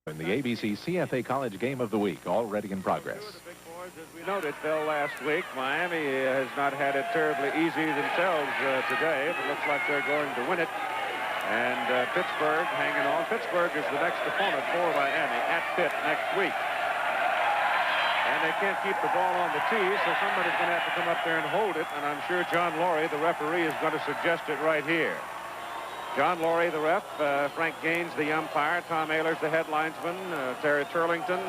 In the ABC CFA College Game of the Week, already in progress. As we noted, Phil, last week, Miami has not had it terribly easy themselves today. It looks like they're going to win it. And Pittsburgh hanging on. Pittsburgh is the next opponent for Miami at Pitt next week. And they can't keep the ball on the tee, so somebody's going to have to come up there and hold it. And I'm sure John Laurie, the referee, is going to suggest it right here. John Laurie, the ref, Frank Gaines, the umpire, Tom Ehlers, the head linesman, Terry Turlington,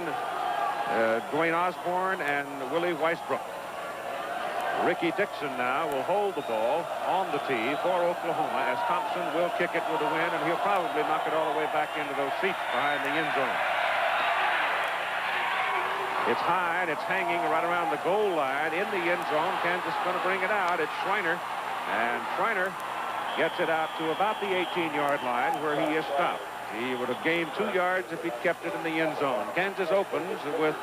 Dwayne Osborne, and Willie Weisbrook. Ricky Dixon now will hold the ball on the tee for Oklahoma as Thompson will kick it with a wind, and he'll probably knock it all the way back into those seats behind the end zone. It's high, and it's hanging right around the goal line in the end zone. Kansas is going to bring it out. It's Schreiner, and Schreiner gets it out to about the 18-yard line where he is stopped. He would have gained 2 yards if he'd kept it in the end zone. Kansas opens with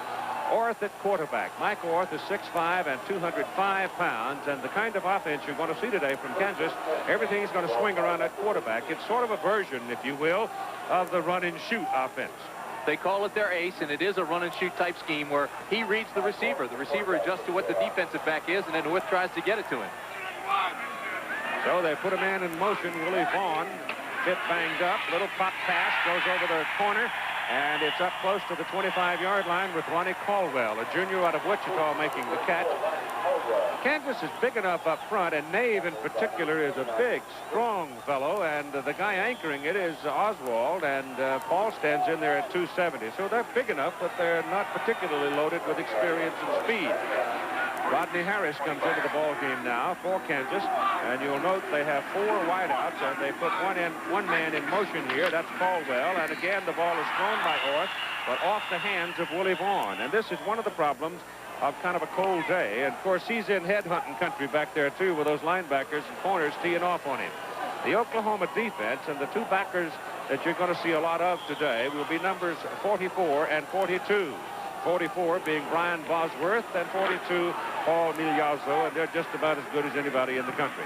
Orth at quarterback. Mike Orth is 6'5" and 205 pounds, and the kind of offense you're going to see today from Kansas, everything's going to swing around at quarterback. It's sort of a version, if you will, of the run-and-shoot offense. They call it their ace, and it is a run-and-shoot type scheme where he reads the receiver. The receiver adjusts to what the defensive back is, and then Orth tries to get it to him. So they put a man in motion, Willie Vaughn, bit banged up. Little pop pass goes over the corner, and it's up close to the 25-yard line with Ronnie Caldwell, a junior out of Wichita, making the catch. Kansas is big enough up front, and Nave in particular is a big, strong fellow, and the guy anchoring it is Oswald, and Paul stands in there at 270. So they're big enough, but they're not particularly loaded with experience and speed. Rodney Harris comes into the ball game now for Kansas, and you'll note they have 4 wideouts, and they put one man in motion here. That's Caldwell, and again the ball is thrown by Orth, but off the hands of Willie Vaughn. And this is one of the problems of kind of a cold day. And of course he's in headhunting country back there too, with those linebackers and corners teeing off on him. The Oklahoma defense and the 2 backers that you're going to see a lot of today will be numbers 44 and 42. 44 being Brian Bosworth, and 42 Paul Migliazzo, and they're just about as good as anybody in the country,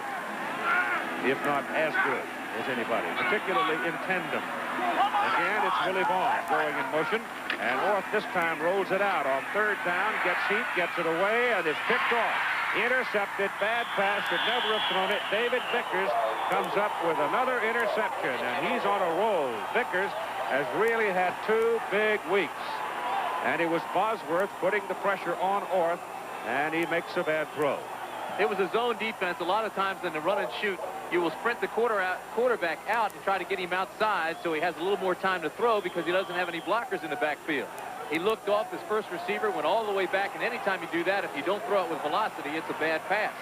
if not as good as anybody, particularly in tandem. Again, it's Willie Vaughn going in motion, and Orth this time rolls it out on 3rd down, gets heat, gets it away, and it's picked off. Intercepted, bad pass, should never have thrown it. David Vickers comes up with another interception, and he's on a roll. Vickers has really had 2 big weeks. And it was Bosworth putting the pressure on Orth, and he makes a bad throw. It was a zone defense. A lot of times in the run and shoot, you will sprint the quarterback out and try to get him outside so he has a little more time to throw because he doesn't have any blockers in the backfield. He looked off his first receiver, went all the way back, and anytime you do that, if you don't throw it with velocity, it's a bad pass.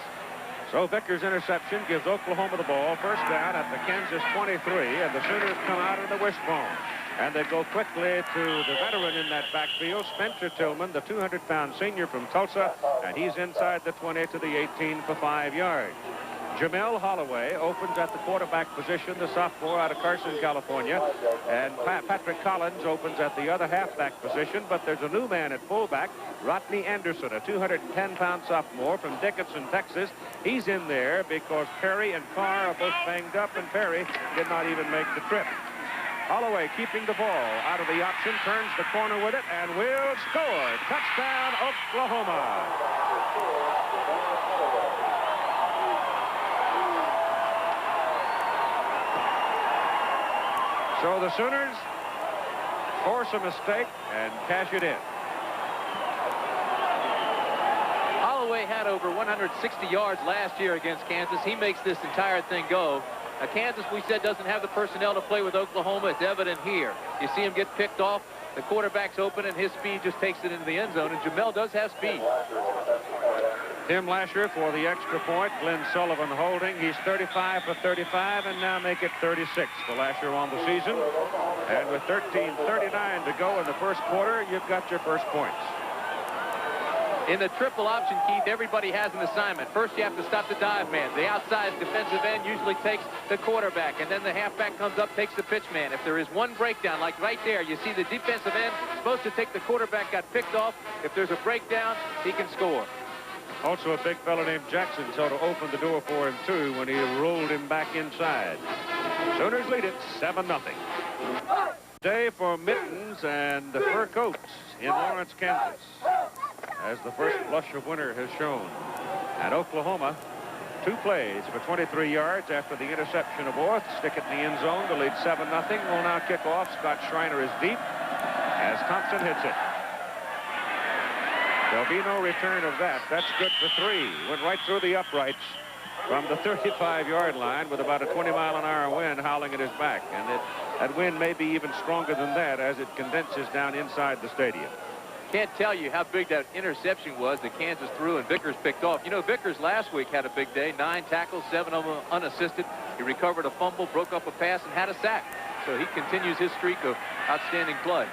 So Vickers' interception gives Oklahoma the ball. 1st down at the Kansas 23, and the Sooners come out of the wishbone. And they go quickly to the veteran in that backfield, Spencer Tillman, the 200-pound senior from Tulsa, and he's inside the 20 to the 18 for 5 yards. Jamel Holloway opens at the quarterback position, the sophomore out of Carson, California, and Patrick Collins opens at the other halfback position, but there's a new man at fullback, Rodney Anderson, a 210-pound sophomore from Dickinson, Texas. He's in there because Perry and Carr are both banged up, and Perry did not even make the trip. Holloway keeping the ball out of the option, turns the corner with it, and will score. Touchdown, Oklahoma. So the Sooners force a mistake and cash it in. Holloway had over 160 yards last year against Kansas. He makes this entire thing go. Kansas, we said, doesn't have the personnel to play with Oklahoma. It's evident here. You see him get picked off. The quarterback's open, and his speed just takes it into the end zone. And Jamel does have speed. Tim Lasher for the extra point. Glenn Sullivan holding. He's 35 for 35, and now make it 36 for Lasher on the season. And with 13:39 to go in the first quarter, you've got your first points. In the triple option, Keith, everybody has an assignment. First, you have to stop the dive man. The outside defensive end usually takes the quarterback, and then the halfback comes up, takes the pitch man. If there is one breakdown, like right there, you see the defensive end supposed to take the quarterback, got picked off. If there's a breakdown, he can score. Also a big fellow named Jackson sort of opened the door for him, too, when he rolled him back inside. Sooners lead it 7-0. Day for mittens and fur coats in Lawrence, Kansas, as the first blush of winter has shown. And Oklahoma, 2 plays for 23 yards after the interception of Orth. Stick it in the end zone to lead 7-0. Will now kick off. Scott Schreiner is deep as Thompson hits it. There'll be no return of that. That's good for 3. Went right through the uprights from the 35-yard line with about a 20-mile-an-hour wind howling at his back. And that wind may be even stronger than that as it condenses down inside the stadium. Can't tell you how big that interception was that Kansas threw and Vickers picked off. You know, Vickers last week had a big day. 9 tackles, 7 of them unassisted. He recovered a fumble, broke up a pass, and had a sack. So he continues his streak of outstanding play.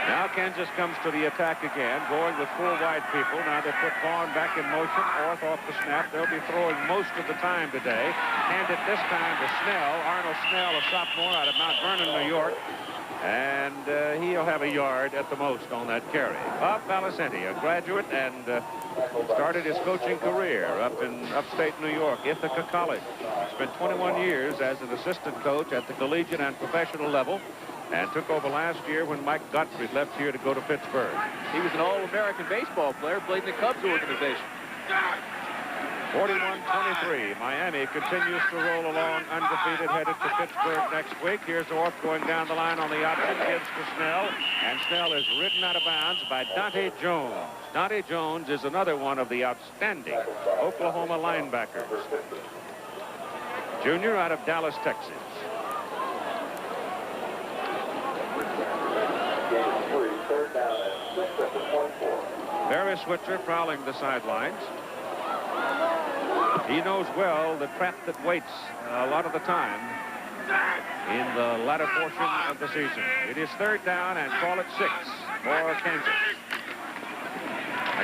Now Kansas comes to the attack again, going with 4 wide people. Now they put Vaughn back in motion. Orth off the snap. They'll be throwing most of the time today. Hand it this time to Snell. Arnold Snell, a sophomore out of Mount Vernon, New York. And he'll have a yard at the most on that carry. Bob Valicenti, a graduate, and started his coaching career up in upstate New York, Ithaca College. Spent 21 years as an assistant coach at the collegiate and professional level, and took over last year when Mike Gottfried left here to go to Pittsburgh. He was an All-American baseball player, played in the Cubs organization. 41-23. Miami continues to roll along undefeated, headed to Pittsburgh next week. Here's Orth going down the line on the option, gives to Snell, and Snell is ridden out of bounds by Dante Jones. Dante Jones is another one of the outstanding Oklahoma linebackers. Junior out of Dallas, Texas. Barry Switzer prowling the sidelines. He knows well the trap that waits a lot of the time in the latter portion of the season. It is 3rd down and call it 6 for Kansas.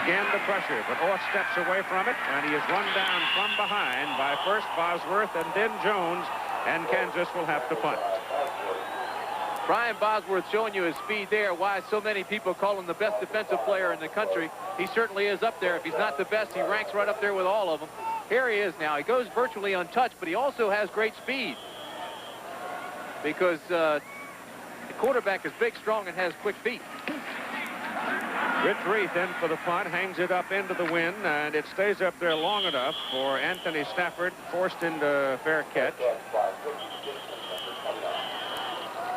Again the pressure, but Orth steps away from it, and he is run down from behind by first Bosworth and then Jones, and Kansas will have to punt. Brian Bosworth showing you his speed there, why so many people call him the best defensive player in the country. He certainly is up there. If he's not the best, he ranks right up there with all of them. Here he is now. He goes virtually untouched, but he also has great speed. Because the quarterback is big, strong, and has quick feet. Rich Reith in for the punt, hangs it up into the wind, and it stays up there long enough for Anthony Stafford, forced into fair catch.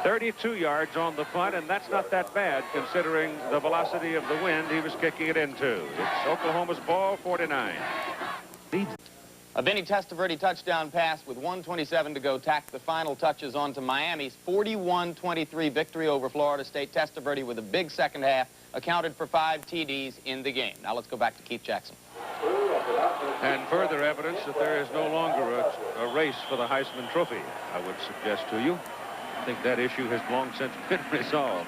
32 yards on the punt, and that's not that bad considering the velocity of the wind he was kicking it into. It's Oklahoma's ball, 49. A Vinny Testaverde touchdown pass with 1:27 to go tacked the final touches onto Miami's 41-23 victory over Florida State. Testaverde with a big second half, accounted for 5 TDs in the game. Now let's go back to Keith Jackson. And further evidence that there is no longer a race for the Heisman Trophy, I would suggest to you. I think that issue has long since been resolved.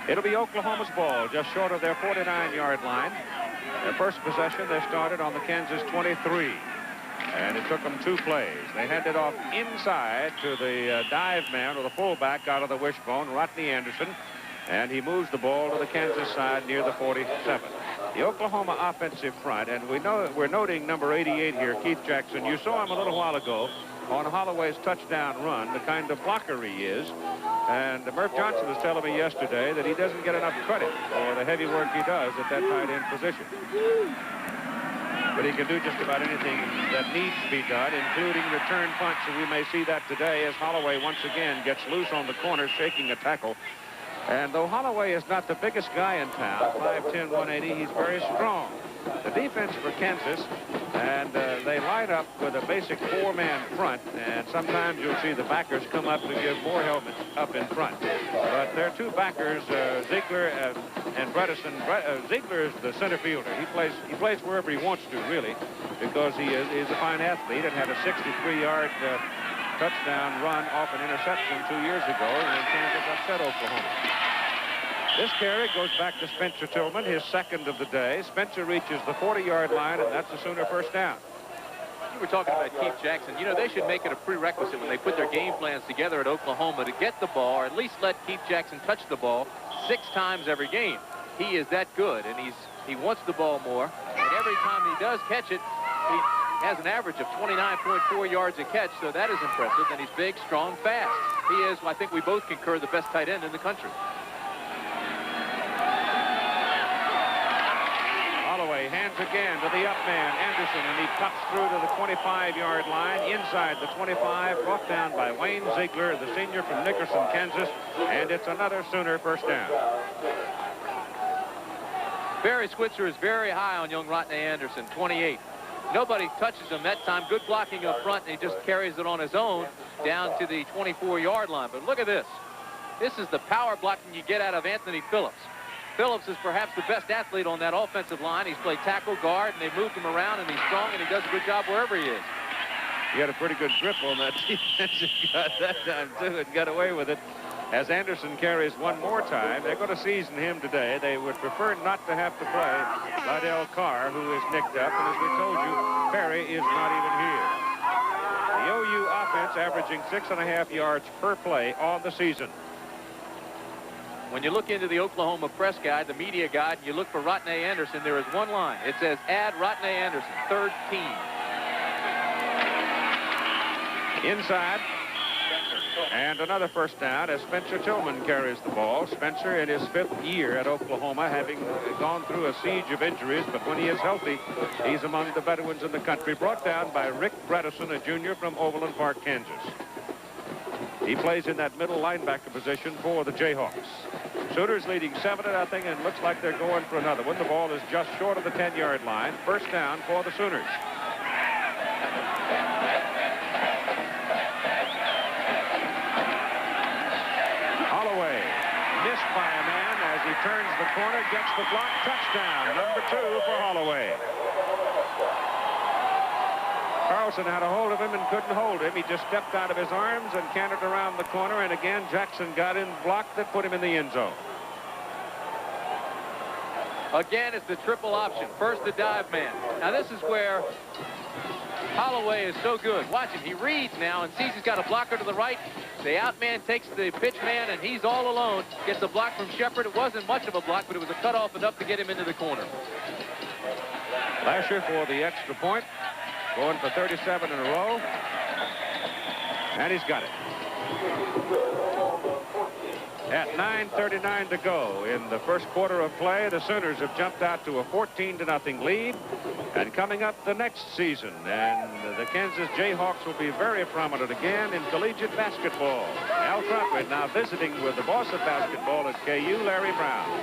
It'll be Oklahoma's ball, just short of their 49-yard line. Their first possession, they started on the Kansas 23. And it took them 2 plays. They handed off inside to the dive man or the fullback out of the wishbone, Rodney Anderson. And he moves the ball to the Kansas side near the 47. The Oklahoma offensive front, and we're noting number 88 here, Keith Jackson. You saw him a little while ago on Holloway's touchdown run, the kind of blocker he is. And Murph Johnson was telling me yesterday that he doesn't get enough credit for the heavy work he does at that tight end position. But he can do just about anything that needs to be done, including return punts, and we may see that today as Holloway once again gets loose on the corner, shaking a tackle. And though Holloway is not the biggest guy in town, 5'10", 180, he's very strong. The defense for Kansas, and they line up with a basic 4-man front, and sometimes you'll see the backers come up to give more helmets up in front. But their 2 backers, Ziegler and Bredesen. Ziegler is the center fielder. He plays wherever he wants to, really, because he's a fine athlete and had a 63-yard touchdown run off an interception 2 years ago when Kansas upset Oklahoma. This carry goes back to Spencer Tillman, his second of the day. Spencer reaches the 40-yard line, and that's a Sooner first down. You were talking about Keith Jackson. You know, they should make it a prerequisite when they put their game plans together at Oklahoma to get the ball, or at least let Keith Jackson touch the ball 6 times every game. He is that good, and he wants the ball more. And every time he does catch it, has an average of 29.4 yards a catch, so that is impressive. And he's big, strong, fast. He is, I think we both concur, the best tight end in the country. Holloway hands again to the up man, Anderson, and he cuts through to the 25-yard line, inside the 25, brought down by Wayne Ziegler, the senior from Nickerson, Kansas, and it's another Sooner first down. Barry Switzer is very high on young Rodney Anderson, 28. Nobody touches him that time. Good blocking up front, and he just carries it on his own down to the 24-yard line. But look at this. This is the power blocking you get out of Anthony Phillips. Phillips is perhaps the best athlete on that offensive line. He's played tackle, guard, and they moved him around, and he's strong, and he does a good job wherever he is. He had a pretty good grip on that defensive guy that time, too, and got away with it. As Anderson carries one more time, they're going to season him today. They would prefer not to have to play Lydell Carr, who is nicked up, and as we told you, Perry is not even here. The OU offense averaging 6.5 yards per play on the season. When you look into the Oklahoma press guide, the media guide, and you look for Rodney Anderson, there is one line. It says, add Rodney Anderson, third team. Inside. And another first down as Spencer Tillman carries the ball. Spencer in his 5th year at Oklahoma, having gone through a siege of injuries, but when he is healthy, he's among the veterans in the country. Brought down by Rick Bredesen, a junior from Overland Park, Kansas. He plays in that middle linebacker position for the Jayhawks. Sooners leading 7-0, and looks like they're going for another one. The ball is just short of the 10-yard line. First down for the Sooners. Holloway missed by a man as he turns the corner, gets the block. Touchdown, number 2 for Holloway. Carlson had a hold of him and couldn't hold him. He just stepped out of his arms and cantered around the corner, and again Jackson got in block that put him in the end zone. Again, it's the triple option. First, the dive man. Now, this is where Holloway is so good. Watch him. He reads now and sees he's got a blocker to the right. The out man takes the pitch man, and he's all alone. Gets a block from Shepard. It wasn't much of a block, but it was a cutoff enough to get him into the corner. Lasher for the extra point. Going for 37 in a row. And he's got it. At 9:39 to go in the first quarter of play, the Sooners have jumped out to a 14-0 lead. And coming up the next season, and the Kansas Jayhawks will be very prominent again in collegiate basketball. Al Crawford now visiting with the boss of basketball at KU, Larry Brown.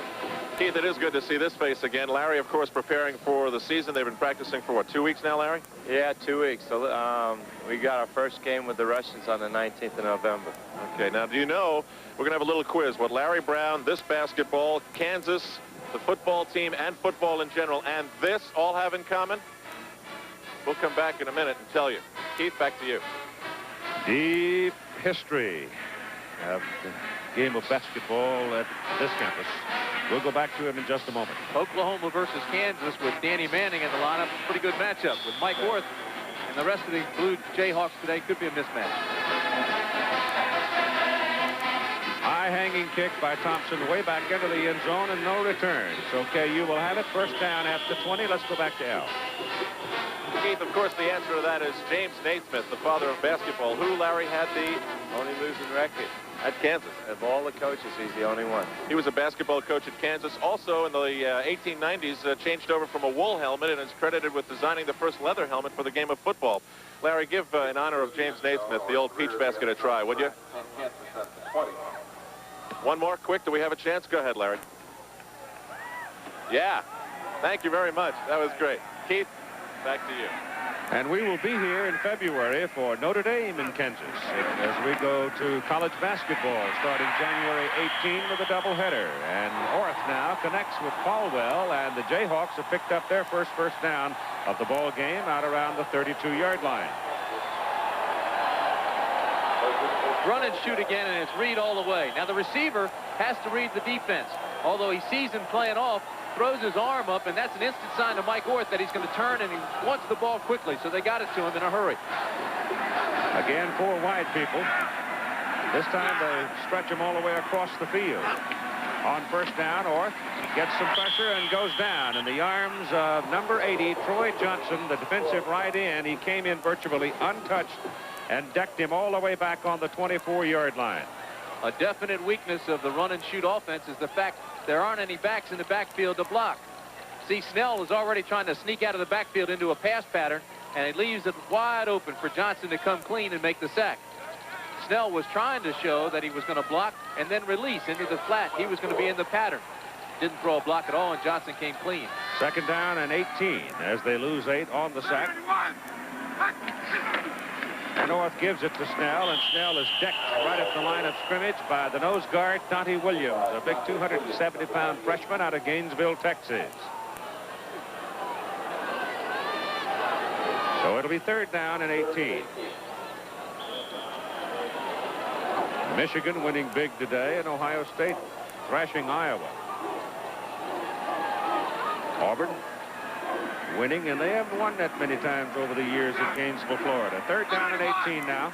Keith, it is good to see this face again. Larry, of course, preparing for the season. They've been practicing for, what, 2 weeks now, Larry? Yeah, 2 weeks. So we got our first game with the Russians on the 19th of November. Okay, now do you know, we're going to have a little quiz. What Larry Brown, this basketball, Kansas, the football team, and football in general, and this all have in common? We'll come back in a minute and tell you. Keith, back to you. Deep history of the game of basketball at this campus. We'll go back to him in just a moment. Oklahoma versus Kansas with Danny Manning in the lineup. Pretty good matchup with Mike Orth, and the rest of the Blue Jayhawks today could be a mismatch. High hanging kick by Thompson way back into the end zone and no return. So KU will have it. First down at the 20. Let's go back to Al. Keith, of course, the answer to that is James Naismith, the father of basketball. Who, Larry, had the Only losing record. at Kansas? Of all the coaches, he's the only one. He was a basketball coach at Kansas. Also, in the 1890s, changed over from a wool helmet and is credited with designing the first leather helmet for the game of football. Larry, give, in honor of James Naismith, the old peach basket a try, would you? One more, quick. Do we have a chance? Go ahead, Larry. Yeah. Thank you very much. That was great. Keith, back to you. And we will be here in February for Notre Dame in Kansas as we go to college basketball starting January 18 with a doubleheader. And Orth now connects with Caldwell, and the Jayhawks have picked up their first down of the ball game out around the 32-yard line. Run and shoot again, and it's Reed all the way. Now the receiver has to read the defense. Although he sees him playing off, throws his arm up, and that's an instant sign to Mike Orth that he's going to turn, and he wants the ball quickly, so they got it to him in a hurry. Again, 4 wide people. This time they stretch him all the way across the field. On first down, Orth gets some pressure and goes down in the arms of number 80, Troy Johnson, the defensive right end. He came in virtually untouched and decked him all the way back on the 24-yard line. A definite weakness of the run-and-shoot offense is the fact there aren't any backs in the backfield to block. See, Snell is already trying to sneak out of the backfield into a pass pattern, and it leaves it wide open for Johnson to come clean and make the sack. Snell was trying to show that he was going to block and then release into the flat. He was going to be in the pattern. Didn't throw a block at all, and Johnson came clean. Second down and 18 as they lose 8 on the sack. And North gives it to Snell, and Snell is decked right at the line of scrimmage by the nose guard, Dante Williams, a big 270-pound freshman out of Gainesville, Texas. So it'll be third down and 18. Michigan winning big today, and Ohio State thrashing Iowa. Auburn winning, and they haven't won that many times over the years in Gainesville, Florida. Third down and 18 now.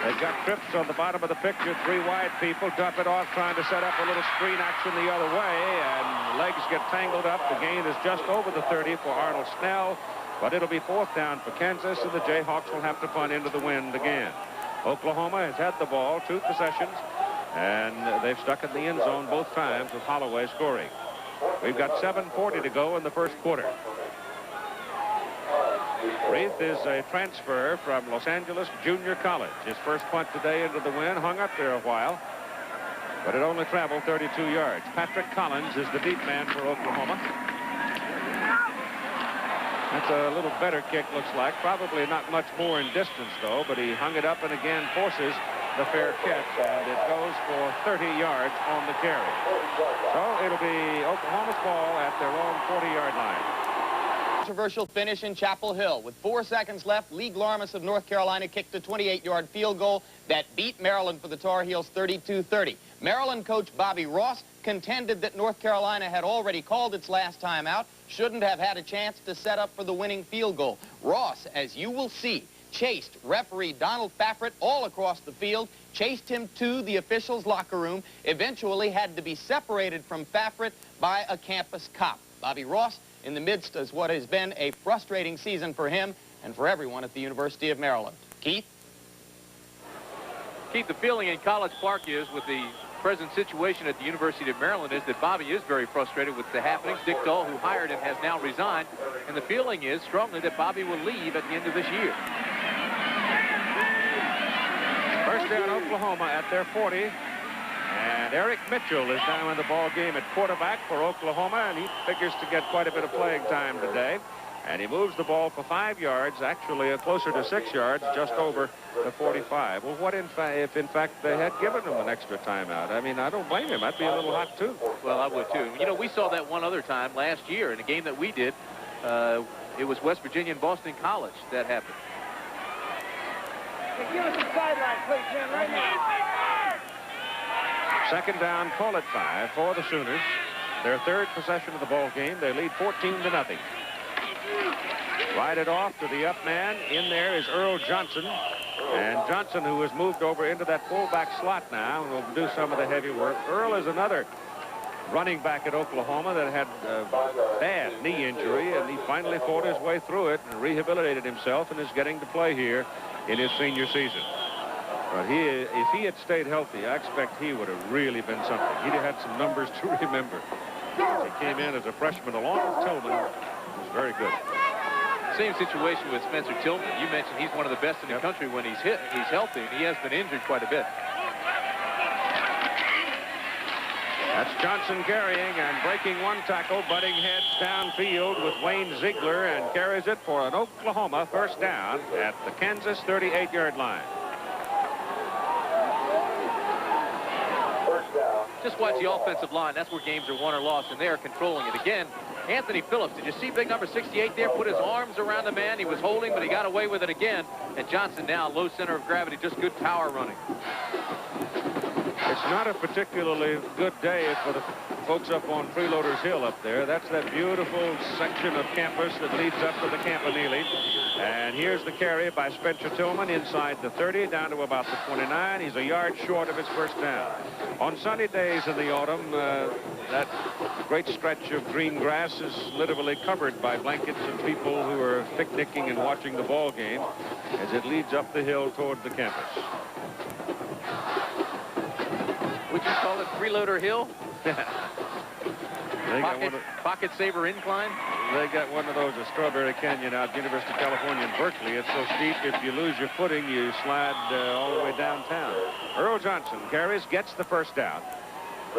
They've got Trips on the bottom of the picture. 3 wide people dump it off, trying to set up a little screen action the other way, and legs get tangled up. The gain is just over the 30 for Arnold Snell, but it'll be fourth down for Kansas, and the Jayhawks will have to punt into the wind again. Oklahoma has had the ball 2 possessions, and they've stuck in the end zone both times with Holloway scoring. We've got 7:40 to go in the first quarter. Reith is a transfer from Los Angeles Junior College. His first punt today into the wind, hung up there a while, but it only traveled 32 yards. Patrick Collins is the deep man for Oklahoma. That's a little better kick, looks like. Probably not much more in distance, though, but he hung it up and again forces the fair catch, and it goes for 30 yards on the carry. So it'll be Oklahoma's ball at their own 40-yard line. Controversial finish in Chapel Hill. With 4 seconds left, Lee Glarmus of North Carolina kicked a 28-yard field goal that beat Maryland for the Tar Heels 32-30. Maryland coach Bobby Ross contended that North Carolina had already called its last timeout, shouldn't have had a chance to set up for the winning field goal. Ross, as you will see, chased referee Donald Faffret all across the field, chased him to the officials' locker room, eventually had to be separated from Faffret by a campus cop. Bobby Ross in the midst of what has been a frustrating season for him and for everyone at the University of Maryland. Keith? Keith, the feeling in College Park is, with the present situation at the University of Maryland, is that Bobby is very frustrated with the happenings. Dick Dahl, who hired him, has now resigned, and the feeling is strongly that Bobby will leave at the end of this year. First down, Oklahoma at their 40. And Eric Mitchell is now in the ball game at quarterback for Oklahoma, and he figures to get quite a bit of playing time today. And he moves the ball for 5 yards, actually closer to 6 yards, just over the 45. Well, what if in fact they had given him an extra timeout? I mean, I don't blame him. I'd be a little hot too. Well, I would too. You know, we saw that one other time last year in a game that we did. It was West Virginia and Boston College that happened. Hey, give us a sideline, please, man, right now. Second down, call it 5 for the Sooners. Their third possession of the ball game. They lead 14-0. Ride it off to the up man. In there is Earl Johnson. And Johnson, who has moved over into that fullback slot now, and will do some of the heavy work. Earl is another running back at Oklahoma that had a bad knee injury, and he finally fought his way through it and rehabilitated himself and is getting to play here in his senior season. But if he had stayed healthy, I expect he would have really been something. He'd have had some numbers to remember. He came in as a freshman along with Tillman. It was very good. Same situation with Spencer Tillman. You mentioned he's one of the best in the country when he's healthy, and he has been injured quite a bit. That's Johnson carrying and breaking one tackle, butting heads downfield with Wayne Ziegler, and carries it for an Oklahoma first down at the Kansas 38-yard line. Just watch the offensive line. That's where games are won or lost, and they are controlling it. Again, Anthony Phillips, did you see big number 68 there? Put his arms around the man. He was holding, but he got away with it again. And Johnson now, low center of gravity, just good power running. It's not a particularly good day for the folks up on Freeloaders Hill up there. That's that beautiful section of campus that leads up to the Campanile. And here's the carry by Spencer Tillman inside the 30 down to about the 29. He's a yard short of his first down. On sunny days in the autumn, that great stretch of green grass is literally covered by blankets of people who are picnicking and watching the ball game as it leads up the hill toward the campus. Would you call it Freeloader Hill? Pocket saver incline? They got one of those at Strawberry Canyon out at University of California in Berkeley. It's so steep, if you lose your footing, you slide all the way downtown. Earl Johnson carries, gets the first down.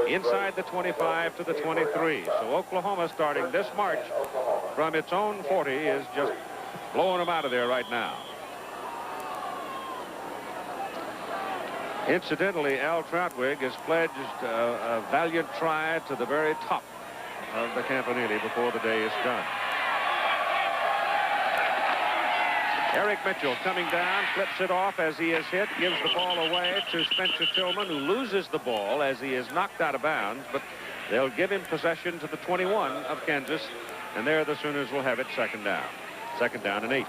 Inside the 25 to the 23. So Oklahoma, starting this march from its own 40, is just blowing them out of there right now. Incidentally, Al Trautwig has pledged a valiant try to the very top of the Campanile before the day is done. Eric Mitchell coming down, flips it off as he is hit, gives the ball away to Spencer Tillman, who loses the ball as he is knocked out of bounds, but they'll give him possession to the 21 of Kansas, and there the Sooners will have it second down. Second down and 8.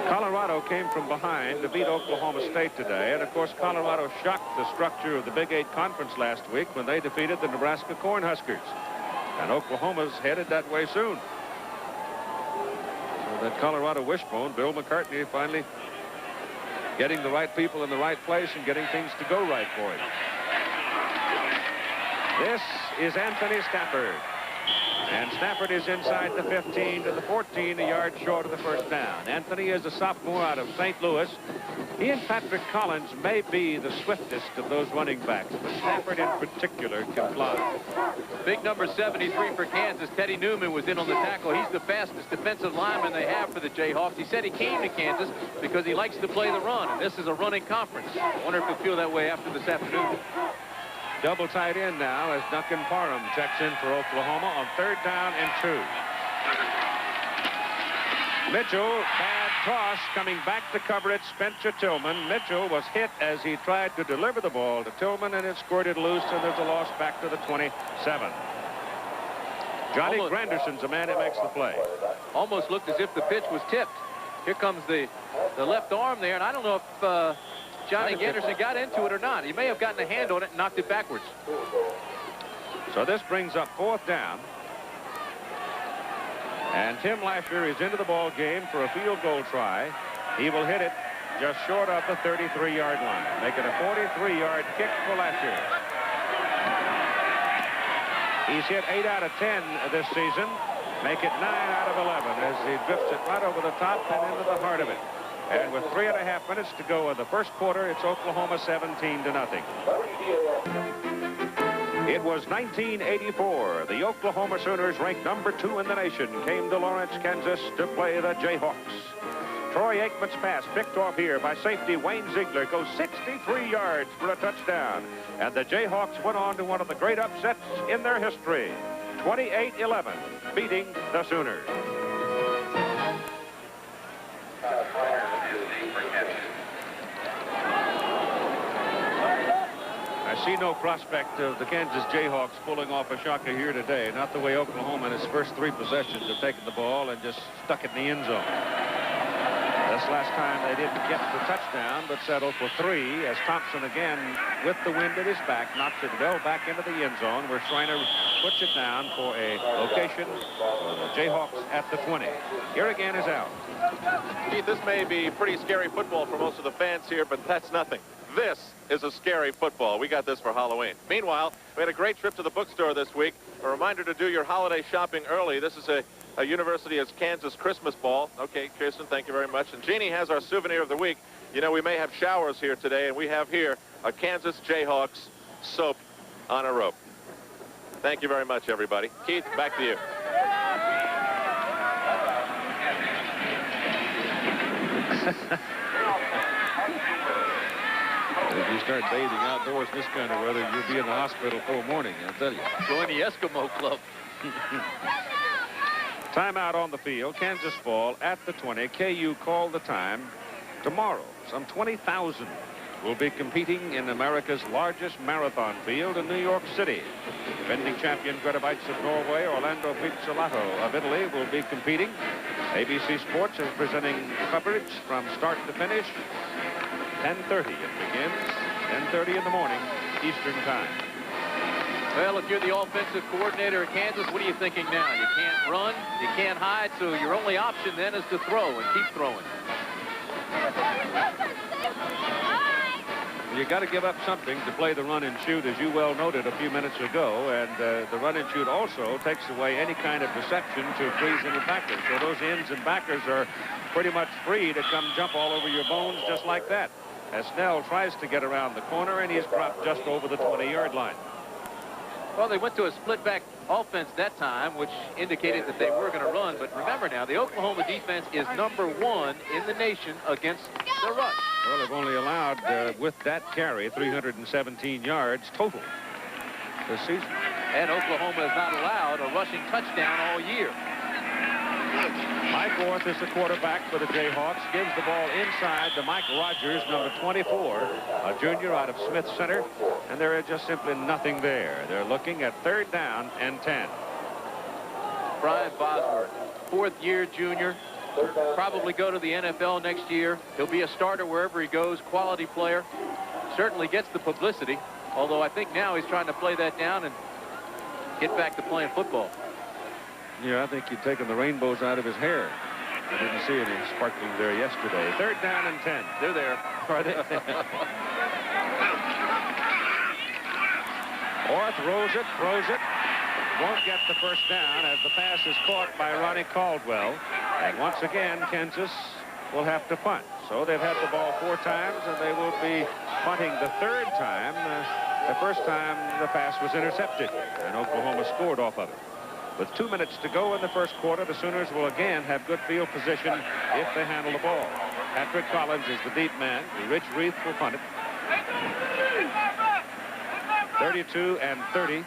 Colorado came from behind to beat Oklahoma State today, and of course Colorado shocked the structure of the Big 8 Conference last week when they defeated the Nebraska Cornhuskers, and Oklahoma's headed that way soon. So that Colorado wishbone, Bill McCartney finally getting the right people in the right place and getting things to go right for him. This is Anthony Stafford. And Stafford is inside the 15 to the 14, a yard short of the first down. Anthony is a sophomore out of St. Louis. He and Patrick Collins may be the swiftest of those running backs, but Stafford in particular can fly. Big number 73 for Kansas. Teddy Newman was in on the tackle. He's the fastest defensive lineman they have for the Jayhawks. He said he came to Kansas because he likes to play the run, and this is a running conference. I wonder if he'll feel that way after this afternoon. Double tight end now as Duncan Parham checks in for Oklahoma on 3rd down and 2. Mitchell, bad toss, coming back to cover it, Spencer Tillman. Mitchell was hit as he tried to deliver the ball to Tillman, and it squirted loose, and there's a loss back to the 27. Johnny Granderson's the man that makes the play. Almost looked as if the pitch was tipped. Here comes the left arm there, and I don't know if Johnny Granderson got into it or not. He may have gotten a hand on it and knocked it backwards. So this brings up 4th down. And Tim Lasher is into the ball game for a field goal try. He will hit it just short of the 33-yard line. Make it a 43-yard kick for Lasher. He's hit 8 out of 10 this season. Make it 9 out of 11 as he drifts it right over the top and into the heart of it. And with 3.5 minutes to go in the first quarter, it's Oklahoma 17-0. It was 1984. The Oklahoma Sooners, ranked number 2 in the nation, came to Lawrence, Kansas to play the Jayhawks. Troy Aikman's pass picked off here by safety Wayne Ziegler goes 63 yards for a touchdown. And the Jayhawks went on to one of the great upsets in their history. 28-11, beating the Sooners. I see no prospect of the Kansas Jayhawks pulling off a shocker here today. Not the way Oklahoma in its first 3 possessions have taken the ball and just stuck it in the end zone. This last time they didn't get the touchdown, but settled for 3 as Thompson again, with the wind at his back, knocks it well back into the end zone where Schreiner puts it down for a location for the Jayhawks at the 20. Here again is Al. Keith, this may be pretty scary football for most of the fans here, but that's nothing. This is a scary football. We got this for Halloween. Meanwhile, we had a great trip to the bookstore this week. A reminder to do your holiday shopping early. This is a University of Kansas Christmas ball. Okay, Kirsten, thank you very much. And Jeannie has our souvenir of the week. You know, we may have showers here today, and we have here a Kansas Jayhawks soap on a rope. Thank you very much, everybody. Keith, back to you. If you start bathing outdoors this kind of weather, you'll be in the hospital for morning, I'll tell you. Join the Eskimo Club. Timeout on the field. Kansas ball at the 20. KU called the time. Tomorrow, some 20,000 will be competing in America's largest marathon field in New York City. Defending champion Grete Waitz of Norway, Orlando Pizzolato of Italy will be competing. ABC Sports is presenting coverage from start to finish. 10:30 it begins. 10:30 in the morning, Eastern Time. Well, if you're the offensive coordinator at Kansas, what are you thinking now? You can't run, you can't hide, so your only option then is to throw and keep throwing. You got to give up something to play the run and shoot, as you well noted a few minutes ago, and the run and shoot also takes away any kind of deception to freeze any backers. So those ends and backers are pretty much free to come jump all over your bones just like that. As Snell tries to get around the corner, and he's dropped just over the 20-yard line. Well, they went to a split-back offense that time, which indicated that they were going to run. But remember now, the Oklahoma defense is #1 in the nation against the rush. Well, they've only allowed, with that carry, 317 yards total this season. And Oklahoma has not allowed a rushing touchdown all year. Mike Orth is the quarterback for the Jayhawks. Gives the ball inside to Mike Rogers, number 24, a junior out of Smith Center. And there is just simply nothing there. They're looking at 3rd down and 10. Brian Bosworth, 4th-year junior. Probably go to the NFL next year. He'll be a starter wherever he goes. Quality player. Certainly gets the publicity. Although I think now he's trying to play that down and get back to playing football. Yeah, I think he'd taken the rainbows out of his hair. I didn't see any sparkling there yesterday. 3rd down and 10. They're there. Are they? Orth rolls it, throws it. Won't get the first down as the pass is caught by Ronnie Caldwell. And once again, Kansas will have to punt. So they've had the ball 4 times, and they will be punting the 3rd time. The first time the pass was intercepted, and Oklahoma scored off of it. With 2 minutes to go in the first quarter, the Sooners will again have good field position if they handle the ball. Patrick Collins is the deep man. Rich Reith will punt it. 32 and 30.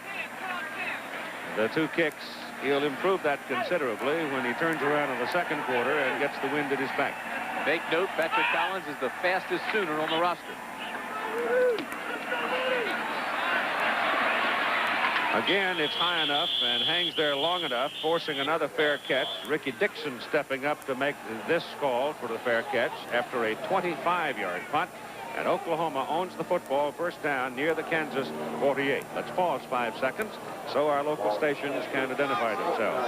The 2 kicks, he'll improve that considerably when he turns around in the second quarter and gets the wind at his back. Make note, Patrick Collins is the fastest Sooner on the roster. Again, it's high enough and hangs there long enough, forcing another fair catch. Ricky Dixon stepping up to make this call for the fair catch after a 25-yard punt. And Oklahoma owns the football, 1st down near the Kansas 48. Let's pause 5 seconds so our local stations can identify themselves.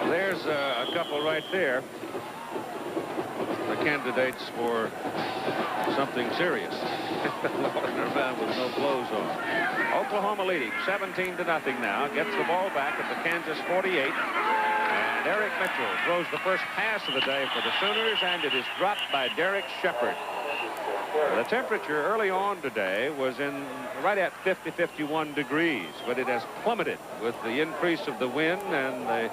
There's a couple right there. The candidates for something serious. Walking around with no clothes on. Oklahoma leading 17-0 now. Gets the ball back at the Kansas 48. And Eric Mitchell throws the first pass of the day for the Sooners, and it is dropped by Derek Shepard. The temperature early on today was in right at 50-51 degrees, but it has plummeted with the increase of the wind and the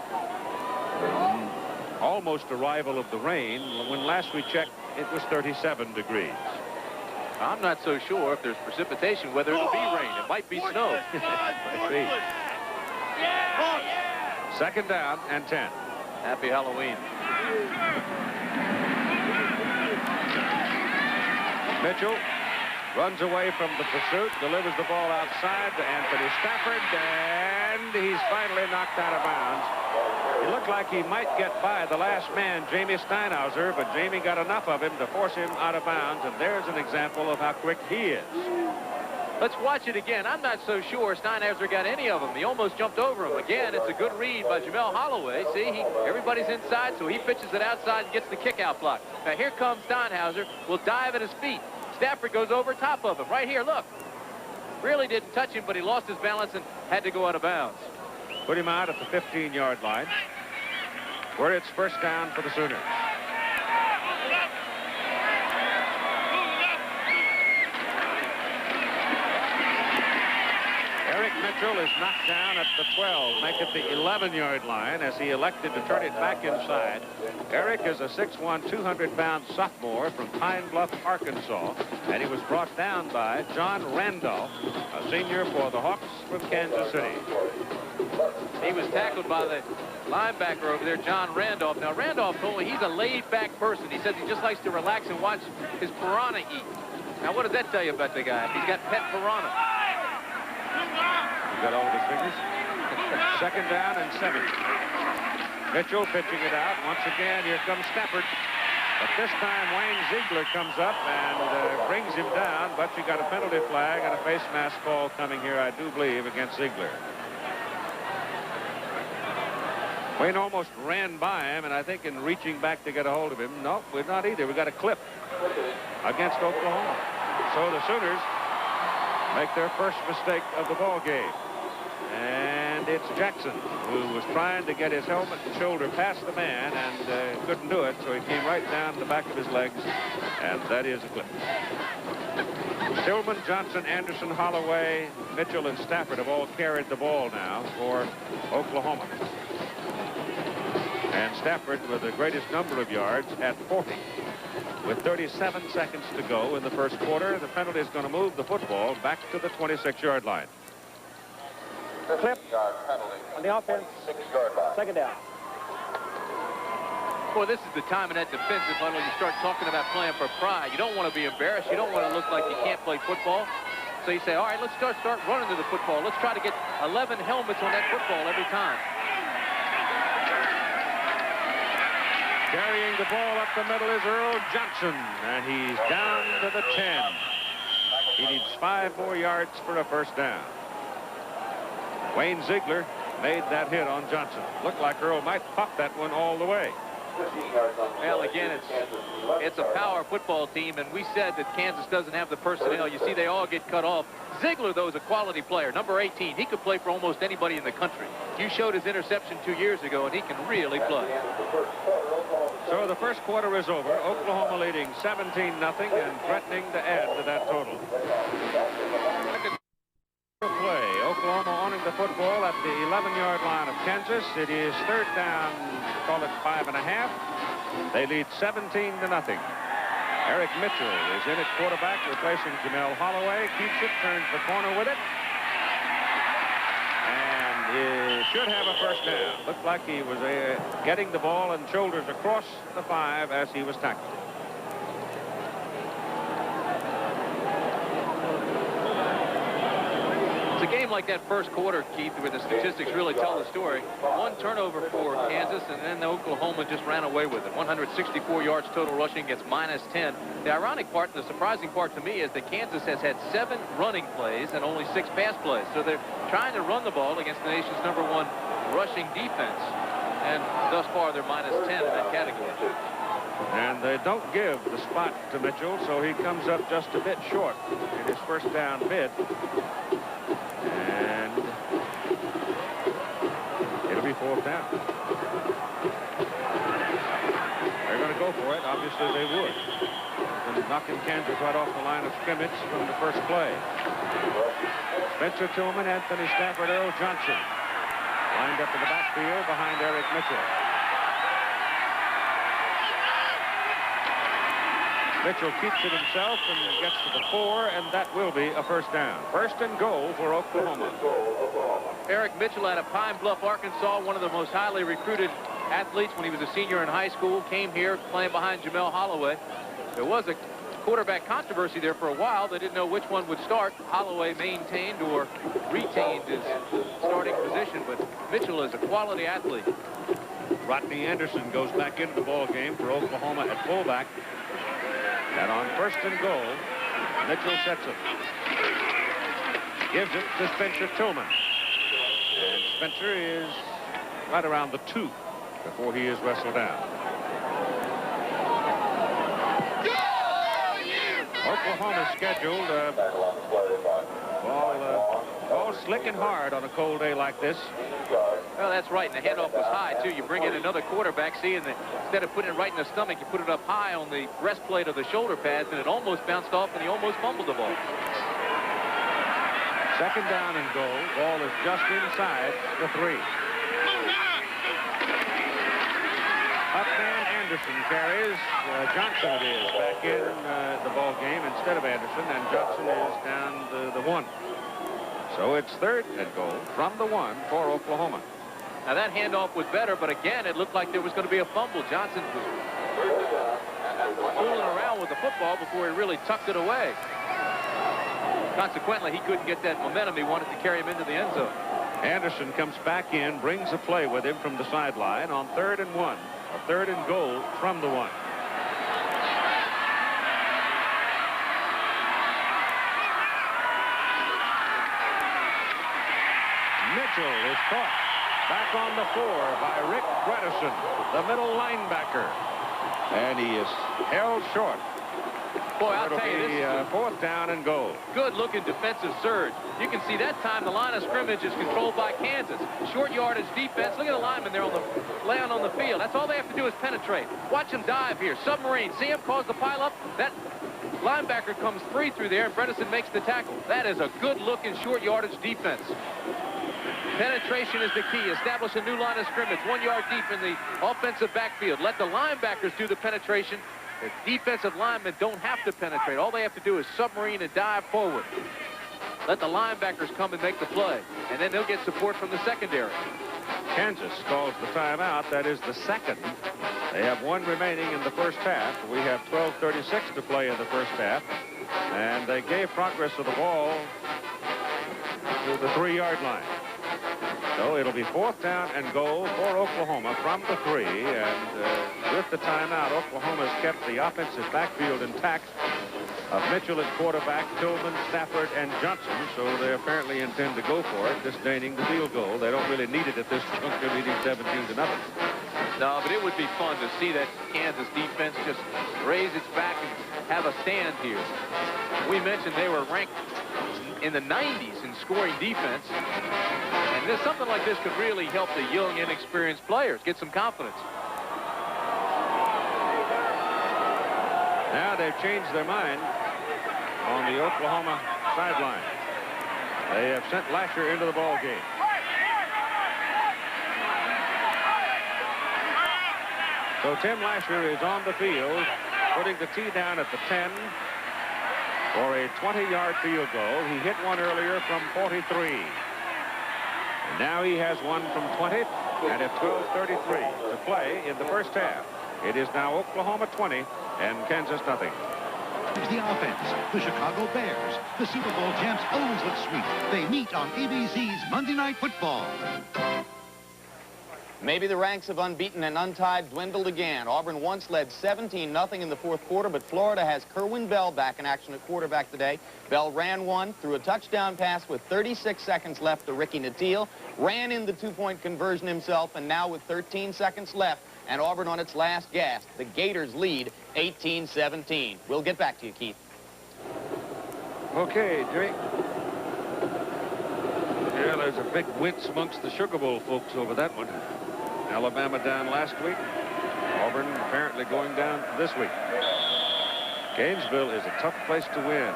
almost arrival of the rain. When last we checked, it was 37 degrees. I'm not so sure if there's precipitation whether it'll be rain. It might be snow. Might be. 2nd down and 10. Happy Halloween. Mitchell runs away from the pursuit, delivers the ball outside to Anthony Stafford, and he's finally knocked out of bounds. It looked like he might get by the last man, Jamie Steinhauser, but Jamie got enough of him to force him out of bounds, and there's an example of how quick he is. Let's watch it again. I'm not so sure Steinhauser got any of them. He almost jumped over him. Again, it's a good read by Jamel Holloway. See, everybody's inside, so he pitches it outside and gets the kick-out block. Now, here comes Steinhauser. Will dive at his feet. Stafford goes over top of him. Right here, look. Really didn't touch him, but he lost his balance and had to go out of bounds. Put him out at the 15-yard line, where it's 1st down for the Sooners. Eric Mitchell is knocked down at the 12, make it the 11-yard line as he elected to turn it back inside. Eric is a 6'1", 200-pound sophomore from Pine Bluff, Arkansas, and he was brought down by John Randolph, a senior for the Hawks from Kansas City. He was tackled by the linebacker over there, John Randolph. Now, Randolph told me he's a laid-back person. He says he just likes to relax and watch his piranha eat. Now, what does that tell you about the guy? He's got pet piranha. You got all of his fingers? Second down and 7. Mitchell pitching it out. Once again, here comes Stafford. But this time, Wayne Ziegler comes up and brings him down. But you got a penalty flag and a face mask call coming here, I do believe, against Ziegler. Wayne almost ran by him, and I think in reaching back to get a hold of him, no, we're not either. We got a clip against Oklahoma. So the Sooners make their first mistake of the ball game. And it's Jackson who was trying to get his helmet and shoulder past the man and couldn't do it, so he came right down the back of his legs, and that is a clip. Tillman, Johnson, Anderson, Holloway, Mitchell, and Stafford have all carried the ball now for Oklahoma. And Stafford with the greatest number of yards at 40. With 37 seconds to go in the first quarter, the penalty is going to move the football back to the 26-yard line. Clip on the offense. 6-yard line. Second down. Boy, this is the time in that defensive huddle you start talking about playing for pride. You don't want to be embarrassed. You don't want to look like you can't play football. So you say, all right, let's start running to the football. Let's try to get 11 helmets on that football every time. Carrying the ball up the middle is Earl Johnson, and he's down to the 10. He needs 5 more yards for a first down. Wayne Ziegler made that hit on Johnson. Looked like Earl might pop that one all the way. Well, again, it's a power football team, and we said that Kansas doesn't have the personnel. You see, they all get cut off. Ziegler, though, is a quality player. Number 18, he could play for almost anybody in the country. You showed his interception 2 years ago, and he can really play. So the first quarter is over. Oklahoma leading 17-0 and threatening to add to that total. Play. Oklahoma owning the football at the 11-yard line of Kansas. It is third down, call it 5.5. They lead 17-0. Eric Mitchell is in at quarterback, replacing Jamel Holloway. Keeps it, turns the corner with it. And he should have a first down. Looked like he was getting the ball and shoulders across the 5 as he was tackled. It's a game like that first quarter, Keith, where the statistics really tell the story. 1 turnover for Kansas, and then Oklahoma just ran away with it. 164 yards total rushing gets -10. The ironic part, the surprising part to me, is that Kansas has had 7 running plays and only 6 pass plays. So they're trying to run the ball against the nation's #1 rushing defense. And thus far, they're -10 in that category. And they don't give the spot to Mitchell, so he comes up just a bit short in his first down bid. And it'll be 4th down. They're going to go for it. Obviously, they would. And knocking Kansas right off the line of scrimmage from the first play. Spencer Tillman, Anthony Stafford, Earl Johnson lined up in the backfield behind Eric Mitchell. Mitchell keeps it himself and gets to the 4, and that will be a first down. First and goal for Oklahoma. Eric Mitchell out of Pine Bluff, Arkansas, one of the most highly recruited athletes when he was a senior in high school, came here playing behind Jamel Holloway. There was a quarterback controversy there for a while. They didn't know which one would start. Holloway maintained or retained his starting position, but Mitchell is a quality athlete. Rodney Anderson goes back into the ball game for Oklahoma at fullback. And on first and goal, Mitchell sets it. Gives it to Spencer Tillman. And Spencer is right around the 2 before he is wrestled down. Oklahoma scheduled ball slick and hard on a cold day like this. Well, that's right, and the handoff was high, too. You bring in another quarterback, see, and instead of putting it right in the stomach, you put it up high on the breastplate of the shoulder pads, and it almost bounced off, and he almost fumbled the ball. Second down and goal. Ball is just inside the 3. Upman Anderson carries. Johnson it is back in the ball game instead of Anderson, and Johnson is down the 1. So it's third and goal from the 1 for Oklahoma. Now that handoff was better, but again, it looked like there was going to be a fumble. Johnson was fooling around with the football before he really tucked it away. Consequently, he couldn't get that momentum he wanted to carry him into the end zone. Anderson comes back in, brings a play with him from the sideline on 3rd and 1. A 3rd and goal from the 1. Mitchell is caught back on the 4 by Rick Bredesen, the middle linebacker. And he is held short. Boy, I'll tell you, this is 4th down and goal. Good-looking defensive surge. You can see that time the line of scrimmage is controlled by Kansas. Short yardage defense. Look at the lineman there laying on the field. That's all they have to do is penetrate. Watch him dive here. Submarine. See him cause the pileup? That linebacker comes free through there, and Bredesen makes the tackle. That is a good-looking short yardage defense. Penetration is the key. Establish a new line of scrimmage 1 yard deep in the offensive backfield. Let the linebackers do the penetration. The defensive linemen don't have to penetrate. All they have to do is submarine and dive forward. Let the linebackers come and make the play, and then they'll get support from the secondary. Kansas calls the timeout. That is the 2nd. They have 1 remaining in the first half. We have 12:36 to play in the first half, and they gave progress of the ball to the 3-yard line. So it'll be 4th down and goal for Oklahoma from the 3. And with the timeout, Oklahoma's kept the offensive backfield intact of Mitchell at quarterback, Tillman, Stafford, and Johnson. So they apparently intend to go for it, disdaining the field goal. They don't really need it at this juncture, leading 17-0. No, but it would be fun to see that Kansas defense just raise its back and have a stand here. We mentioned they were ranked in the 90s in scoring defense. And something like this could really help the young, inexperienced players get some confidence. Now they've changed their mind on the Oklahoma sideline. They have sent Lasher into the ball game. So Tim Lasher is on the field, putting the tee down at the 10 for a 20-yard field goal. He hit one earlier from 43. And now he has one from 20, and at 12:33 to play in the first half. It is now Oklahoma 20 and Kansas nothing. Here's the offense. The Chicago Bears, the Super Bowl champs, always look sweet. They meet on ABC's Monday Night Football. Maybe the ranks of unbeaten and untied dwindled again. Auburn once led 17-0 in the 4th quarter, but Florida has Kerwin Bell back in action at quarterback today. Bell ran one, threw a touchdown pass with 36 seconds left to Ricky Nattiel, ran in the 2-point conversion himself, and now with 13 seconds left, and Auburn on its last gasp, the Gators lead 18-17. We'll get back to you, Keith. Okay, Jimmy. Yeah, there's a big wince amongst the Sugar Bowl folks over that one. Alabama down last week. Auburn apparently going down this week. Gainesville is a tough place to win.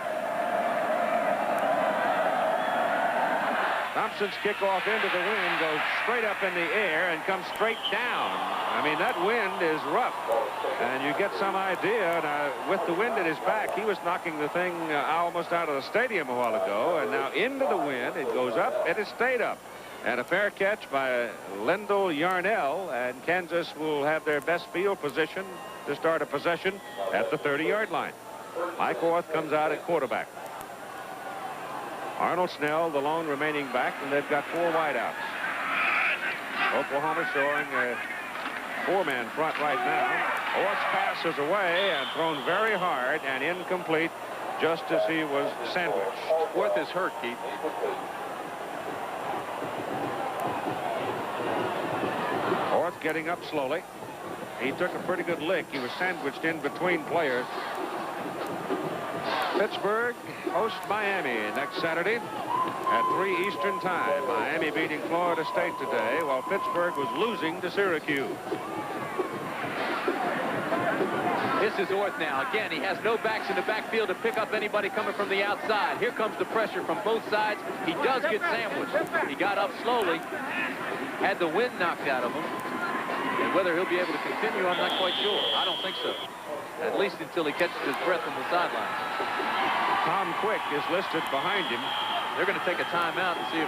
Thompson's kickoff into the wind goes straight up in the air and comes straight down. I mean, that wind is rough. And you get some idea. Now, with the wind at his back, he was knocking the thing almost out of the stadium a while ago. And now into the wind, it goes up, and it stayed up. And a fair catch by Lendell Yarnell, and Kansas will have their best field position to start a possession at the 30-yard line. Mike Orth comes out at quarterback. Arnold Snell, the lone remaining back, and they've got 4 wideouts. Oklahoma showing a 4-man front right now. Orth's pass is away and thrown very hard and incomplete just as he was sandwiched. Orth is hurt, Keith. Orth getting up slowly. He took a pretty good lick. He was sandwiched in between players. Pittsburgh hosts Miami next Saturday at 3 Eastern time. Miami beating Florida State today while Pittsburgh was losing to Syracuse. This is Orth now. Again, he has no backs in the backfield to pick up anybody coming from the outside. Here comes the pressure from both sides. He does get sandwiched. He got up slowly, had the wind knocked out of him. And whether he'll be able to continue, I'm not quite sure. I don't think so. At least until he catches his breath on the sidelines. Tom Quick is listed behind him. They're going to take a timeout and see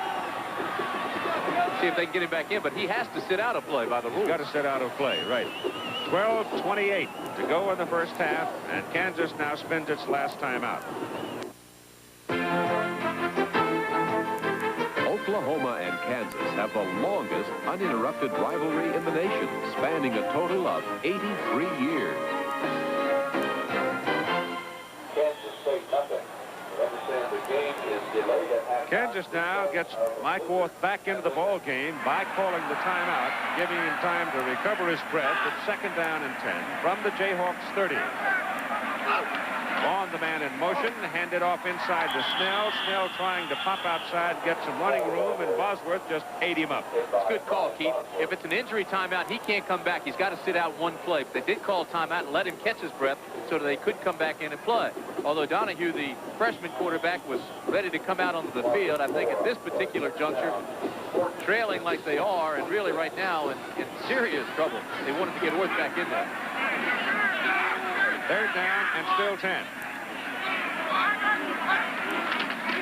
if they can get him back in, but he has to sit out of play by the rules. Got to sit out of play, right. 12:28 to go in the first half, and Kansas now spends its last timeout. Oklahoma and Kansas have the longest uninterrupted rivalry in the nation, spanning a total of 83 years. Kansas now gets Mike Orth back into the ball game by calling the timeout, giving him time to recover his breath. It's 2nd down and 10 from the Jayhawks 30. Vaughn, the man in motion, handed off inside to Snell. Snell trying to pop outside, get some running room, and Bosworth just ate him up. It's a good call, Keith. If it's an injury timeout, he can't come back. He's got to sit out one play. But they did call timeout and let him catch his breath so that they could come back in and play. Although Donahue, the freshman quarterback, was ready to come out onto the field, I think at this particular juncture, trailing like they are, and really right now in serious trouble. They wanted to get Orth back in there. 3rd down and still 10.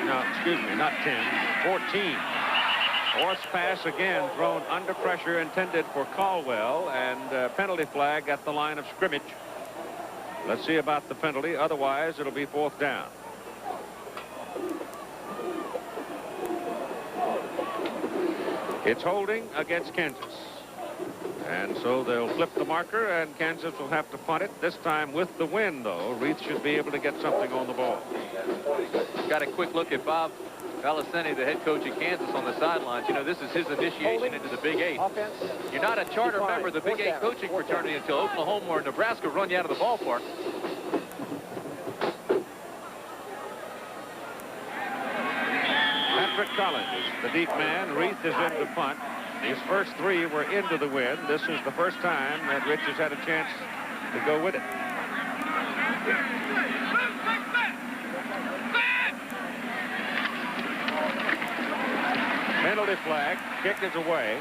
No, excuse me, not 10, 14. Orth's pass again thrown under pressure, intended for Caldwell, and penalty flag at the line of scrimmage. Let's see about the penalty. Otherwise, it'll be 4th down. It's holding against Kansas. And so they'll flip the marker, and Kansas will have to punt it. This time with the wind, though. Reith should be able to get something on the ball. Got a quick look at Bob Valesani, the head coach at Kansas, on the sidelines. You know, this is his initiation into the Big 8. You're not a charter member of the Big 8 coaching fraternity until Oklahoma or Nebraska run you out of the ballpark. Patrick Collins, the deep man. Reith is in to punt. His first 3 were into the wind. This is the first time that Rich has had a chance to go with it. Penalty flag. Kick is away.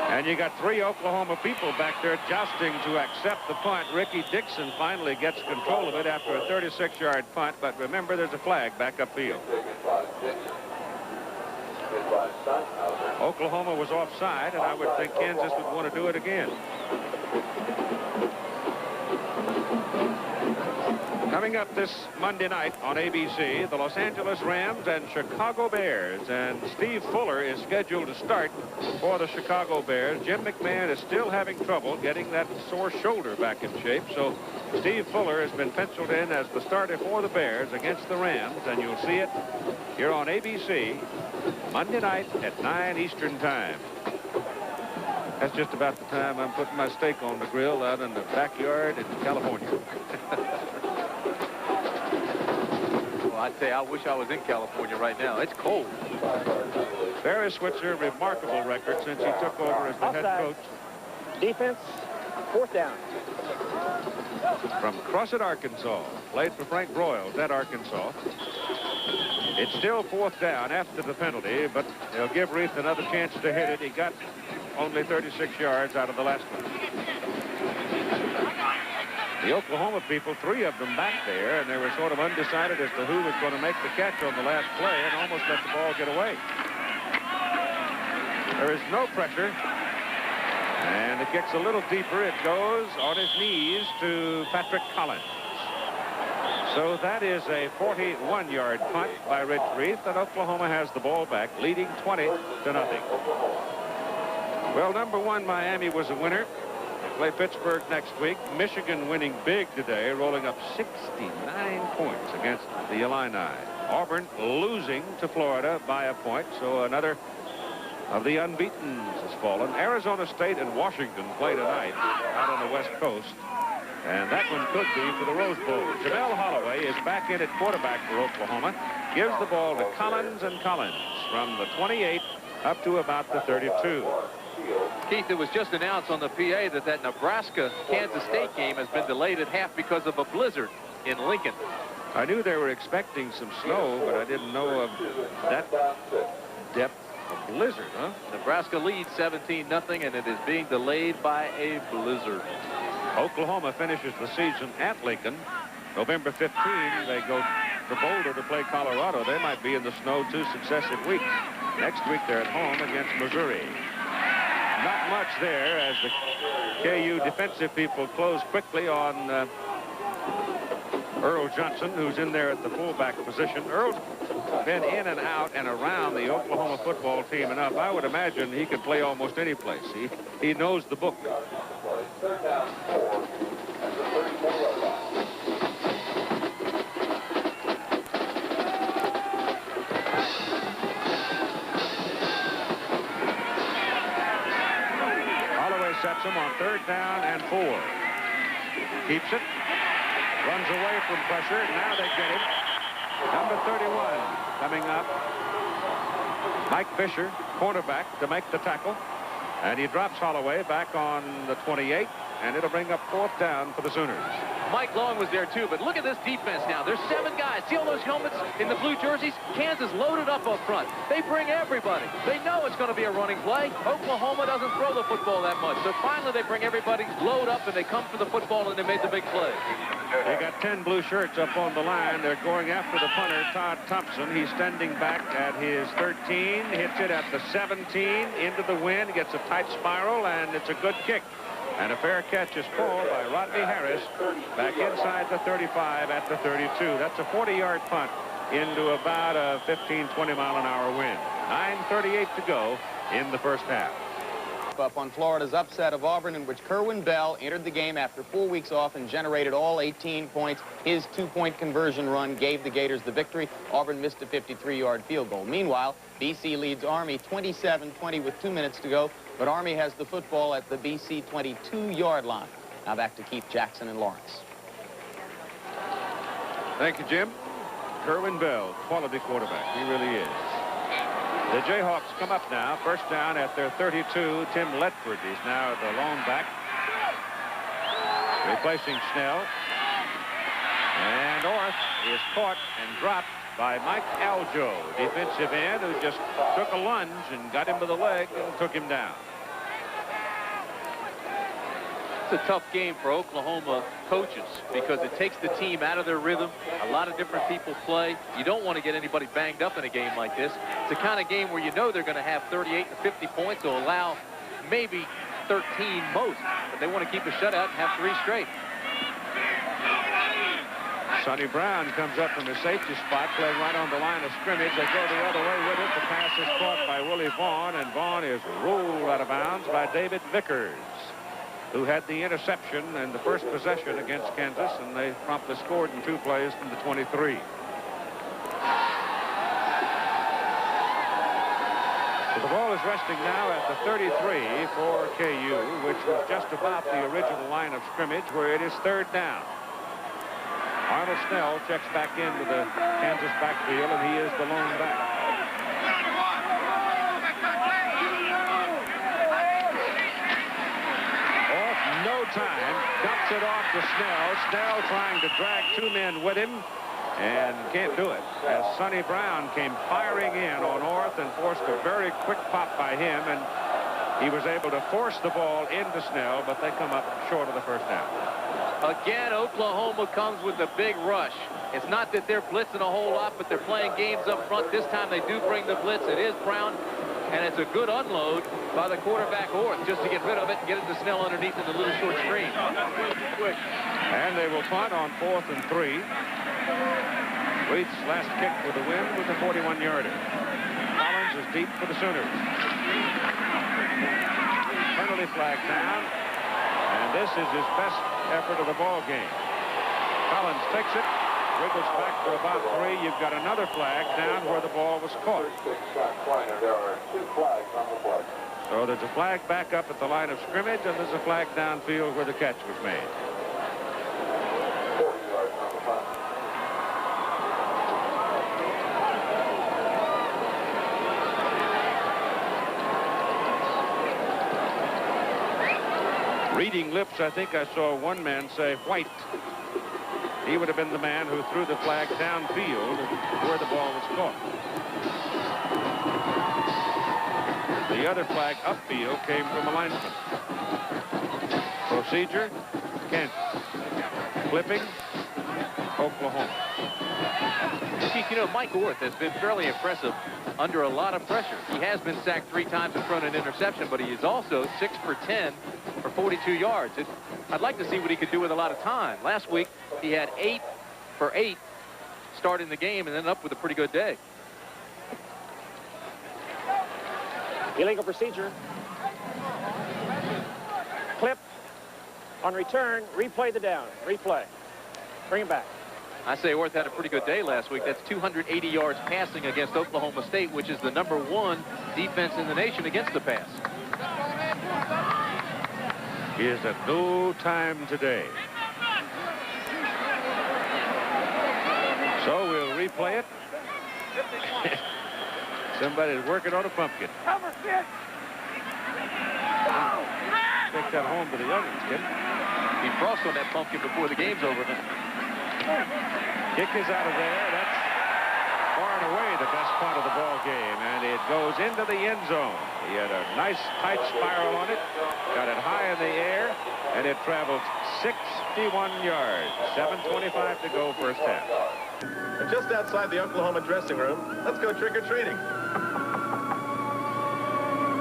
And you got 3 Oklahoma people back there jousting to accept the punt. Ricky Dixon finally gets control of it after a 36-yard punt. But remember, there's a flag back upfield. Oklahoma was offside, and I would think Kansas would want to do it again. Coming up this Monday night on ABC, the Los Angeles Rams and Chicago Bears. And Steve Fuller is scheduled to start for the Chicago Bears. Jim McMahon is still having trouble getting that sore shoulder back in shape. So Steve Fuller has been penciled in as the starter for the Bears against the Rams. And you'll see it here on ABC Monday night at 9 Eastern Time. That's just about the time I'm putting my steak on the grill out in the backyard in California. Well, I'd say I wish I was in California right now. It's cold. Barry Switzer, remarkable record since he took over as the head coach. Defense, 4th down. From Crossett, Arkansas. Played for Frank Broyles at Arkansas. It's still 4th down after the penalty, but they'll give Reith another chance to hit it. He got only 36 yards out of the last one. The Oklahoma people, 3 of them back there, and they were sort of undecided as to who was going to make the catch on the last play and almost let the ball get away. There is no pressure, and it gets a little deeper. It goes on his knees to Patrick Collins. So that is a 41-yard punt by Rich Reith, and Oklahoma has the ball back, leading 20-0. Well, number 1, Miami was a winner. Play Pittsburgh next week. Michigan winning big today, rolling up 69 points against the Illini. Auburn losing to Florida by a point, so another of the unbeatens has fallen. Arizona State and Washington play tonight out on the West Coast, and that one could be for the Rose Bowl. Jamel Holloway is back in at quarterback for Oklahoma. Gives the ball to Collins, and Collins from the 28 up to about the 32. Keith, it was just announced on the PA that Nebraska-Kansas State game has been delayed at half because of a blizzard in Lincoln. I knew they were expecting some snow, but I didn't know of that depth of blizzard, huh? Nebraska leads 17-0, and it is being delayed by a blizzard. Oklahoma finishes the season at Lincoln. November 15, they go to Boulder to play Colorado. They might be in the snow 2 successive weeks. Next week, they're at home against Missouri. Not much there as the KU defensive people close quickly on Earl Johnson, who's in there at the fullback position. Earl's been in and out and around the Oklahoma football team enough. I would imagine he could play almost any place. He knows the book. Holloway sets him on 3rd down and 4. Keeps it. Runs away from pressure. Now they get him. Number 31 coming up. Mike Fisher, cornerback, to make the tackle. And he drops Holloway back on the 28. And it'll bring up 4th down for the Sooners. Mike Long was there too, but look at this defense now. There's 7 guys. See all those helmets in the blue jerseys? Kansas loaded up front. They bring everybody. They know it's going to be a running play. Oklahoma doesn't throw the football that much. So finally they bring everybody, load up, and they come for the football, and they made the big play. They got 10 blue shirts up on the line. They're going after the punter, Todd Thompson. He's standing back at his 13, hits it at the 17, into the wind, gets a tight spiral, and it's a good kick. And a fair catch is called by Rodney Harris back inside the 35 at the 32. That's a 40-yard punt into about a 15, 20-mile-an-hour wind. 9:38 to go in the first half. Up on Florida's upset of Auburn, in which Kerwin Bell entered the game after 4 weeks off and generated all 18 points. His 2-point conversion run gave the Gators the victory. Auburn missed a 53-yard field goal. Meanwhile, BC leads Army 27-20 with 2 minutes to go, but Army has the football at the BC 22-yard line. Now back to Keith Jackson and Lawrence. Thank you, Jim. Kerwin Bell, quality quarterback. He really is. The Jayhawks come up now. First down at their 32. Tim Ledford is now the lone back, replacing Snell. And Orth is caught and dropped by Mike Aljo, defensive end, who just took a lunge and got him to the leg and took him down. It's a tough game for Oklahoma coaches because it takes the team out of their rhythm. A lot of different people play. You don't want to get anybody banged up in a game like this. It's the kind of game where you know they're going to have 38 to 50 points or allow maybe 13 most. But they want to keep a shutout and have 3 straight. Sonny Brown comes up from the safety spot, playing right on the line of scrimmage. They go the other way with it. The pass is caught by Willie Vaughn, and Vaughn is rolled out of bounds by David Vickers, who had the interception in the first possession against Kansas, and they promptly scored in 2 plays from the 23. So the ball is resting now at the 33 for KU, which was just about the original line of scrimmage, where it is 3rd down. Arnold Snell checks back into the Kansas backfield, and he is the lone back. No time, dumps it off to Snell. Snell trying to drag 2 men with him and can't do it, as Sonny Brown came firing in on Orth and forced a very quick pop by him, and he was able to force the ball into Snell, but they come up short of the first down. Again, Oklahoma comes with a big rush. It's not that they're blitzing a whole lot, but they're playing games up front. This time they do bring the blitz. It is Brown, and it's a good unload by the quarterback Orth just to get rid of it and get it to Snell underneath in the little short screen. Quick. And they will punt on 4th and 3. Waite's last kick for the win was a 41-yarder. Collins is deep for the Sooners. Penalty flag down, and this is his best effort of the ball game. Collins takes it, wiggles back for about 3. You've got another flag down where the ball was caught. So there's a flag back up at the line of scrimmage, and there's a flag downfield where the catch was made. Reading lips, I think I saw one man say White. He would have been the man who threw the flag downfield where the ball was caught. The other flag upfield came from a linesman. Procedure, Kansas. Clipping, Oklahoma. Keith, you know, Mike Orth has been fairly impressive under a lot of pressure. He has been sacked 3 times and thrown an interception, but he is also 6 for 10 for 42 yards. I'd like to see what he could do with a lot of time. Last week, he had 8 for 8 starting the game and ended up with a pretty good day. Illegal procedure. Clip. On return, replay the down. Replay. Bring it back. I say Orth had a pretty good day last week. That's 280 yards passing against Oklahoma State, which is the #1 defense in the nation against the pass. He is at no time today. So we'll replay it. Somebody's working on a pumpkin. Take that home to the youngins, kid. He frost on that pumpkin before the game's over. Kick is out of there. That's far and away the best part of the ball game, and it goes into the end zone. He had a nice tight spiral on it, got it high in the air, and it traveled 61 yards. 7:25 to go first half. And just outside the Oklahoma dressing room, let's go trick-or-treating.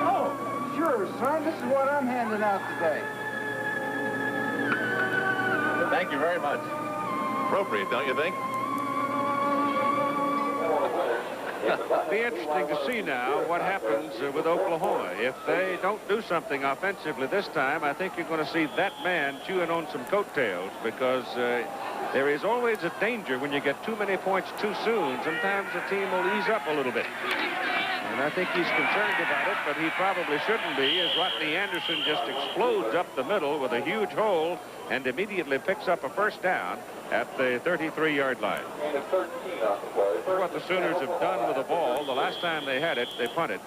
Oh, sure, son. This is what I'm handing out today. Thank you very much. Appropriate, don't you think? It'll be interesting to see now what happens with Oklahoma. If they don't do something offensively this time, I think you're going to see that man chewing on some coattails, because there is always a danger when you get too many points too soon. Sometimes the team will ease up a little bit. And I think he's concerned about it, but he probably shouldn't be, as Rodney Anderson just explodes up the middle with a huge hole and immediately picks up a first down at the 33-yard line. What the Sooners have done with the ball, the last time they had it, they punted.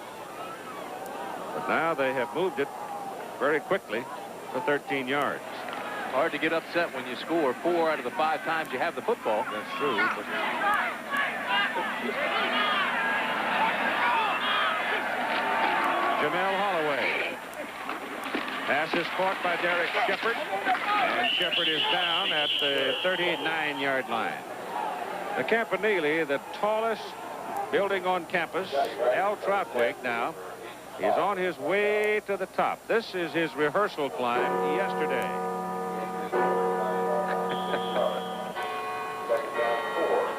But now they have moved it very quickly to 13 yards. Hard to get upset when you score 4 out of the 5 times you have the football. That's true. But... Jamel Holloway. Pass is caught by Derek Shepard, and Shepard is down at the 39-yard line. The Campanile, the tallest building on campus, Al Trautwig now, is on his way to the top. This is his rehearsal climb yesterday.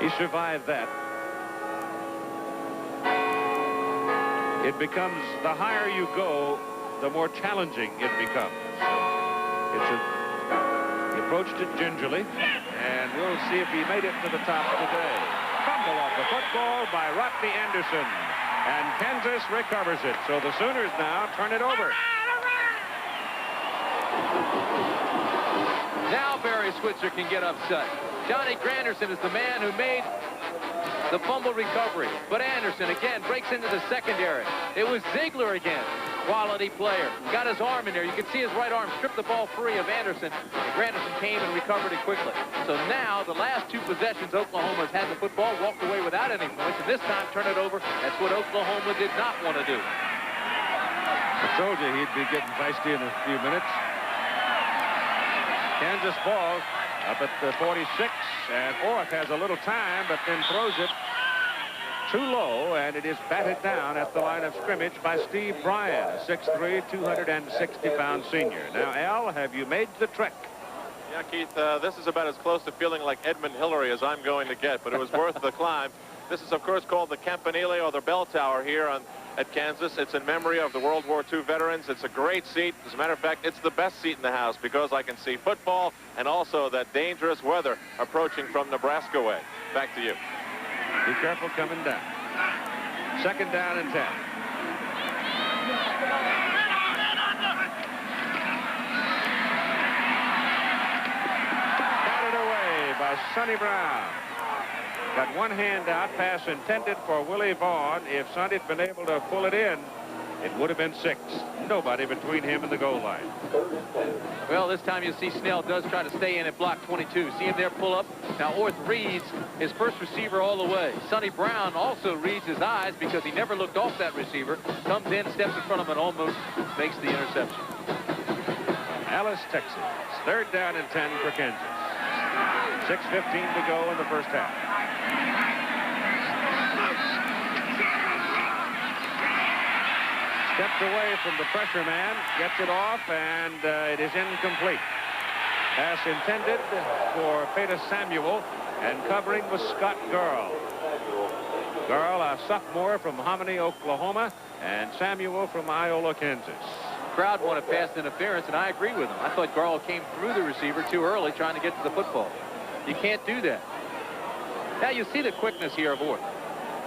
He survived that. It becomes, the higher you go, the more challenging it becomes. He approached it gingerly, and we'll see if he made it to the top today. Fumble off the football by Rodney Anderson, and Kansas recovers it. So the Sooners now turn it over. Now Barry Switzer can get upset. Johnny Granderson is the man who made the fumble recovery. But Anderson again breaks into the secondary. It was Ziegler again. Quality player. Got his arm in there. You can see his right arm strip the ball free of Anderson. And Granderson came and recovered it quickly. So now the last 2 possessions, Oklahoma has had the football, walked away without any points, and this time turn it over. That's what Oklahoma did not want to do. I told you he'd be getting feisty in a few minutes. Kansas ball up at the 46, and Orth has a little time, but then throws it too low, and it is batted down at the line of scrimmage by Steve Bryan, a 6'3", 260-pound senior. Now, Al, have you made the trek? Yeah, Keith, this is about as close to feeling like Edmund Hillary as I'm going to get, but it was worth the climb. This is, of course, called the Campanile, or the Bell Tower, here at Kansas. It's in memory of the World War II veterans. It's a great seat. As a matter of fact, it's the best seat in the house because I can see football and also that dangerous weather approaching from Nebraska way. Back to you. Be careful coming down. 2nd down and 10. Batted away by Sonny Brown. Got one hand out, pass intended for Willie Vaughn. If Sonny had been able to pull it in, It would have been 6. Nobody between him and the goal line. Well, this time you'll see Snell does try to stay in at block 22. See him there pull up. Now Orth reads his first receiver all the way. Sonny Brown also reads his eyes because he never looked off that receiver. Comes in, steps in front of him, and almost makes the interception. Alice, Texas. 3rd down and 10 for Kansas. 6:15 to go in the first half. Stepped away from the pressure man, gets it off, and it is incomplete. Pass intended for Peta Samuel, and covering was Scott Garl. Garl, a sophomore from Hominy, Oklahoma, and Samuel from Iola, Kansas. Crowd wanted pass interference, and I agree with him. I thought Garl came through the receiver too early trying to get to the football. You can't do that. Now you see the quickness here of Orth.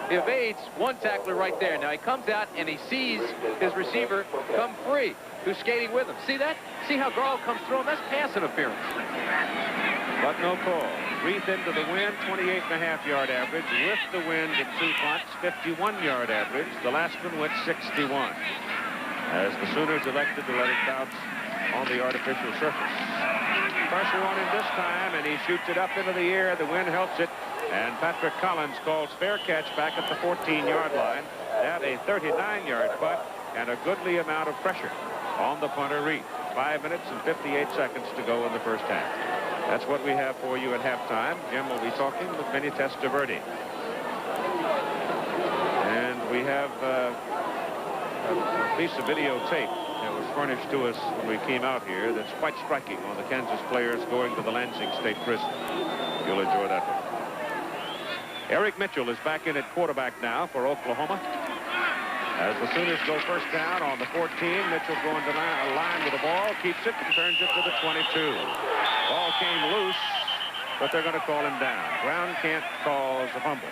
He evades one tackler right there. Now he comes out and he sees his receiver come free, who's skating with him. See that? See how Garl comes through him? That's pass interference. But no call. Reith into the wind, 28.5-yard average. With the wind at 2 punts, 51-yard average. The last one went 61. As the Sooners elected to let it bounce on the artificial surface. Pressure on him this time, and he shoots it up into the air. The wind helps it, and Patrick Collins calls fair catch back at the 14-yard line. That a 39-yard putt and a goodly amount of pressure on the punter Reith. 5 minutes and 58 seconds to go in the first half. That's what we have for you at halftime. Jim will be talking with Vinny Testaverde. And we have a piece of videotape that was furnished to us when we came out here that's quite striking on the Kansas players going to the Lansing State Prison. You'll enjoy that one. Eric Mitchell is back in at quarterback now for Oklahoma. As the Sooners go first down on the 14, Mitchell going to line with the ball, keeps it, and turns it to the 22. Ball came loose, but they're going to call him down. Brown can't cause a fumble.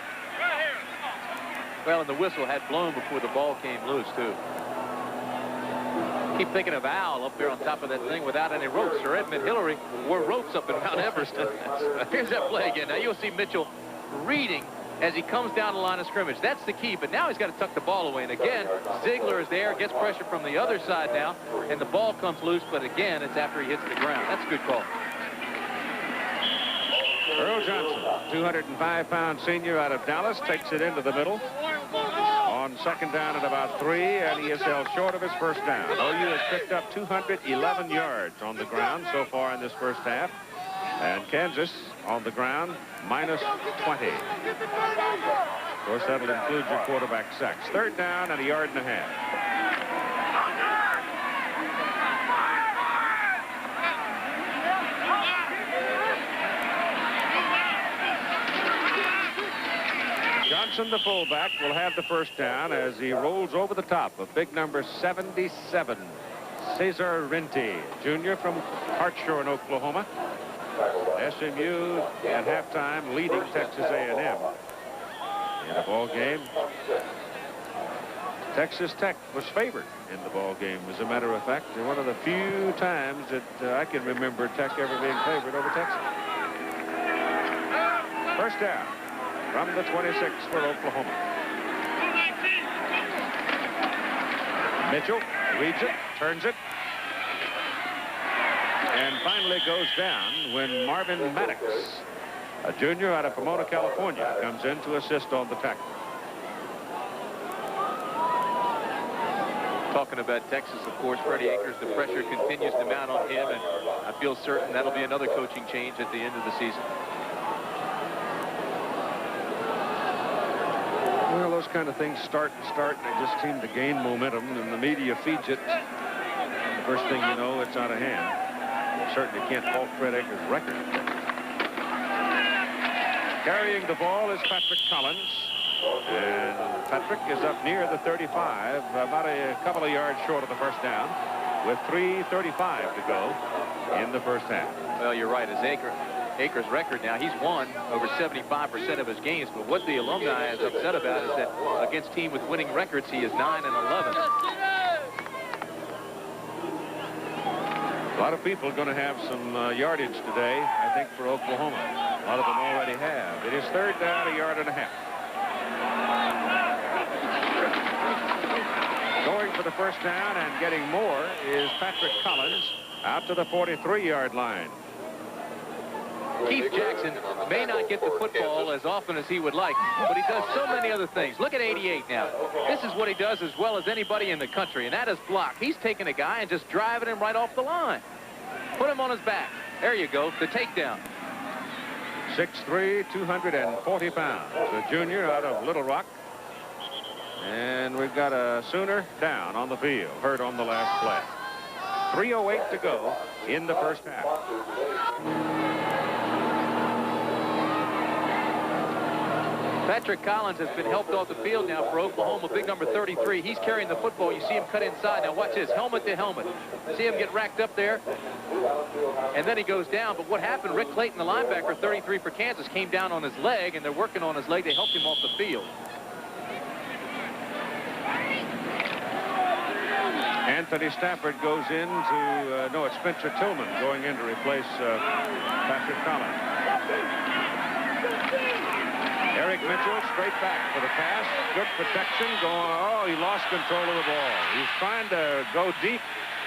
Well, and the whistle had blown before the ball came loose, too. Keep thinking of Al up there on top of that thing without any ropes. Sir Edmund Hillary wore ropes up in Mount Everest. Here's that play again. Now you'll see Mitchell reading as he comes down the line of scrimmage. That's the key, but now he's got to tuck the ball away. And again, Ziegler is there, gets pressure from the other side now, and the ball comes loose, but again, it's after he hits the ground. That's a good call. Earl Johnson, 205-pound senior out of Dallas, takes it into the middle on second down at about 3, and he is held short of his first down. OU has picked up 211 yards on the ground so far in this first half, and Kansas on the ground minus 20. Of course, that'll include your quarterback sacks. Third down and a yard and a half. Johnson, the fullback, will have the first down as he rolls over the top of big number 77, Cesar Rinty, junior from Hartshorne, Oklahoma. SMU at halftime leading Texas A&M in the ball game. Texas Tech was favored in the ball game. As a matter of fact, one of the few times that I can remember Tech ever being favored over Texas. First down from the 26 for Oklahoma. Mitchell reads it, turns it, and finally goes down when Marvin Maddox, a junior out of Pomona, California, comes in to assist on the tackle. Talking about Texas, of course, Freddie Akers, the pressure continues to mount on him, and I feel certain that'll be another coaching change at the end of the season. Well, those kind of things start, and they just seem to gain momentum, and the media feeds it. The first thing you know, it's out of hand. Certainly can't fault Fred Akers' record. Carrying the ball is Patrick Collins. And Patrick is up near the 35, about a couple of yards short of the first down, with 3:35 to go in the first half. Well, you're right. As Akers' record now, he's won over 75% of his games. But what the alumni is upset about is that against teams with winning records, he is 9-11. A lot of people are going to have some yardage today, I think, for Oklahoma. A lot of them already have. It is third down, a yard and a half. Going for the the first down and getting more is Patrick Collins out to the 43-yard line. Keith Jackson may not get the football as often as he would like, but he does so many other things. Look at 88 now. This is what he does as well as anybody in the country, and that is block. He's taking a guy and just driving him right off the line. Put him on his back. There you go, the takedown. 6'3", 240 pounds. The junior out of Little Rock. And we've got a Sooner down on the field, hurt on the last play. 3:08 to go in the first half. Patrick Collins has been helped off the field now for Oklahoma, big number 33. He's carrying the football. You see him cut inside. Now watch this, helmet to helmet. See him get racked up there, and then he goes down. But what happened, Rick Clayton, the linebacker, 33 for Kansas, came down on his leg, and they're working on his leg. They helped him off the field. Anthony Stafford goes in to, no, it's Spencer Tillman going in to replace Patrick Collins. Eric Mitchell straight back for the pass. Good protection going. Oh, he lost control of the ball. He's trying to go deep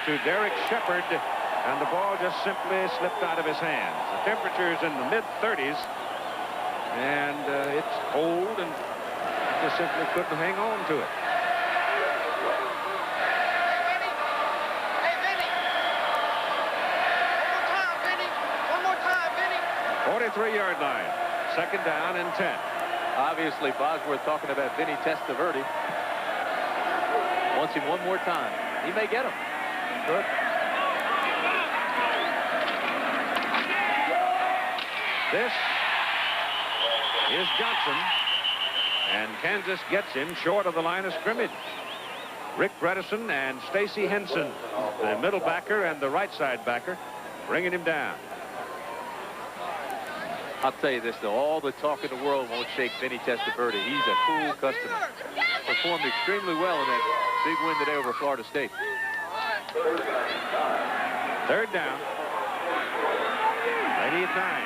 to Derek Shepard, and the ball just simply slipped out of his hands. The temperature's in the mid-30s, and it's cold, and he just simply couldn't hang on to it. 43-yard line. Second down and 10. Obviously, Bosworth talking about Vinny Testaverde. Wants him one more time. He may get him. Good. This is Johnson, and Kansas gets him short of the line of scrimmage. Rick Bredesen and Stacy Henson, the middle backer and the right side backer, bringing him down. I'll tell you this, though, all the talk in the world won't shake Vinny Testaverde. He's a cool customer. Performed extremely well in that big win today over Florida State. Third down. Ready at 9.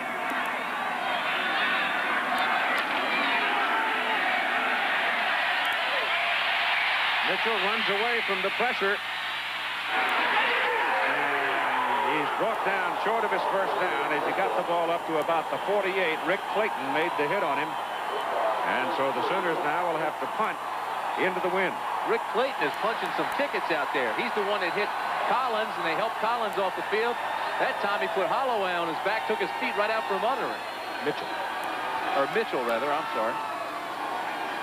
Mitchell runs away from the pressure. He's brought down short of his first down as he got the ball up to about the 48. Rick Clayton made the hit on him. And so the Sooners now will have to punt into the wind. Rick Clayton is punching some tickets out there. He's the one that hit Collins, and they helped Collins off the field. That time he put Holloway on his back, took his feet right out from under him. Mitchell, rather, I'm sorry.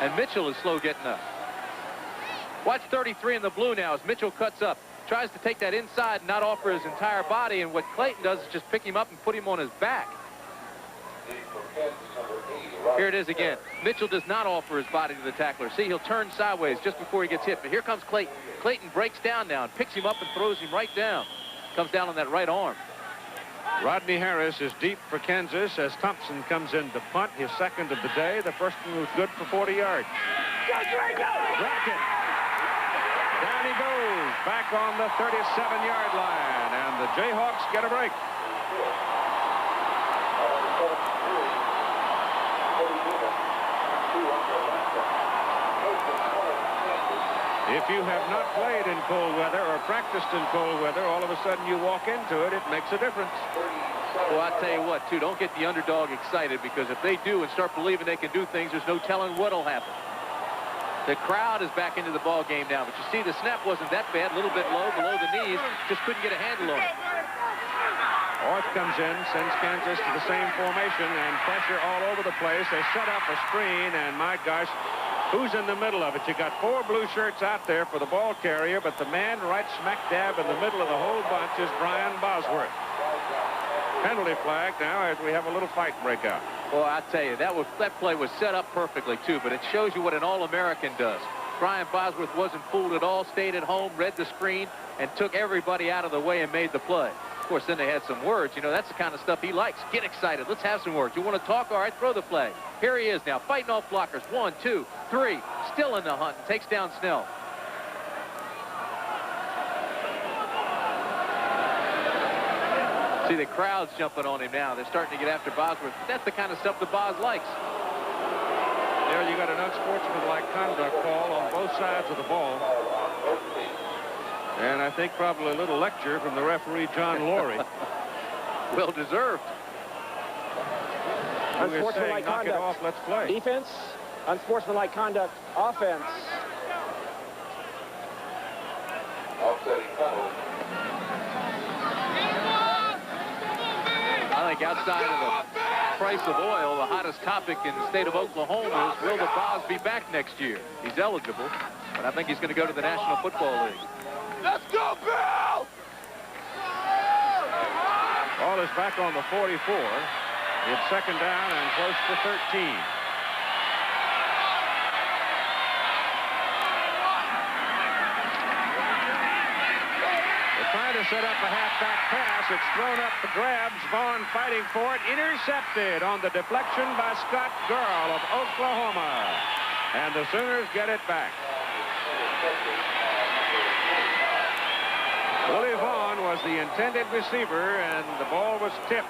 And Mitchell is slow getting up. Watch 33 in the blue now as Mitchell cuts up. Tries to take that inside and not offer his entire body, and what Clayton does is just pick him up and put him on his back. Here it is again. Mitchell does not offer his body to the tackler. See, he'll turn sideways just before he gets hit, but here comes Clayton. Clayton breaks down now and picks him up and throws him right down. Comes down on that right arm. Rodney Harris is deep for Kansas as Thompson comes in to punt, his second of the day. The first one was good for 40 yards. Dropped it. Down he goes, back on the 37-yard line, and the Jayhawks get a break. If you have not played in cold weather or practiced in cold weather, all of a sudden you walk into it, it makes a difference. Well, I'll tell you what, too, don't get the underdog excited, because if they do and start believing they can do things, there's no telling what'll happen. The crowd is back into the ball game now, but you see the snap wasn't that bad, a little bit low, below the knees, just couldn't get a handle on it. Orth comes in, sends Kansas to the same formation, and pressure all over the place. They set up a screen, and my gosh, who's in the middle of it? You got 4 blue shirts out there for the ball carrier, but the man right smack dab in the middle of the whole bunch is Brian Bosworth. Penalty flag now as we have a little fight break out. Well, I tell you, that play was set up perfectly, too, but it shows you what an All-American does. Brian Bosworth wasn't fooled at all, stayed at home, read the screen, and took everybody out of the way and made the play. Of course, then they had some words. You know, that's the kind of stuff he likes. Get excited. Let's have some words. You want to talk? All right, throw the flag. Here he is now, fighting off blockers. 1, 2, 3. Still in the hunt. Takes down Snell. See, the crowd's jumping on him now. They're starting to get after Bosworth. That's the kind of stuff that Boz likes. There you got an unsportsmanlike conduct call on both sides of the ball. And I think probably a little lecture from the referee, John Laurie. Well deserved. Unsportsmanlike knock it conduct. off, let's play. Defense, unsportsmanlike conduct. Offense. I think outside of the price of oil, the hottest topic in the state of Oklahoma is, will the Boz be back next year? He's eligible, but I think he's going to go to the National Football League. Let's go, Bill! Ball is back on the 44. It's second down and close to 13. They're trying to set up a halfback pass. It's thrown up for grabs. Vaughn fighting for it. Intercepted on the deflection by Scott Garl of Oklahoma. And the Sooners get it back. Willie Vaughn was the intended receiver, and the ball was tipped.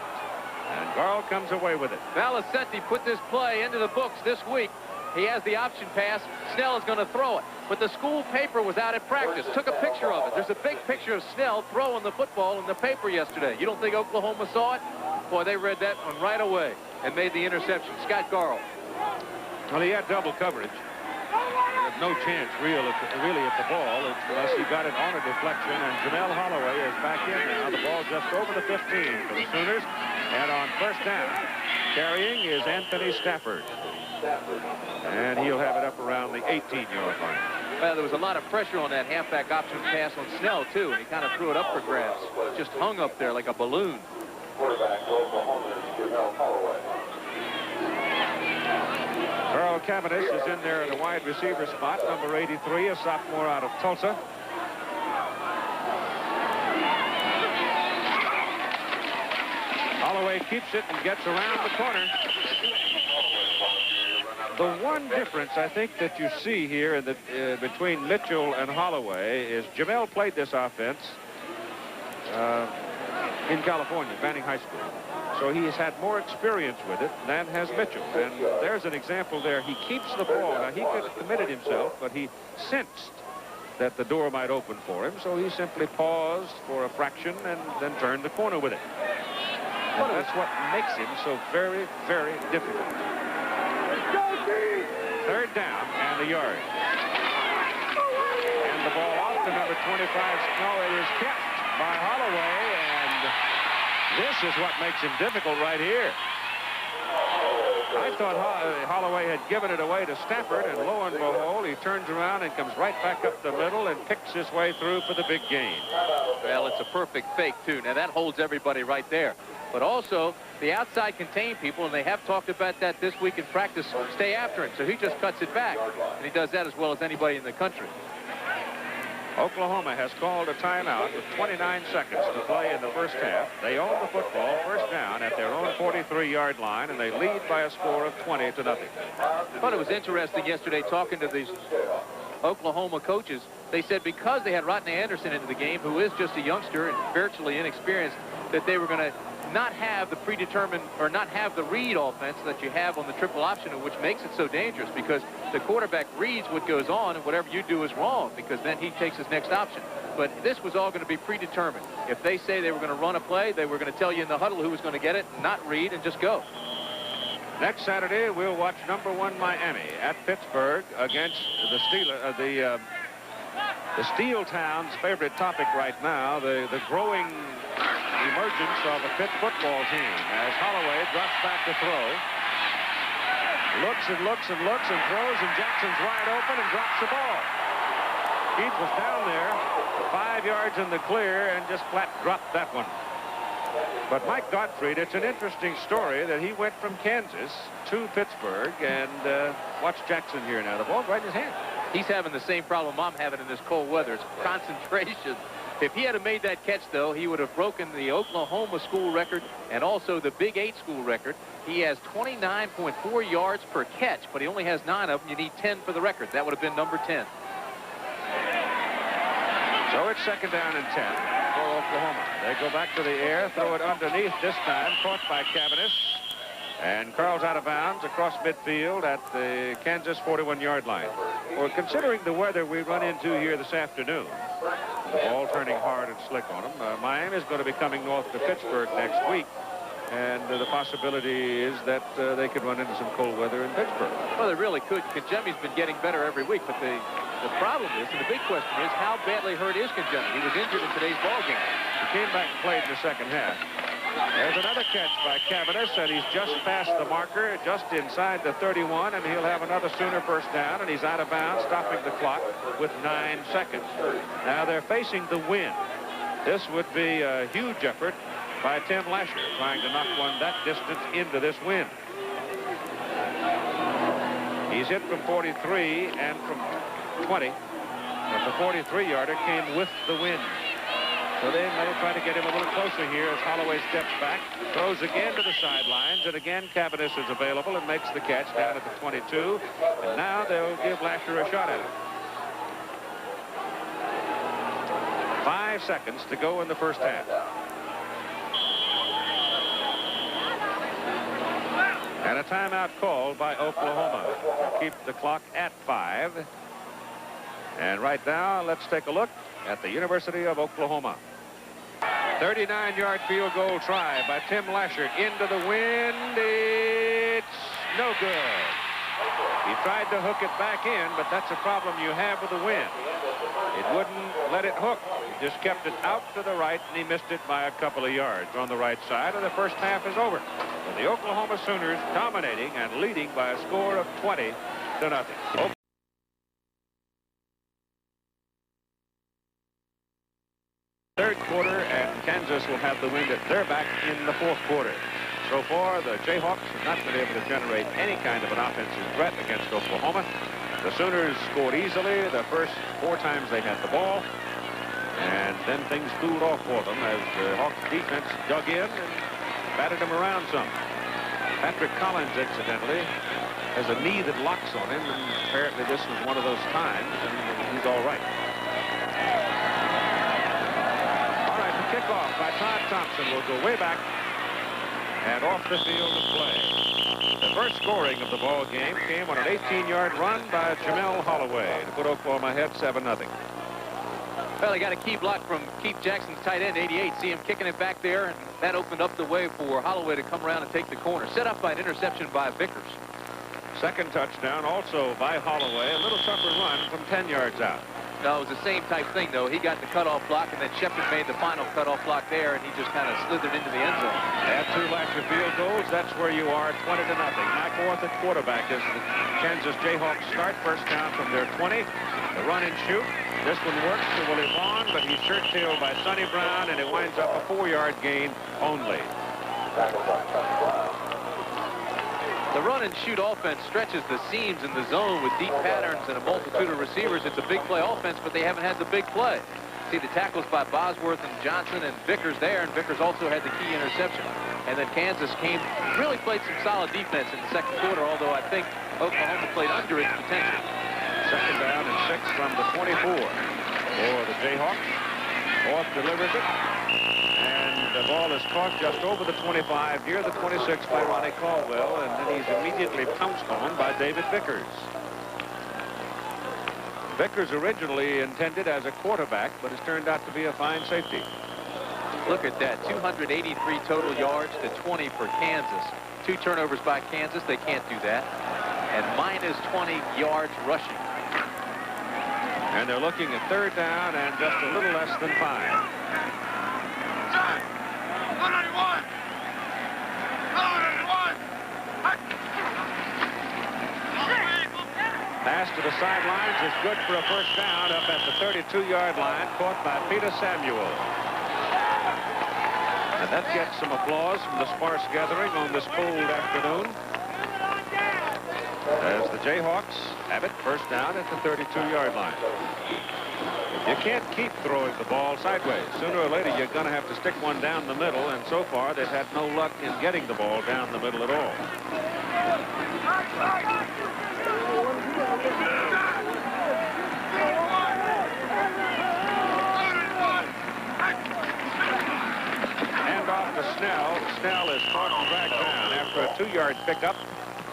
And Garl comes away with it. Valicenti put this play into the books this week. He has the option pass. Snell is going to throw it. But the school paper was out at practice. Took a picture of it. There's a big picture of Snell throwing the football in the paper yesterday. You don't think Oklahoma saw it? Boy, they read that one right away and made the interception. Scott Garl. Well, he had double coverage. He had no chance really at the ball unless he got it on a deflection. And Jamel Holloway is back in now. The ball just over the 15 for the Sooners. And on first down, carrying is Anthony Stafford. And he'll have it up around the 18-yard line. Well, there was a lot of pressure on that halfback option pass on Snell, too, and he kind of threw it up for grabs. Just hung up there like a balloon. Quarterback, Oklahoma, Jamel Holloway. Earl Cavendish is in there in a wide receiver spot, number 83, a sophomore out of Tulsa. Holloway keeps it and gets around the corner. The one difference I think that you see here in the, between Mitchell and Holloway is Jamel played this offense in California, Banning High School. So he has had more experience with it than has Mitchell. And there's an example there. He keeps the ball. Now, he could have committed himself, but he sensed that the door might open for him. So he simply paused for a fraction and then turned the corner with it. And that's what makes him so very, very difficult. Third down and a yard. And the ball off to number 25. No, it is kept by Holloway, and this is what makes him difficult right here. I thought Holloway had given it away to Stafford, and lo and behold, he turns around and comes right back up the middle and picks his way through for the big gain. Well, it's a perfect fake, too. Now, that holds everybody right there. But also, the outside contain people, and they have talked about that this week in practice, stay after him. So he just cuts it back, and he does that as well as anybody in the country. Oklahoma has called a timeout with 29 seconds to play in the first half. They own the football first down at their own 43-yard line, and they lead by a score of 20-0. I thought it was interesting yesterday talking to these Oklahoma coaches. They said because they had Rodney Anderson into the game, who is just a youngster and virtually inexperienced, that they were going to not have the predetermined or not have the read offense that you have on the triple option, which makes it so dangerous because the quarterback reads what goes on and whatever you do is wrong because then he takes his next option. But this was all going to be predetermined. If they say they were going to run a play, they were going to tell you in the huddle who was going to get it, not read, and just go. Next Saturday, we'll watch number 1 Miami at Pittsburgh against the Steelers. The Steel Town's favorite topic right now, the growing emergence of a Pitt football team as Holloway drops back to throw. Looks and looks and looks and throws, and Jackson's wide open and drops the ball. Keith was down there 5 yards in the clear and just flat dropped that one. But Mike Gottfried, it's an interesting story that he went from Kansas to Pittsburgh, and watch Jackson here now. The ball's right in his hand. He's having the same problem I'm having in this cold weather. It's concentration. If he had made that catch, though, he would have broken the Oklahoma school record and also the Big 8 school record. He has 29.4 yards per catch, but he only has 9 of them. You need 10 for the record. That would have been number 10. So it's second down and 10 for Oklahoma. They go back to the air, throw it underneath this time, caught by Cavendish. and curls out of bounds across midfield at the Kansas 41-yard line. Well, considering the weather we run into here this afternoon, the ball turning hard and slick on them, Miami is going to be coming north to Pittsburgh next week. And the possibility is that they could run into some cold weather in Pittsburgh. Well, they really could. Kajemi's been getting better every week, but the problem is, and the big question is, how badly hurt is Kajemi? He was injured in today's ball game. He came back and played in the second half. There's another catch by Cavanis, and he's just past the marker, just inside the 31, and he'll have another Sooner first down, and he's out of bounds, stopping the clock with 9 seconds. Now they're facing the wind. This would be a huge effort by Tim Lasher, trying to knock one that distance into this wind. He's hit from 43 and from 20, but the 43-yarder came with the wind. So they may try to get him a little closer here as Holloway steps back, throws again to the sidelines, and again Cavanis is available and makes the catch down at the 22. And now they'll give Lasher a shot at it. 5 seconds to go in the first half. And a timeout called by Oklahoma to keep the clock at 5. And right now, let's take a look at the University of Oklahoma. 39-yard field goal try by Tim Lasher into the wind. It's no good. He tried to hook it back in, but that's a problem you have with the wind. It wouldn't let it hook. He just kept it out to the right, and he missed it by a couple of yards on the right side, and the first half is over. With the Oklahoma Sooners dominating and leading by a score of 20-0. Third quarter, and Kansas will have the wind at their back in the fourth quarter. So far, the Jayhawks have not been able to generate any kind of an offensive threat against Oklahoma. The Sooners scored easily the first 4 times they had the ball, and then things cooled off for them as the Hawks defense dug in and batted them around some. Patrick Collins, incidentally, has a knee that locks on him, and apparently this was one of those times, and he's all right. All right, the kickoff by Todd Thompson will go way back and off the field of play. The first scoring of the ball game came on an 18-yard run by Jamel Holloway to put Oklahoma ahead 7-0. Well, they got a key block from Keith Jackson's tight end, 88. See him kicking it back there, and that opened up the way for Holloway to come around and take the corner. Set up by an interception by Vickers. Second touchdown also by Holloway. A little tougher run from 10 yards out. No, it was the same type thing, though. He got the cutoff block, and then Shepard made the final cutoff block there, and he just kind of slithered into the end zone. Add 2 Lasher field goals, that's where you are, 20-0. Mike Orth at quarterback as the Kansas Jayhawks start. First down from their 20. The run and shoot. This one works to Willie Vaughn, but he's shirt-tailed by Sonny Brown, and it winds up a 4-yard gain only. The run-and-shoot offense stretches the seams in the zone with deep patterns and a multitude of receivers. It's a big play offense, but they haven't had the big play. See the tackles by Bosworth and Johnson and Vickers there, and Vickers also had the key interception. And then Kansas really played some solid defense in the second quarter, although I think Oklahoma played under its potential. Second down and 6 from the 24 for the Jayhawks. Orth delivers it. And the ball is caught just over the 25, near the 26 by Ronnie Caldwell, and then he's immediately pounced on by David Vickers. Vickers originally intended as a quarterback, but has turned out to be a fine safety. Look at that, 283 total yards to 20 for Kansas. 2 turnovers by Kansas, they can't do that. And minus 20 yards rushing. And they're looking at third down and just a little less than 5. Pass to the sidelines is good for a first down up at the 32-yard line, caught by Peter Samuel. And that gets some applause from the sparse gathering on this cold afternoon, as the Jayhawks have it first down at the 32-yard line. You can't keep throwing the ball sideways. Sooner or later, you're going to have to stick one down the middle, and so far, they've had no luck in getting the ball down the middle at all. And off to Snell. Snell is caught and dragged down after a 2-yard pickup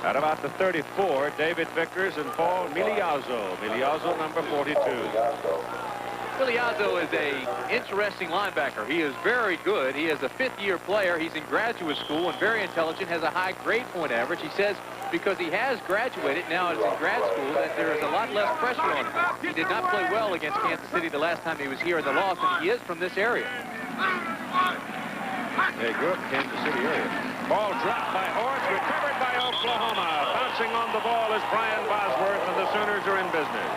at about the 34. David Vickers and Paul Miliazzo. Miliazzo, number 42. Miliazzo is a interesting linebacker. He is very good. He is a 5th-year player. He's in graduate school and very intelligent, has a high grade point average. He says because he has graduated, now is in grad school, that there is a lot less pressure on him. He did not play well against Kansas City the last time he was here in the loss, and he is from this area. They grew up in Kansas City area. Ball dropped by Orth, recovered by Oklahoma. Bouncing on the ball is Brian Bosworth, and the Sooners are in business.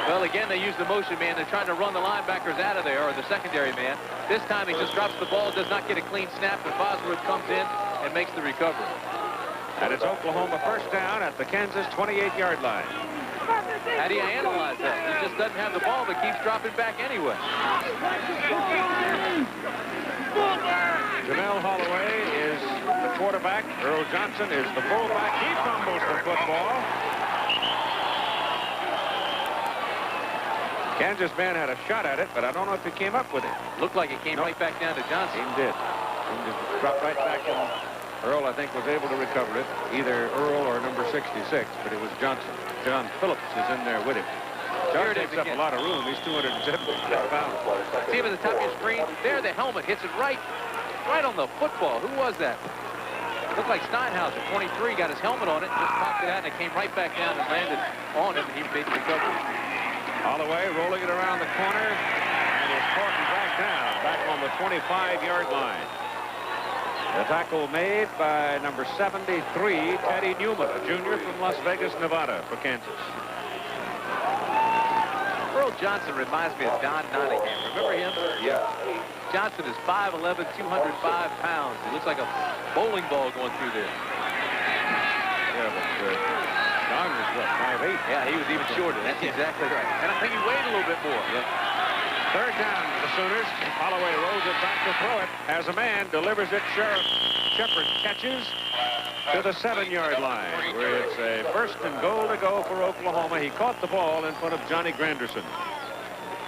Well, again, they use the motion man. They're trying to run the linebackers out of there, or the secondary man. This time he just drops the ball, does not get a clean snap, and Bosworth comes in and makes the recovery. And it's Oklahoma first down at the Kansas 28-yard line. How do you analyze that? He just doesn't have the ball, but keeps dropping back anyway. Jamel Holloway is the quarterback. Earl Johnson is the fullback. He fumbles the football. Kansas man had a shot at it, but I don't know if he came up with it. Looked like it came right back down to Johnson. He did. He just dropped right back in. Earl, I think, was able to recover it, either Earl or number 66, but it was Johnson. John Phillips is in there with him. John takes up a lot of room. He's 275 pounds. See him at the top of your screen? There, the helmet hits it right on the football. Who was that? It looked like Steinhauser, 23, got his helmet on it, just popped it out, and it came right back down and landed on him, and he made the recovery. Holloway rolling it around the corner, and is caught and back down, back on the 25-yard line. The tackle made by number 73, Teddy Newman, a junior from Las Vegas, Nevada, for Kansas. Earl Johnson reminds me of Don Nottingham. Remember him? Yeah. Johnson is 5'11", 205 pounds. He looks like a bowling ball going through there. Yeah, but Don was, what, 5'8"? Yeah, he was even shorter. That's exactly right. And I think he weighed a little bit more. Yeah. Third down for the Sooners. Holloway rolls it back to throw it. As a man, delivers it. Shepard catches to the 7-yard line, where it's a first and goal to go for Oklahoma. He caught the ball in front of Johnny Granderson.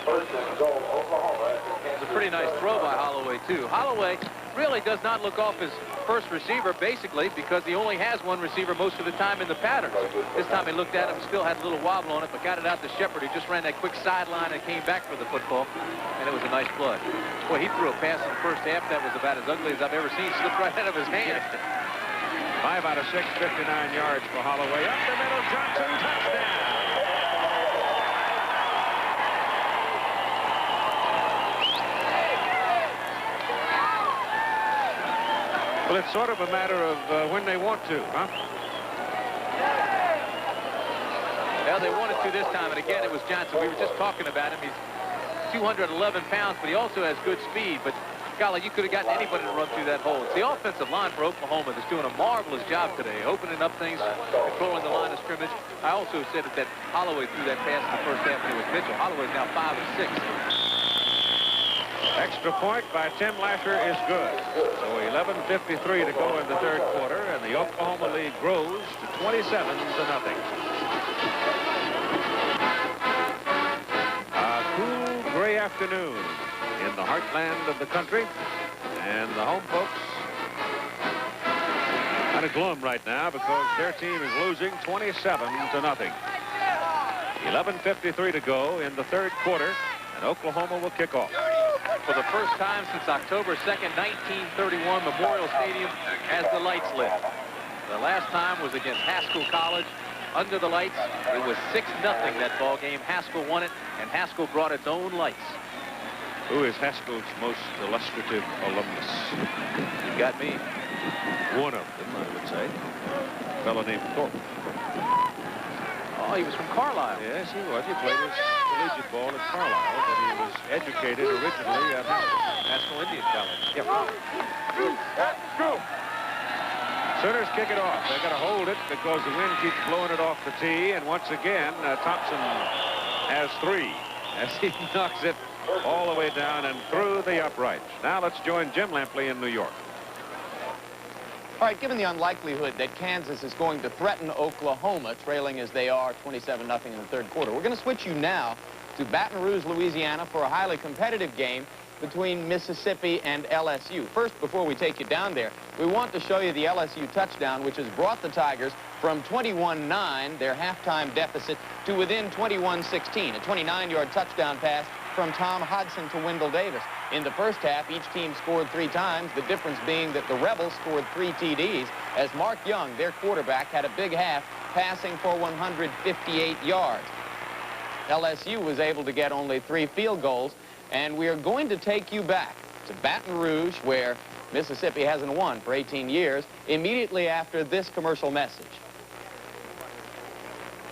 It's a pretty nice throw by Holloway, too. Holloway really does not look off his first receiver, basically, because he only has one receiver most of the time in the pattern. This time he looked at him, still had a little wobble on it, but got it out to Shepard, who just ran that quick sideline and came back for the football, and it was a nice play. Boy, he threw a pass in the first half that was about as ugly as I've ever seen. Slipped right out of his hand. 5 out of 6, 59 yards for Holloway. Up the middle, Johnson, touchdown. Well, it's sort of a matter of when they want to, huh? Well, they wanted to this time, and again, it was Johnson. We were just talking about him. He's 211 pounds, but he also has good speed. But, golly, you could have gotten anybody to run through that hole. It's the offensive line for Oklahoma that's doing a marvelous job today, opening up things, controlling the line of scrimmage. I also said that Holloway threw that pass in the first half, and it was Mitchell. Holloway's now 5 of 6. Extra point by Tim Lasher is good. So 11:53 to go in the third quarter, and the Oklahoma lead grows to 27-0. A cool gray afternoon in the heartland of the country, and the home folks kind of glum right now because their team is losing 27-0. 11:53 to go in the third quarter, and Oklahoma will kick off. For the first time since October 2nd, 1931, Memorial Stadium has the lights lit. The last time was against Haskell College. Under the lights, it was 6-0 that ball game. Haskell won it, and Haskell brought its own lights. Who is Haskell's most illustrative alumnus? You got me. One of them, I would say. A fellow named Thorpe. Oh, he was from Carlisle. Yes, he was. He played his collegiate ball at Carlisle, but he was educated originally at Haskell Indian College. Yep. Sooners kick it off. They've got to hold it because the wind keeps blowing it off the tee. And once again, Thompson has 3 as he knocks it all the way down and through the uprights. Now let's join Jim Lampley in New York. All right, given the unlikelihood that Kansas is going to threaten Oklahoma, trailing as they are 27-0 in the third quarter, we're going to switch you now to Baton Rouge, Louisiana for a highly competitive game between Mississippi and LSU. First, before we take you down there, we want to show you the LSU touchdown, which has brought the Tigers from 21-9, their halftime deficit, to within 21-16, a 29-yard touchdown pass from Tom Hodson to Wendell Davis. In the first half, each team scored 3 times, the difference being that the Rebels scored 3 TDs, as Mark Young, their quarterback, had a big half, passing for 158 yards. LSU was able to get only 3 field goals, and we are going to take you back to Baton Rouge, where Mississippi hasn't won for 18 years, immediately after this commercial message.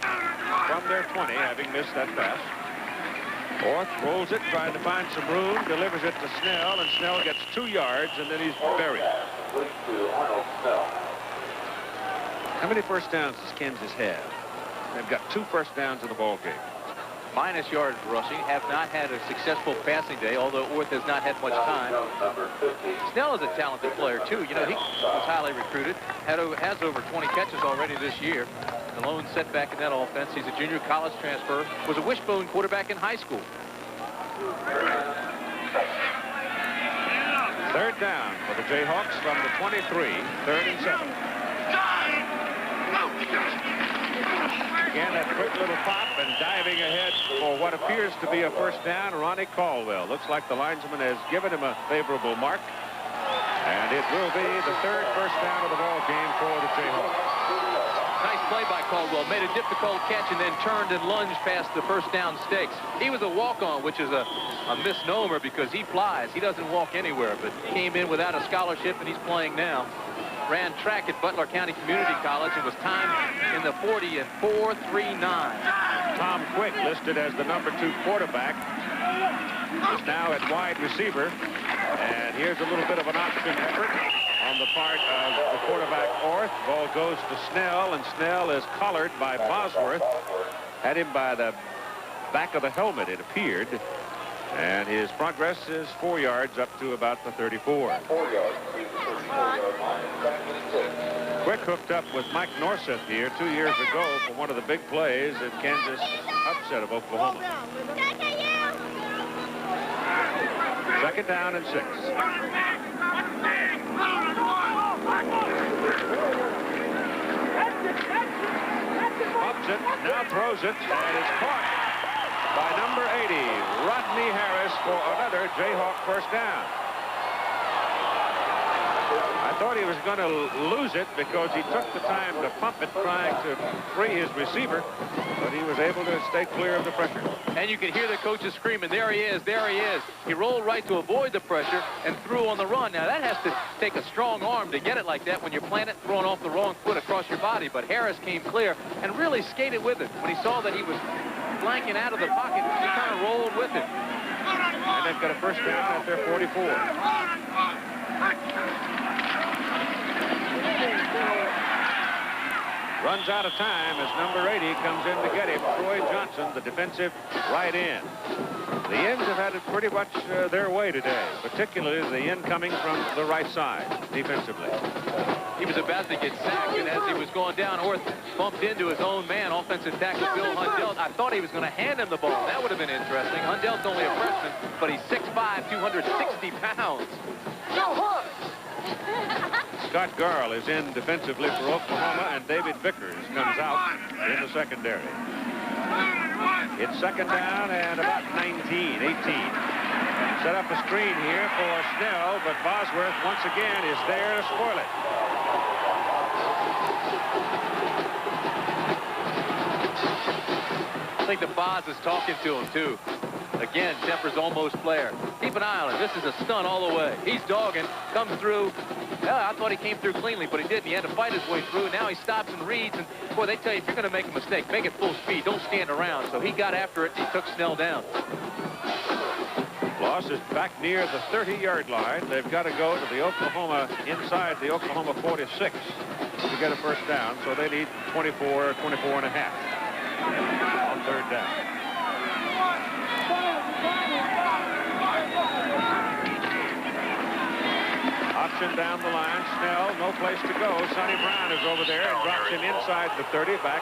From their 20, having missed that pass. Orth rolls it, trying to find some room, delivers it to Snell, and Snell gets 2 yards, and then he's buried. How many first downs does Kansas have? They've got 2 first downs in the ball game. Minus yards rushing, have not had a successful passing day, although Orth has not had much time. Snell is a talented player, too. You know, he was highly recruited, has over 20 catches already this year. The lone setback in that offense. He's a junior college transfer, was a wishbone quarterback in high school. 3rd down for the Jayhawks from the 23, 3rd and 7. Again, that quick little pop and diving ahead for what appears to be a first down, Ronnie Caldwell. Looks like the linesman has given him a favorable mark. And it will be the 3rd first down of the ball game for the Jayhawks. Nice play by Caldwell. Made a difficult catch and then turned and lunged past the first down stakes. He was a walk-on, which is a misnomer because he flies. He doesn't walk anywhere, but came in without a scholarship, and he's playing now. Ran track at Butler County Community College and was timed in the 40 at 4.39. Tom Quick, listed as the number 2 quarterback, is now at wide receiver. And here's a little bit of an option effort on the part of the quarterback, Orth. Ball goes to Snell, and Snell is collared by Bosworth. Had him by the back of the helmet, it appeared. And his progress is 4 yards up to about the 34. Quick hooked up with Mike Norseth here 2 years ago for one of the big plays in Kansas' upset of Oklahoma. 2nd down and 6. Pops it, now throws it, and it's caught by number 80, Rodney Harris, for another Jayhawk first down. I thought he was going to lose it because he took the time to pump it, trying to free his receiver, but he was able to stay clear of the pressure. And you could hear the coaches screaming, there he is, there he is. He rolled right to avoid the pressure and threw on the run. Now, that has to take a strong arm to get it like that when you're planted, throwing off the wrong foot across your body. But Harris came clear and really skated with it. When he saw that he was flanking out of the pocket, he kind of rolled with it. And they've got a first down at their 44. Runs out of time as number 80 comes in to get him. Troy Johnson, the defensive right end. The ends have had it pretty much their way today, particularly the end coming from the right side defensively. He was about to get sacked, and as he was going down, Orth bumped into his own man, offensive tackle Bill Hundelt. I thought he was going to hand him the ball. That would have been interesting. Hundelt's only a freshman, but he's 6'5", 260 pounds. Scott Garl is in defensively for Oklahoma, and David Vickers comes out in the secondary. It's 2nd down and about 18. Set up a screen here for Snell, but Bosworth once again is there to spoil it. I think the Boz is talking to him, too. Again, Temper's almost player. Keep an eye on him. This is a stunt all the way. He's dogging, comes through. Yeah, I thought he came through cleanly, but he didn't. He had to fight his way through. Now he stops and reads. And, boy, they tell you, if you're going to make a mistake, make it full speed. Don't stand around. So he got after it, and he took Snell down. Loss is back near the 30-yard line. They've got to go to the Oklahoma, inside the Oklahoma 46 to get a first down. So they need 24 and a half on 3rd down. Option down the line. Snell, no place to go. Sonny Brown is over there and drops him inside the 30, back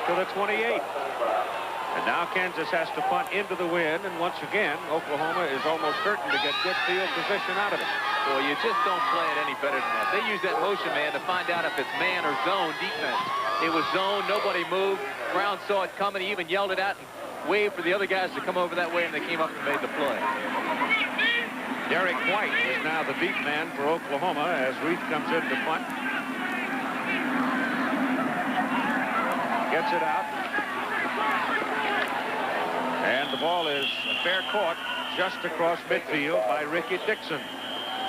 to the 28. And now Kansas has to punt into the wind, and once again, Oklahoma is almost certain to get good field position out of it. Boy, you just don't play it any better than that. They use that motion man to find out if it's man or zone defense. It was zone, nobody moved. Brown saw it coming, he even yelled it out and waved for the other guys to come over that way, and they came up and made the play. Derek White is now the deep man for Oklahoma as Reed comes in to punt. Gets it out. And the ball is fair caught just across midfield by Ricky Dixon.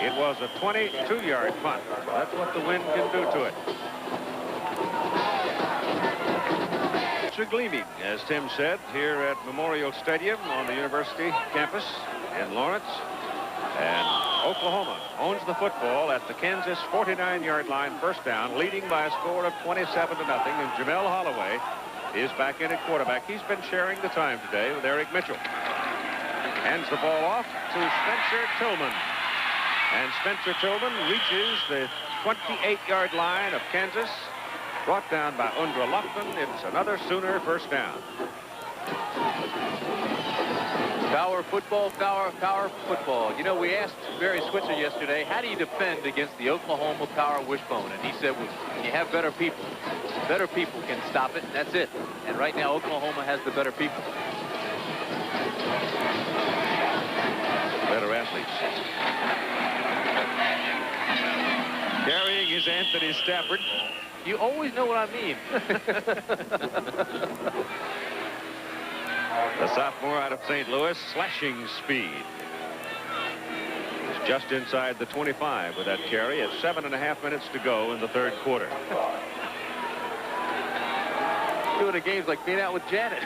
It was a 22-yard punt. That's what the wind can do to it. It's a gleaming, as Tim said, here at Memorial Stadium on the university campus in Lawrence. And Oklahoma owns the football at the Kansas 49-yard line, first down, leading by a score of 27-0. And Jamel Holloway is back in at quarterback. He's been sharing the time today with Eric Mitchell. Hands the ball off to Spencer Tillman. And Spencer Tillman reaches the 28-yard line of Kansas. Brought down by Undra Lofton. It's another Sooner first down. Power football, power football. You know, we asked Barry Switzer yesterday, how do you defend against the Oklahoma power wishbone? And he said, well, you have better people. Better people can stop it, and that's it. And right now, Oklahoma has the better people. Better athletes. Carrying is Anthony Stafford. You always know what I mean. The sophomore out of St. Louis, slashing speed. He's just inside the 25 with that carry at 7.5 minutes to go in the third quarter. Doing the games like being out with Janet.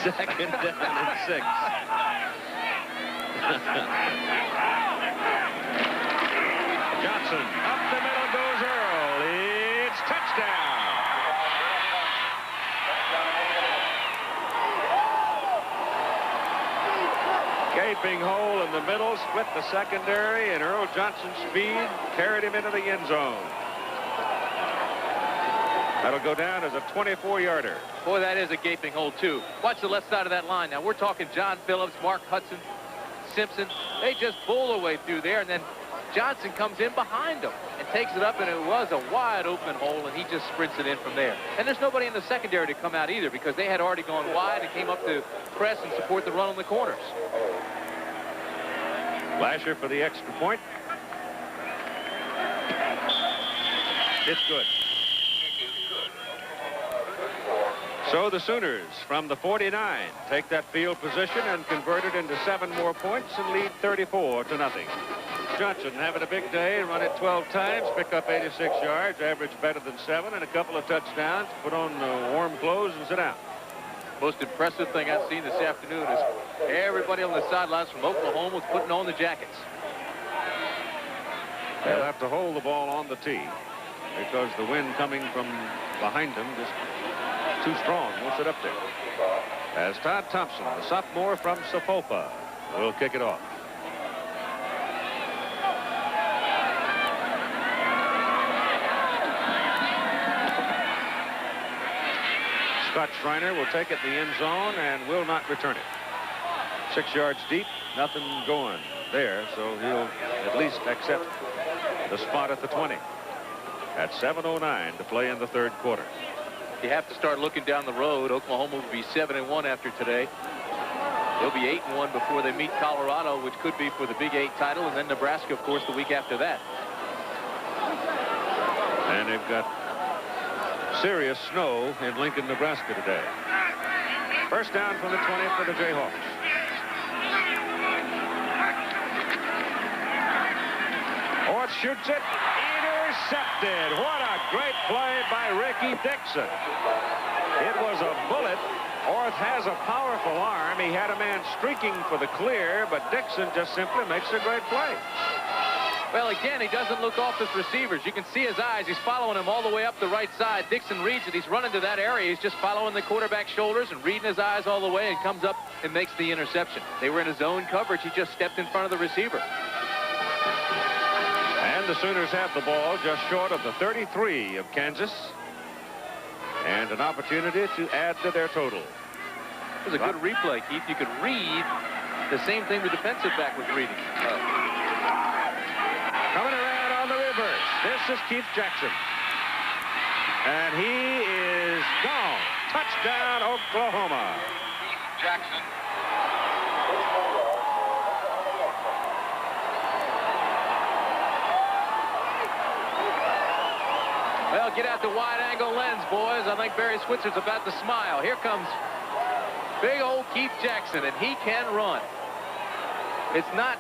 Second down and 6. Johnson, up the middle goes Earl. It's touchdown. Gaping hole in the middle, split the secondary, and Earl Johnson's speed carried him into the end zone. That'll go down as a 24-yarder. Boy, that is a gaping hole, too. Watch the left side of that line. Now, we're talking John Phillips, Mark Hudson, Simpson. They just bowl their way through there, and then Johnson comes in behind them and takes it up, and it was a wide open hole, and he just sprints it in from there. And there's nobody in the secondary to come out either because they had already gone wide and came up to press and support the run on the corners. Lasher for the extra point. It's good. So the Sooners from the 49 take that field position and convert it into 7 more points and lead 34-0. Johnson having a big day, run it 12 times, pick up 86 yards, average better than 7, and a couple of touchdowns, put on warm clothes and sit down. Most impressive thing I've seen this afternoon is everybody on the sidelines from Oklahoma was putting on the jackets. They'll have to hold the ball on the tee because the wind coming from behind them just too strong. Won't sit up there. As Todd Thompson, the sophomore from Sapulpa, will kick it off. Scott Schreiner will take it in the end zone and will not return it. 6 yards deep, nothing going there, so he'll at least accept the spot at the 20. At 7:09 to play in the third quarter. You have to start looking down the road. Oklahoma will be 7-1 after today. They'll be 8-1 before they meet Colorado, which could be for the Big 8 title, and then Nebraska, of course, the week after that. And they've got serious snow in Lincoln, Nebraska today. First down from the 20 for the Jayhawks. Orth shoots it. Intercepted. What a great play by Ricky Dixon. It was a bullet. Orth has a powerful arm. He had a man streaking for the clear, but Dixon just simply makes a great play. Well, again, he doesn't look off his receivers. You can see his eyes. He's following him all the way up the right side. Dixon reads it. He's running to that area. He's just following the quarterback's shoulders and reading his eyes all the way and comes up and makes the interception. They were in his zone coverage. He just stepped in front of the receiver. And the Sooners have the ball just short of the 33 of Kansas. and an opportunity to add to their total. It was a good replay, Keith. You could read the same thing the defensive back was reading. Coming around on the reverse. This is Keith Jackson. And he is gone. Touchdown, Oklahoma. Keith Jackson. Well, get out the wide-angle lens, boys. I think Barry Switzer's about to smile. Here comes big old Keith Jackson, and he can run. It's not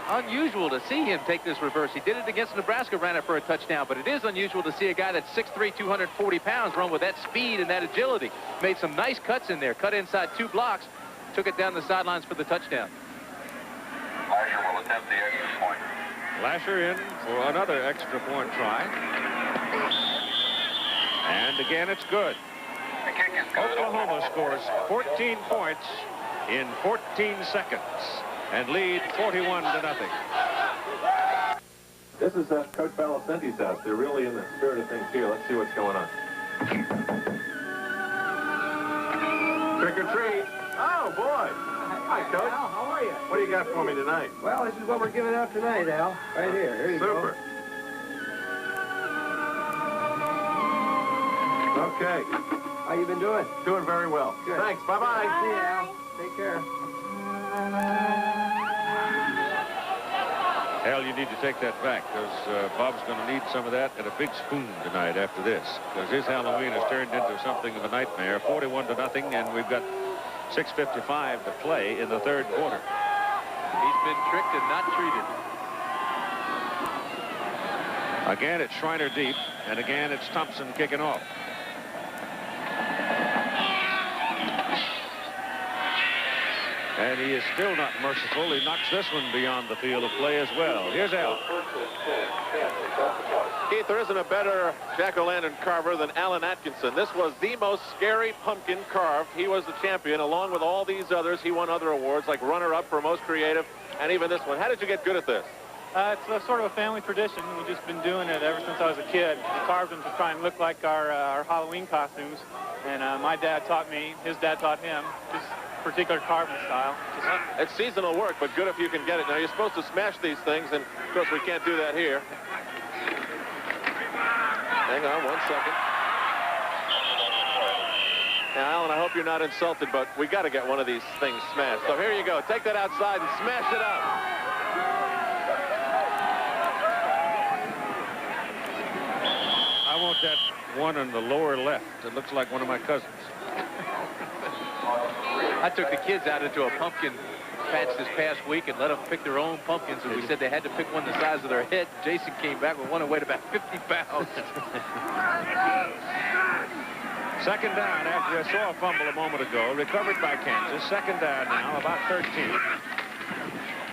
unusual to see him take this reverse. He did it against Nebraska, ran it for a touchdown, but it is unusual to see a guy that's 6'3", 240 pounds run with that speed and that agility. Made some nice cuts in there, cut inside 2 blocks, took it down the sidelines for the touchdown. Lasher will attempt the extra point. Lasher in for another extra point try. And again, it's good. The kick is good. Oklahoma scores 14 points in 14 seconds and lead 41-0. This is Coach Balacenti's house. They're really in the spirit of things here. Let's see what's going on. Trick or treat. Oh, boy. Hi, Coach. Al, how are you? What do you got for me tonight? Well, this is what we're giving out tonight, Al. Right here. Here you Super. Okay. How you been doing? Doing very well. Good. Thanks. Bye-bye. See you, Al. Take care. Al, you need to take that back because Bob's going to need some of that and a big spoon tonight after this because his Halloween has turned into something of a nightmare. 41-0, and we've got 6:55 to play in the third quarter. He's been tricked and not treated. Again, it's Schreiner deep, and again, it's Thompson kicking off. And he is still not merciful. He knocks this one beyond the field of play as well. Here's Al. Keith, there isn't a better jack-o'-lantern carver than Alan Atkinson. This was the most scary pumpkin carved. He was the champion. Along with all these others, he won other awards like runner-up for most creative, and even this one. How did you get good at this? It's sort of a family tradition. We've just been doing it ever since I was a kid. We carved them to try and look like our Halloween costumes. And my dad taught me, his dad taught him, this particular carving style. It's seasonal work, but good if you can get it. Now, you're supposed to smash these things, and, of course, we can't do that here. Hang on 1 second. Now, Alan, I hope you're not insulted, but we got to get one of these things smashed. So here you go. Take that outside and smash it up. I want that one in the lower left. It looks like one of my cousins. I took the kids out into a pumpkin patch this past week and let them pick their own pumpkins, and we said they had to pick one the size of their head. Jason came back with one that weighed about 50 pounds. Second down after I saw a fumble a moment ago, recovered by Kansas. Second down now, about 13.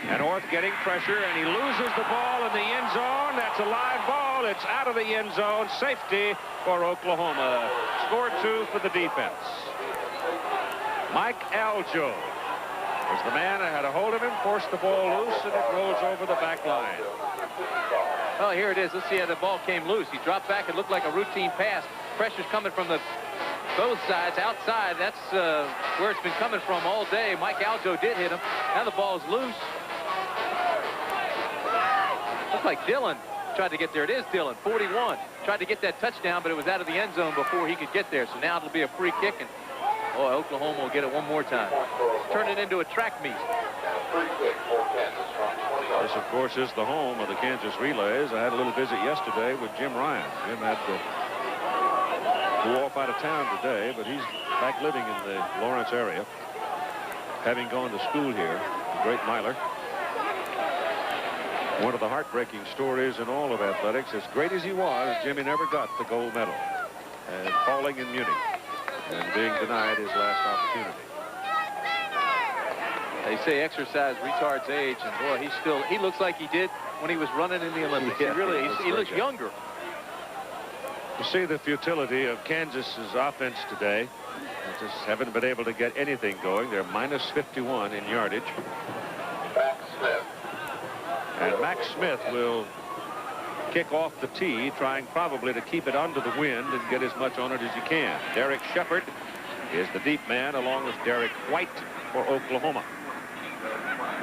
And Orth getting pressure, and he loses the ball in the end zone. That's a live ball. It's out of the end zone. Safety for Oklahoma. Score 2 for the defense. Mike Aljo was the man that had a hold of him, forced the ball loose, and it rolls over the back line. Well, here it is. Let's see how the ball came loose. He dropped back. It looked like a routine pass. Pressure's coming from both sides. Outside, that's where it's been coming from all day. Mike Aljo did hit him. Now the ball's loose. Looks like Dillon tried to get there. It is Dillon, 41. Tried to get that touchdown, but it was out of the end zone before he could get there. So now it'll be a free kick, and boy, Oklahoma will get it one more time. Turn it into a track meet. This, of course, is the home of the Kansas Relays. I had a little visit yesterday with Jim Ryan. Jim had to go off out of town today, but he's back living in the Lawrence area, having gone to school here. A great miler. One of the heartbreaking stories in all of athletics. As great as he was, Jimmy never got the gold medal. And falling in Munich and being denied his last opportunity. They say exercise retards age, and boy, he looks like he did when he was running in the Olympics. Yeah, he looks younger. You see the futility of Kansas's offense today. They just haven't been able to get anything going. They're minus 51 in yardage. And Max Smith will kick off the tee, trying probably to keep it under the wind and get as much on it as you can. Derek Shepard is the deep man, along with Derek White for Oklahoma.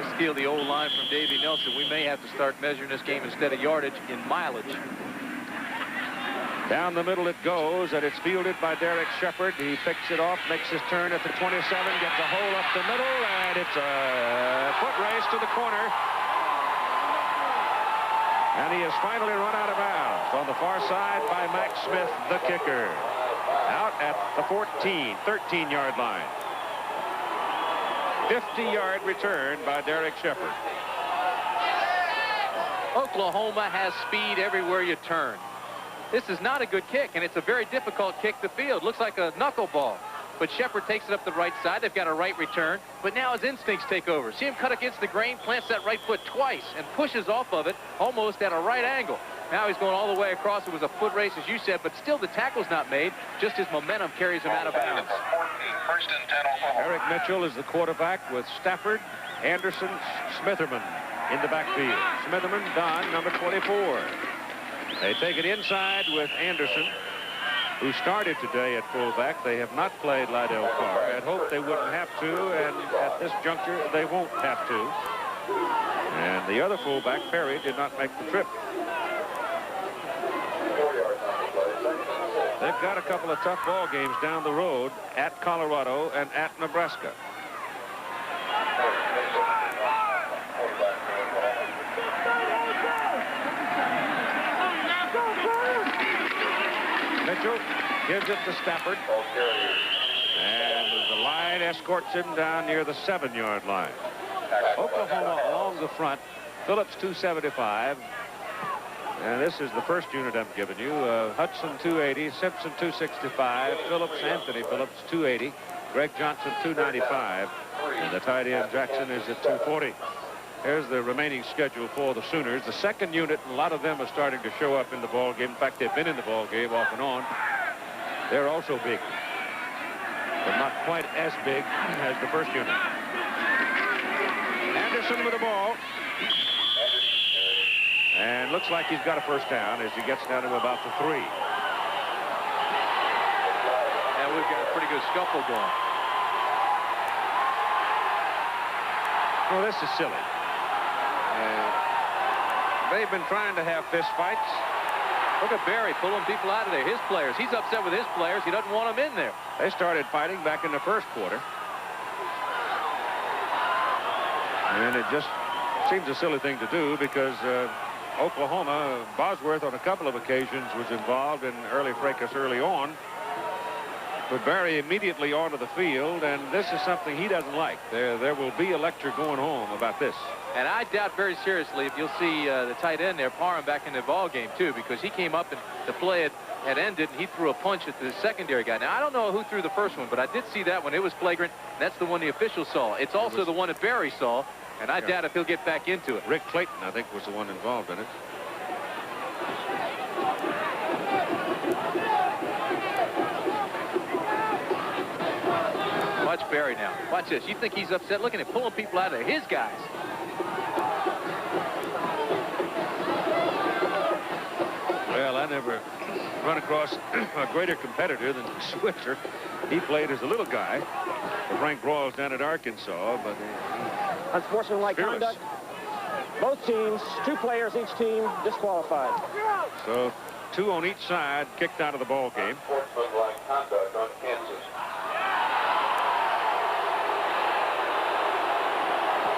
To steal the old line from Davey Nelson, we may have to start measuring this game instead of yardage in mileage. Down the middle it goes, and it's fielded by Derek Shepard. He picks it off, makes his turn at the 27, gets a hole up the middle, and it's a foot race to the corner. And he has finally run out of bounds on the far side by Max Smith, the kicker. Out at the 13-yard line. 50-yard return by Derek Shepard. Oklahoma has speed everywhere you turn. This is not a good kick, and it's a very difficult kick to field. Looks like a knuckleball. But Shepard takes it up the right side. They've got a right return. But now his instincts take over. See him cut against the grain, plants that right foot twice, and pushes off of it almost at a right angle. Now he's going all the way across. It was a foot race, as you said, but still the tackle's not made. Just his momentum carries him out of bounds. Eric Mitchell is the quarterback with Stafford, Anderson, Smitherman in the backfield. Smitherman, Don, number 24. They take it inside with Anderson, who started today at fullback. They have not played Lydell Carr. I'd hoped they wouldn't have to, and at this juncture, they won't have to. And the other fullback, Perry, did not make the trip. They've got a couple of tough ball games down the road at Colorado and at Nebraska. Mitchell gives it to Stafford, and the line escorts him down near the 7-yard line. Oklahoma along the front. Phillips 275, and this is the first unit I'm giving you. Hudson 280, Simpson 265, Phillips, Anthony Phillips 280, Greg Johnson 295, and the tight end Jackson is at 240. Here's the remaining schedule for the Sooners. The second unit, a lot of them are starting to show up in the ball game. In fact, they've been in the ball game off and on. They're also big, but not quite as big as the first unit. Anderson with the ball. And looks like he's got a first down as he gets down to about the 3. And we've got a pretty good scuffle going. Well, this is silly. They've been trying to have fist fights. Look at Barry pulling people out of there. His players. He's upset with his players. He doesn't want them in there. They started fighting back in the first quarter. And it just seems a silly thing to do because Oklahoma, Bosworth on a couple of occasions was involved in early fracas early on. But Barry immediately onto the field, and this is something he doesn't like. There will be a lecture going home about this. And I doubt very seriously if you'll see the tight end there, Parham, back in the ball game, too, because he came up and the play had ended, and he threw a punch at the secondary guy. Now, I don't know who threw the first one, but I did see that one. It was flagrant. That's the one the official saw. It's also the one that Barry saw, and I doubt if he'll get back into it. Rick Clayton, I think, was the one involved in it. Watch Barry now. Watch this. You think he's upset? Look at him pulling people out of there. His guys. Well, I never run across a greater competitor than Switzer. He played as a little guy for Frank Broyles down at Arkansas, but unsportsmanlike conduct. Both teams, 2 players each team disqualified. So 2 on each side kicked out of the ball game. Unsportsmanlike conduct on Kansas.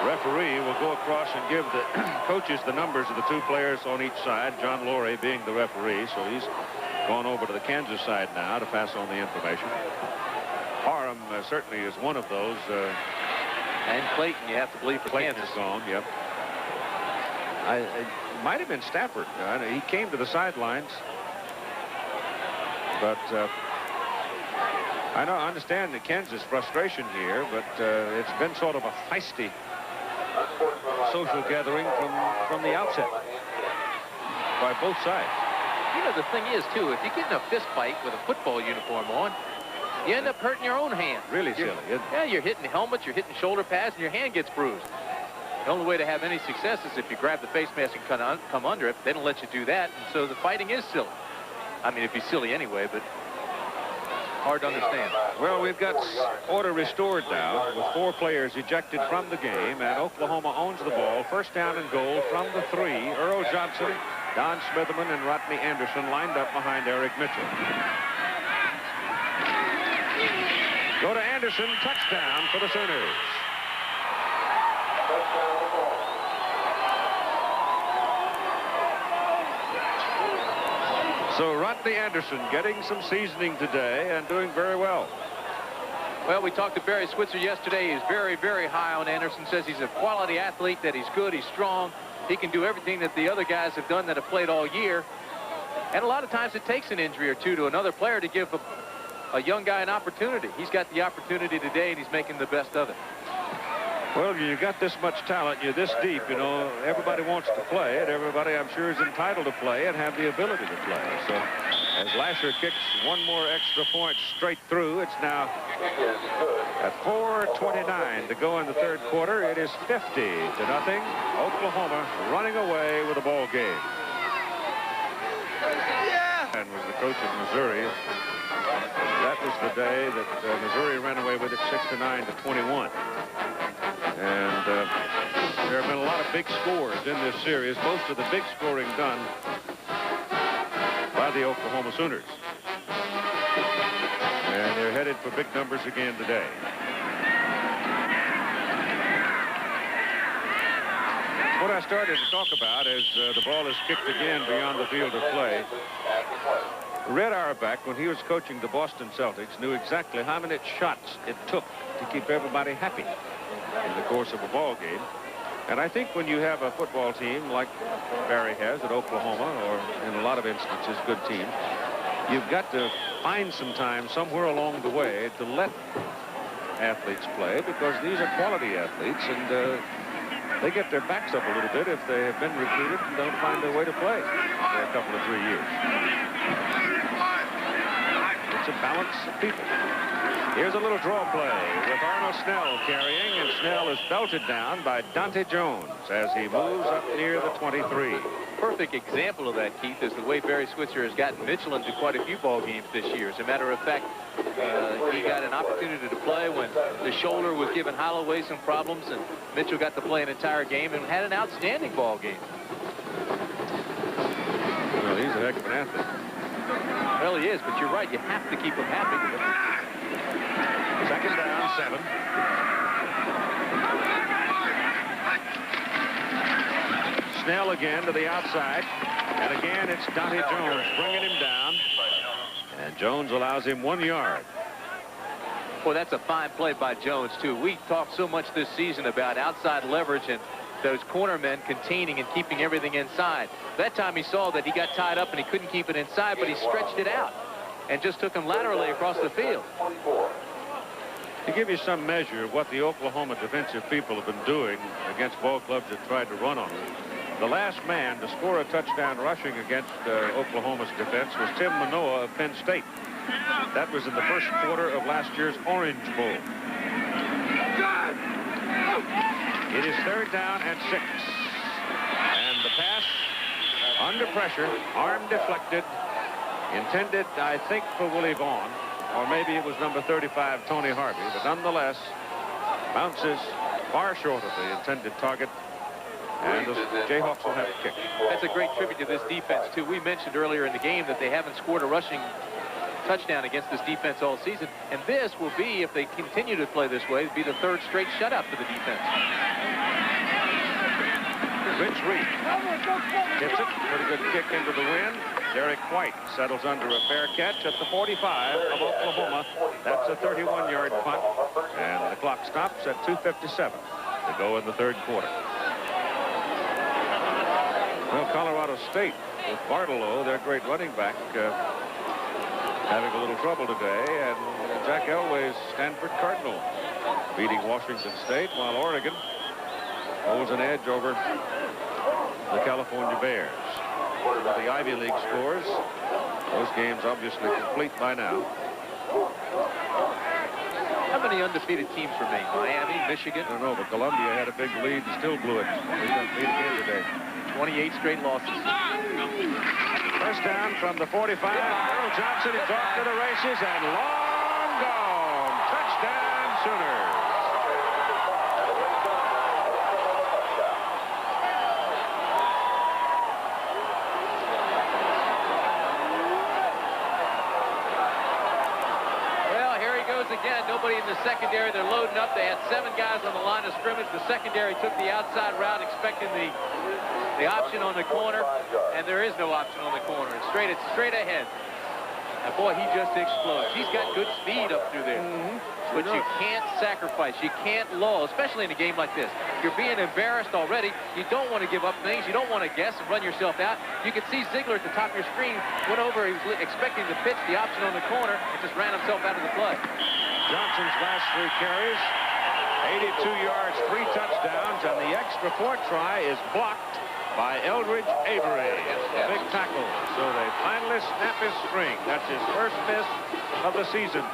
Referee will go across and give the coaches the numbers of the 2 players on each side, John Laurie being the referee, so he's gone over to the Kansas side now to pass on the information. Parham certainly is one of those. And Clayton, you have to believe, for Clayton Kansas. is gone, yep. It might have been Stafford. He came to the sidelines, but I understand the Kansas frustration here, but it's been sort of a feisty social gathering from the outset by both sides. You know, the thing is, too, if you get in a fist fight with a football uniform on, you end up hurting your own hand. Really silly. Yeah, you're hitting helmets, you're hitting shoulder pads, and your hand gets bruised. The only way to have any success is if you grab the face mask and come under it. They don't let you do that, and so the fighting is silly. I mean, it'd be silly anyway, but hard to understand. Well, we've got order restored now with 4 players ejected from the game, and Oklahoma owns the ball. First down and goal from the 3. Earl Johnson, Don Smitherman, and Rodney Anderson lined up behind Eric Mitchell. Go to Anderson, touchdown for the Sooners. So Rodney Anderson getting some seasoning today and doing very well. Well, we talked to Barry Switzer yesterday. He's very, very high on Anderson. Says he's a quality athlete, that he's good, he's strong. He can do everything that the other guys have done that have played all year. And a lot of times it takes an injury or two to another player to give a young guy an opportunity. He's got the opportunity today, and he's making the best of it. Well, you got this much talent, you're this deep, you know, everybody wants to play it. Everybody, I'm sure, is entitled to play and have the ability to play. So as Lasher kicks one more extra point straight through, it's now at 4:29 to go in the third quarter. It is 50-0. Oklahoma running away with the ball game. Yeah. And was the coach of Missouri. That was the day that Missouri ran away with it 69 to 21. And there have been a lot of big scores in this series. Most of the big scoring done by the Oklahoma Sooners. And they're headed for big numbers again today. What I started to talk about is the ball is kicked again beyond the field of play. Red Auerbach, when he was coaching the Boston Celtics, knew exactly how many shots it took to keep everybody happy in the course of a ball game. And I think when you have a football team like Barry has at Oklahoma, or in a lot of instances good teams, you've got to find some time somewhere along the way to let athletes play, because these are quality athletes, and they get their backs up a little bit if they have been recruited and don't find their way to play for a couple of 3 years. It's a balance of people. Here's a little draw play with Arnold Snell carrying, and Snell is belted down by Dante Jones as he moves up near the 23. Perfect example of that, Keith, is the way Barry Switzer has gotten Mitchell into quite a few ball games this year. As a matter of fact, he got an opportunity to play when the shoulder was giving Holloway some problems, and Mitchell got to play an entire game and had an outstanding ball game. Well, he's a heck of an athlete. Well, he is, but you're right. You have to keep him happy. Second down, 7. Snell again to the outside. And again, it's Dante Jones bringing him down. And Jones allows him 1 yard. Boy, that's a fine play by Jones, too. We talked so much this season about outside leverage and those corner men containing and keeping everything inside. That time he saw that he got tied up and he couldn't keep it inside, but he stretched it out and just took him laterally across the field. To give you some measure of what the Oklahoma defensive people have been doing against ball clubs that tried to run on them, the last man to score a touchdown rushing against Oklahoma's defense was Tim Manoa of Penn State. That was in the first quarter of last year's Orange Bowl. It is third down and 6. And the pass under pressure, arm deflected, intended, I think, for Willie Vaughn, or maybe it was number 35, Tony Harvey, but nonetheless bounces far short of the intended target, and the Jayhawks will have a kick. That's a great tribute to this defense, too. We mentioned earlier in the game that they haven't scored a rushing touchdown against this defense all season, and this will be, if they continue to play this way, be the 3rd straight shutout for the defense. Rich Reed gets it. Pretty good kick into the wind. Derek White settles under a fair catch at the 45 of Oklahoma. That's a 31-yard punt, and the clock stops at 2:57 to go in the third quarter. Well, Colorado State with Bartolo, their great running back, having a little trouble today, and Jack Elway's Stanford Cardinal beating Washington State, while Oregon holds an edge over the California Bears. The Ivy League scores, those games obviously complete by now. How many undefeated teams remain? Miami, Michigan? I don't know, but Columbia had a big lead and still blew it. They got beat again today. 28 straight losses. First down from the 45. Earl Johnson is off to the races and long gone. Touchdown, Sooners. Well, here he goes again. Nobody in the secondary. They're loading up. They had 7 guys on the line of scrimmage. The secondary took the outside route, expecting the option on the corner, and there is no option on the corner. It's straight ahead. And boy, he just explodes. He's got good speed up through there. But you can't sacrifice. You can't lull, especially in a game like this. You're being embarrassed already. You don't want to give up things. You don't want to guess and run yourself out. You can see Ziegler at the top of your screen. Went over. He was expecting to pitch the option on the corner and just ran himself out of the play. Johnson's last 3 carries, 82 yards, 3 touchdowns, and the extra point try is blocked by Eldridge Avery. Big tackle. So they finally snap his string. That's his first miss of the season.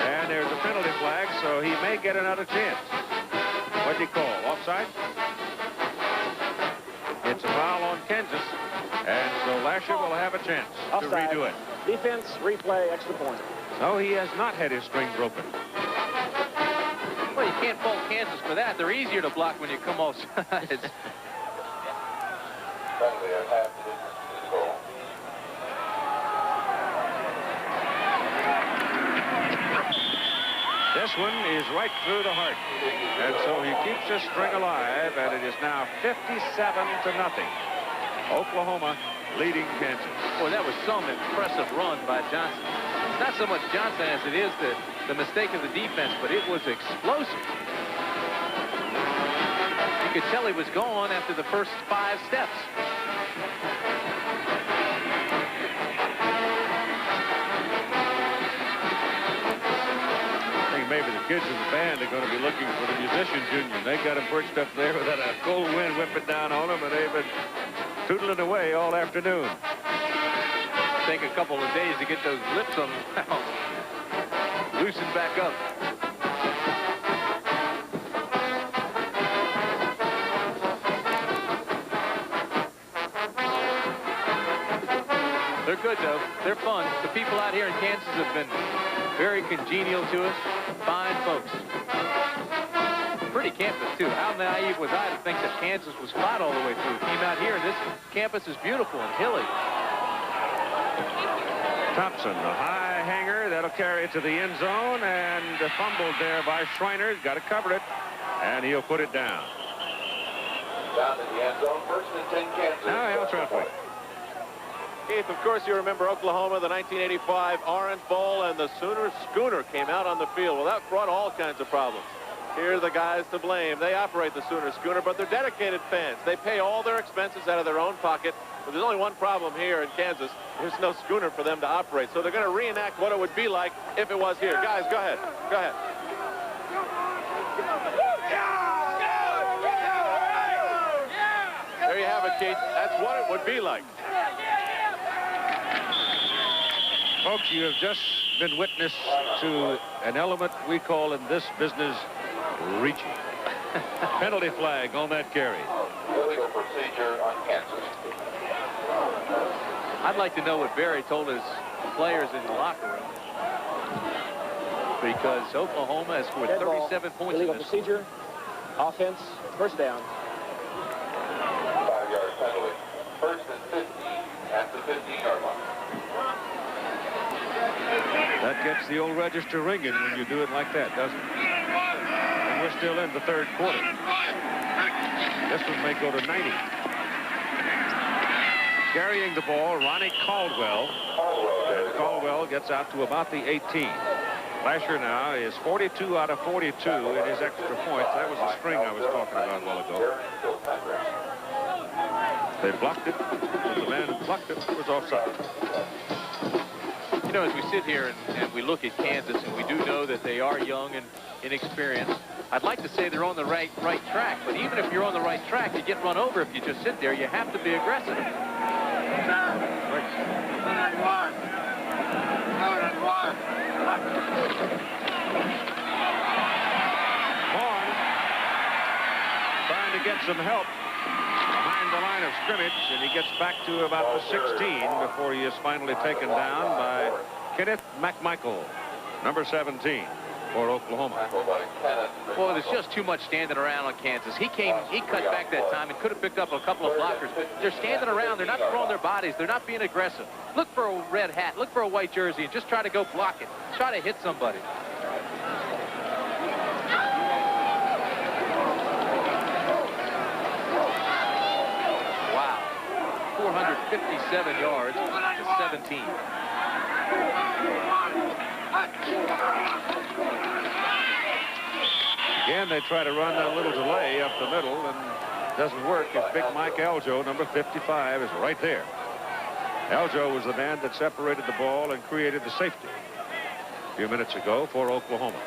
And there's a penalty flag, so he may get another chance. What'd you call? Offside? It's a foul on Kansas. And so Lasher will have a chance to redo it. Defense, replay, extra point. No, he has not had his string broken. Well, you can't fault Kansas for that. They're easier to block when you come off sides. This one is right through the heart. And so he keeps his string alive, and it is now 57-0. Oklahoma leading Kansas. Boy, that was some impressive run by Johnson. It's not so much Johnson as it is the mistake of the defense, but it was explosive. You could tell he was gone after the first 5 steps. I think maybe the kids in the band are going to be looking for the musicians union. They got him perched up there with that cold wind whipping down on them, and they've been tootling away all afternoon. Take a couple of days to get those lips on them loosened back up. They're good, though. They're fun. The people out here in Kansas have been very congenial to us. Fine folks. Pretty campus, too. How naive was I to think that Kansas was flat all the way through? Came out here, and this campus is beautiful and hilly. Thompson, the high hanger, that'll carry it to the end zone, and fumbled there by Schreiner. Got to cover it, and he'll put it down. Down in the end zone, 1st and 10 Kansas. Now Al Trentway. Keith, of course, you remember Oklahoma, the 1985 Orange Bowl, and the Sooner Schooner came out on the field. Well, that brought all kinds of problems. Here are the guys to blame. They operate the Sooner Schooner, but they're dedicated fans. They pay all their expenses out of their own pocket. But there's only one problem here in Kansas. There's no schooner for them to operate. So they're going to reenact what it would be like if it was here. Guys, go ahead. Go ahead. There you have it, Keith. That's what it would be like. Folks, you have just been witness to an element we call in this business reaching. Penalty flag on that carry. Illegal procedure on Kansas. I'd like to know what Barry told his players in the locker room. Because Oklahoma has scored 37 points illegal in this procedure. Offense, 1st down. 5-yard penalty. 1st and 15 at the 15-yard line. That gets the old register ringing when you do it like that, doesn't it? And we're still in the 3rd quarter. This one may go to 90. Carrying the ball, Ronnie Caldwell. And Caldwell gets out to about the 18. Lasher now is 42 out of 42 in his extra points. That was the string I was talking about a while ago. They blocked it. The man who blocked it was offside. You know, as we sit here and we look at Kansas, and we do know that they are young and inexperienced, I'd like to say they're on the right track, but even if you're on the right track, you get run over if you just sit there. You have to be aggressive. Vaughn trying to get some help behind the line of scrimmage, and he gets back to about the 16 before he is finally taken down by Kenneth McMichael, number 17 for Oklahoma. Well, there's just too much standing around on Kansas. He cut back that time and could have picked up a couple of blockers. They're standing around. They're not throwing their bodies. They're not being aggressive. Look for a red hat. Look for a white jersey and just try to go block it. Try to hit somebody. Wow. 457 yards to 17. Again, they try to run a little delay up the middle, and it doesn't work. It's big Mike Aljo, number 55, is right there. Aljo was the man that separated the ball and created the safety a few minutes ago for Oklahoma.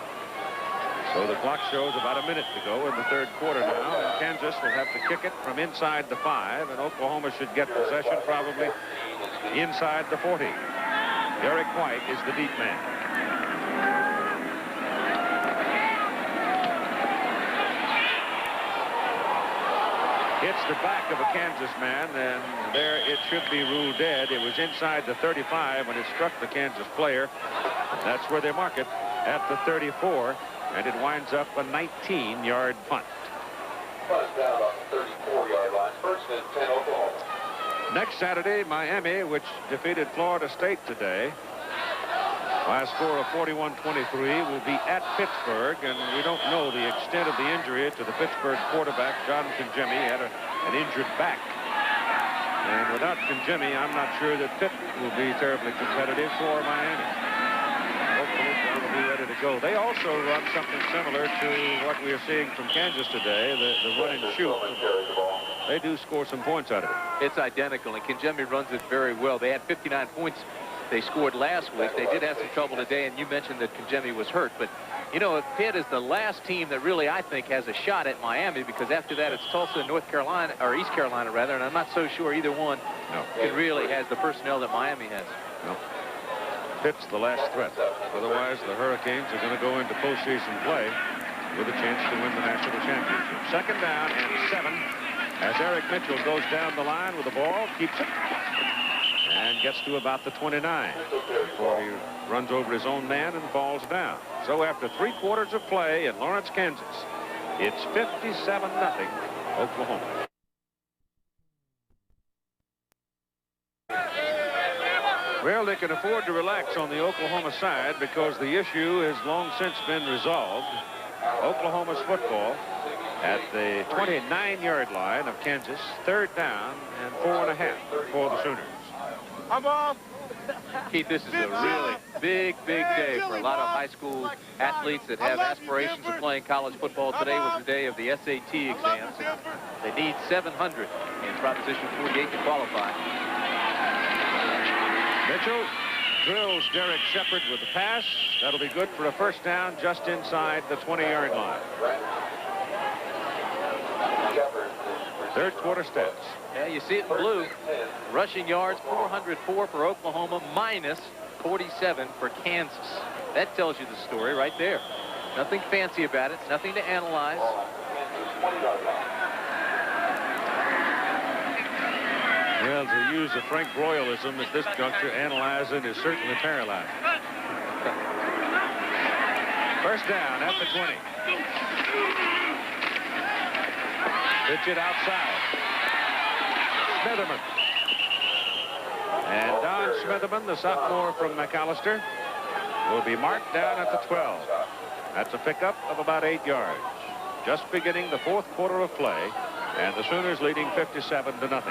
So the clock shows about a minute to go in the third quarter now, and Kansas will have to kick it from inside the 5, and Oklahoma should get possession probably inside the 40. Derek White is the deep man. Hits the back of a Kansas man, and there it should be ruled dead. It was inside the 35 when it struck the Kansas player. That's where they mark it, at the 34, and it winds up a 19-yard punt. First down on the 34-yard line. First and 10, Oklahoma. Next Saturday, Miami, which defeated Florida State today by a score of 41-23, will be at Pittsburgh, and we don't know the extent of the injury to the Pittsburgh quarterback, John Congemi. He had an injured back. And without Congemi, I'm not sure that Pitt will be terribly competitive for Miami. Hopefully, they'll be ready to go. They also run something similar to what we are seeing from Kansas today, the run and shoot. They do score some points out of it. It's identical, and Congemi runs it very well. They had 59 points they scored last week. They did have some trouble today, and you mentioned that Congemi was hurt. But, you know, Pitt is the last team that really, I think, has a shot at Miami, because after that it's Tulsa and North Carolina, or East Carolina, rather, and I'm not so sure either one really has the personnel that Miami has. No. Pitt's the last threat. Otherwise, the Hurricanes are going to go into postseason play with a chance to win the national championship. Second down and 7 as Eric Mitchell goes down the line with the ball, keeps it, and gets to about the 29 before he runs over his own man and falls down. So after 3 quarters of play in Lawrence, Kansas, it's 57-0 Oklahoma. Well, they can afford to relax on the Oklahoma side because the issue has long since been resolved. Oklahoma's football at the 29-yard line of Kansas, third down and 4.5 for the Sooners. Keith, this is a really big day for a lot of high school athletes that have aspirations of playing college football. Today was the day of the SAT exams. They need 700 in Proposition 48 to qualify. Mitchell drills Derek Shepard with the pass. That'll be good for a first down just inside the 20-yard line. Third quarter stats. Yeah, you see it in blue. Rushing yards, 404 for Oklahoma, minus 47 for Kansas. That tells you the story right there. Nothing fancy about it, nothing to analyze. Well, to use a Frank Royalism at this juncture, analyzing is certainly paralyzing. First down at the 20. Pitch it outside. Smitherman. And Don Smitherman, the sophomore from McAllister, will be marked down at the 12. That's a pickup of about 8 yards. Just beginning the fourth quarter of play, and the Sooners leading 57-0.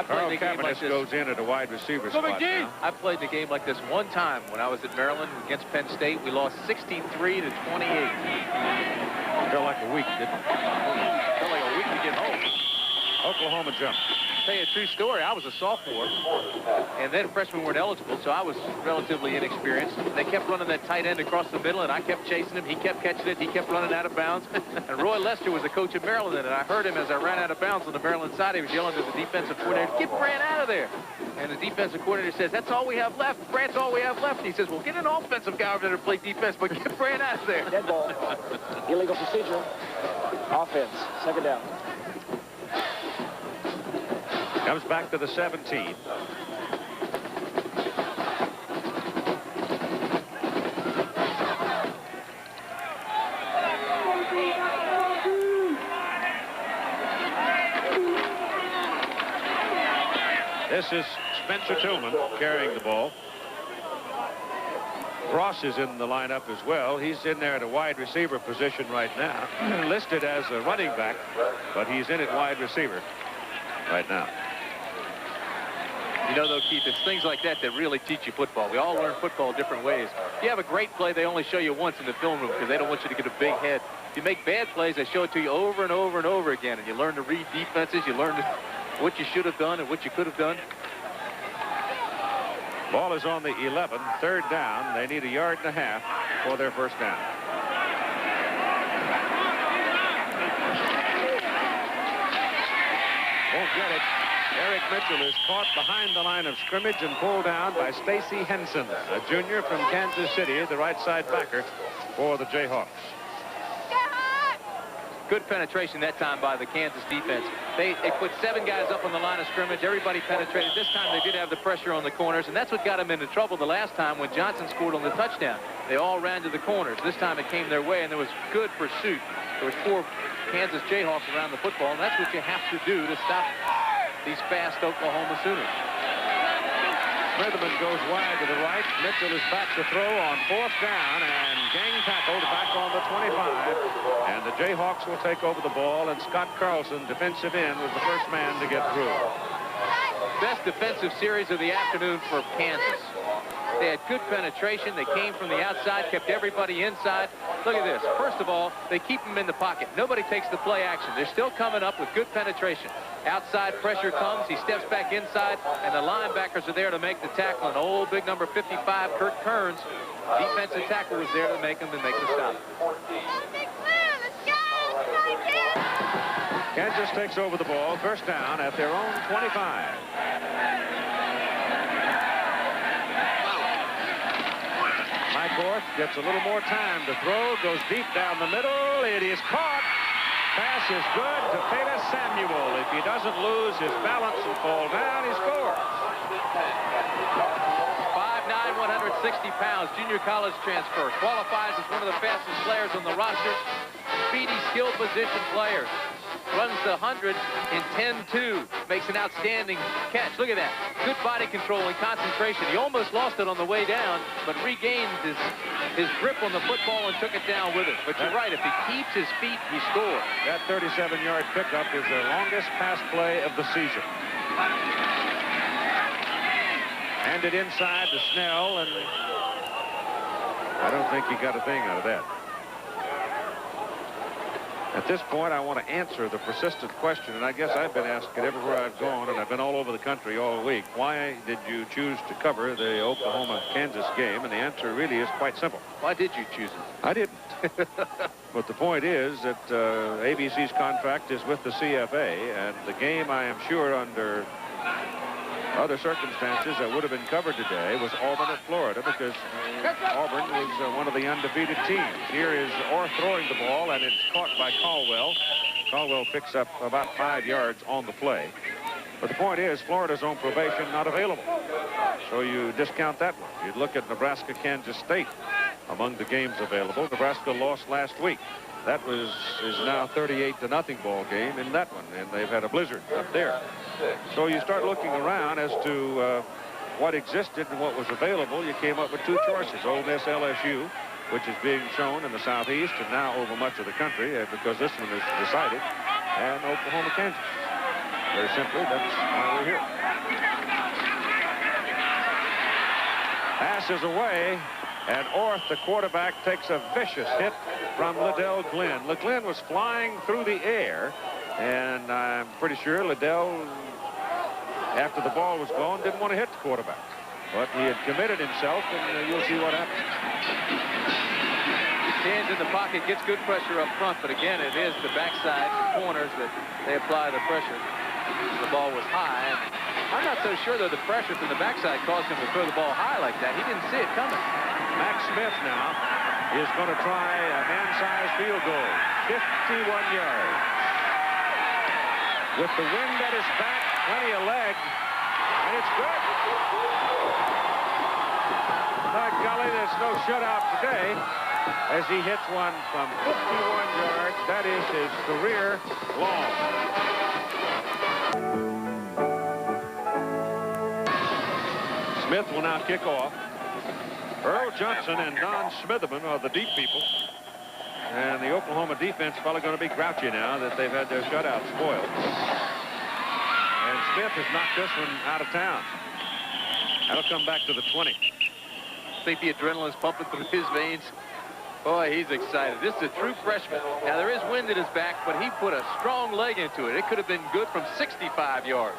Carl Cavendish goes in at a wide receiver spot now. I played the game like this one time when I was at Maryland against Penn State. We lost 63-28. Felt like a week, didn't it? Felt like a week to get home. Oklahoma jump. tell you a true story. I was a sophomore, and then freshmen weren't eligible, so I was relatively inexperienced. They kept running that tight end across the middle, and I kept chasing him. He kept catching it. He kept running out of bounds. And Roy Lester was the coach at Maryland, and I heard him as I ran out of bounds on the Maryland side. He was yelling to the defensive coordinator, "Get Brant out of there!" And the defensive coordinator says, "That's all we have left. Brant's all we have left." And he says, "Well, get an offensive guy over there to play defense, but get Brant out of there." Dead ball. Illegal procedure. Offense. Second down. Comes back to the 17. This is Spencer Tillman carrying the ball. Ross is in the lineup as well. He's in there at a wide receiver position right now, listed as a running back, but he's in at wide receiver right now. You know, though, Keith, it's things like that that really teach you football. We all learn football different ways. If you have a great play, they only show you once in the film room because they don't want you to get a big head. If you make bad plays, they show it to you over and over and over again, and you learn to read defenses. You learn what you should have done and what you could have done. Ball is on the 11, third down. They need a yard and a half for their first down. Won't get it. Eric Mitchell is caught behind the line of scrimmage and pulled down by Stacy Henson, a junior from Kansas City, the right side backer for the Jayhawks. Good penetration that time by the Kansas defense. They put 7 guys up on the line of scrimmage. Everybody penetrated. This time they did have the pressure on the corners, and that's what got them into trouble the last time when Johnson scored on the touchdown. They all ran to the corners. This time it came their way, and there was good pursuit. There was 4 Kansas Jayhawks around the football, and that's what you have to do to stop these fast Oklahoma Sooners. Smitherman goes wide to the right. Mitchell is back to throw on 4th down and gang tackled back on the 25. And the Jayhawks will take over the ball, and Scott Carlson, defensive end, was the first man to get through. Best defensive series of the afternoon for Kansas. They had good penetration. They came from the outside, kept everybody inside. Look at this. First of all, they keep them in the pocket. Nobody takes the play action. They're still coming up with good penetration. Outside pressure comes. He steps back inside, and the linebackers are there to make the tackle. And old big number 55, Kurt Kearns, defensive tackle, was there to make the stop. Kansas takes over the ball, first down at their own 25. Mike Orth gets a little more time to throw, goes deep down the middle. It is caught. Pass is good to Taylor Samuel. If he doesn't lose his balance and fall down, he scores. 5'9", 160 pounds, junior college transfer. Qualifies as one of the fastest players on the roster. Speedy, skill position player. Runs the 100 in 10-2. Makes an outstanding catch. Look at that. Good body control and concentration. He almost lost it on the way down, but regained his grip on the football and took it down with it. But you're right. If he keeps his feet, he scores. That 37-yard pickup is the longest pass play of the season. Handed inside to Snell, and I don't think he got a thing out of that. At this point, I want to answer the persistent question, and I guess I've been asked it everywhere I've gone, and I've been all over the country all week. Why did you choose to cover the Oklahoma-Kansas game? And the answer really is quite simple. Why did you choose it? I didn't. But the point is that ABC's contract is with the CFA, and the game, I am sure, under other circumstances that would have been covered today was Auburn at Florida, because Auburn was one of the undefeated teams. Here is Orr throwing the ball, and it's caught by Caldwell. Caldwell picks up about 5 yards on the play. But the point is, Florida's on probation, not available. So you discount that one. You look at Nebraska, Kansas State among the games available. Nebraska lost last week. That is now 38-0 ball game in that one, and they've had a blizzard up there. So you start looking around as to what existed and what was available. You came up with 2 choices: Ole Miss, LSU, which is being shown in the Southeast and now over much of the country because this one is decided, and Oklahoma, Kansas. Very simply, that's why we're here. Pass is away. And Orth, the quarterback, takes a vicious hit from Liddell Glenn. Glenn was flying through the air, and I'm pretty sure Liddell after the ball was gone, didn't want to hit the quarterback. But he had committed himself, and you'll see what happens. Hands in the pocket, gets good pressure up front, but again, it is the backside corners that they apply the pressure. The ball was high. And I'm not so sure, though, the pressure from the backside caused him to throw the ball high like that. He didn't see it coming. Max Smith now is going to try a man-sized field goal. 51 yards. With the wind at his back, plenty of leg, and it's good. By golly, there's no shutout today as he hits one from 51 yards. That is his career long. Smith will now kick off. Earl Johnson and Don Smitherman are the deep people. And the Oklahoma defense probably going to be grouchy now that they've had their shutout spoiled. And Smith has knocked this one out of town. That'll come back to the 20. I think the adrenaline's pumping through his veins. Boy, he's excited. This is a true freshman. Now, there is wind at his back, but he put a strong leg into it. It could have been good from 65 yards.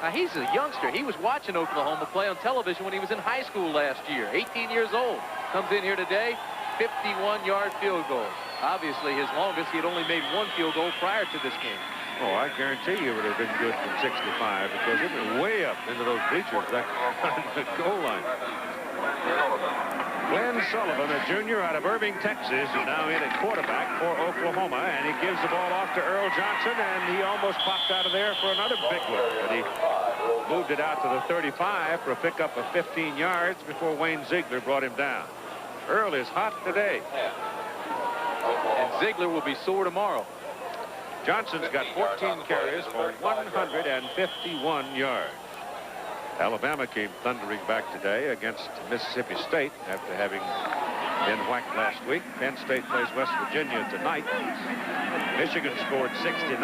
Now, he's a youngster. He was watching Oklahoma play on television when he was in high school last year. 18 years old. Comes in here today, 51-yard field goal. Obviously, his longest. He had only made one field goal prior to this game. Oh, I guarantee you it would have been good from 65 because it went way up into those bleachers back on the goal line. Glenn Sullivan, a junior out of Irving, Texas, is now in at quarterback for Oklahoma, and he gives the ball off to Earl Johnson, and he almost popped out of there for another big one. But he moved it out to the 35 for a pickup of 15 yards before Wayne Ziegler brought him down. Earl is hot today. And Ziegler will be sore tomorrow. Johnson's got 14 carries for 151 yards. Alabama came thundering back today against Mississippi State after having been whacked last week. Penn State plays West Virginia tonight. Michigan scored 69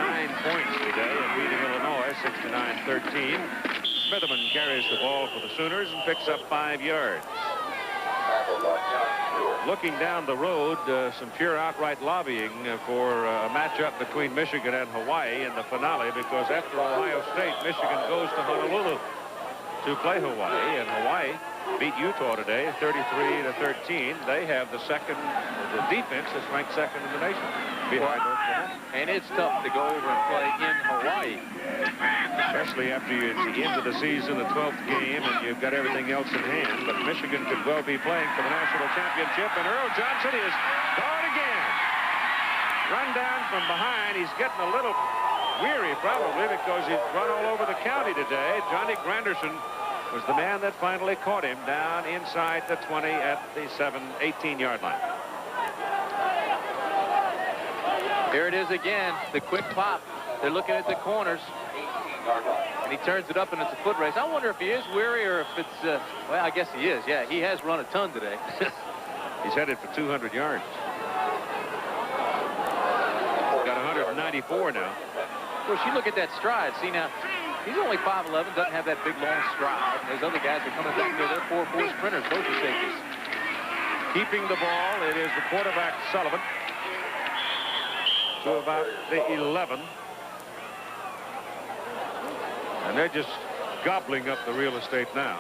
points today and beating Illinois 69-13. Smitherman carries the ball for the Sooners and picks up 5 yards. Looking down the road, some pure outright lobbying for a matchup between Michigan and Hawaii in the finale, because after Ohio State, Michigan goes to Honolulu to play Hawaii, and Hawaii beat Utah today 33-13. They have the defense is ranked second in the nation behind Oklahoma. And it's tough to go over and play in Hawaii. Especially after it's the end of the season, the 12th game, and you've got everything else in hand. But Michigan could well be playing for the national championship, and Earl Johnson is gone again. Run down from behind. He's getting a little weary probably because he's run all over the county today. Johnny Granderson was the man that finally caught him down inside the 20 at the 18-yard line. Here it is again, the quick pop. They're looking at the corners. And he turns it up, and it's a foot race. I wonder if he is weary or if it's, well, I guess he is. Yeah, he has run a ton today. He's headed for 200 yards. Got 194 now. Of course, you look at that stride. See, now, he's only 5'11", doesn't have that big, long stride. And those other guys are coming back there. They're 4'4" sprinters, both the safeties. Keeping the ball, it is the quarterback, Sullivan, to about the 11. And they're just gobbling up the real estate now.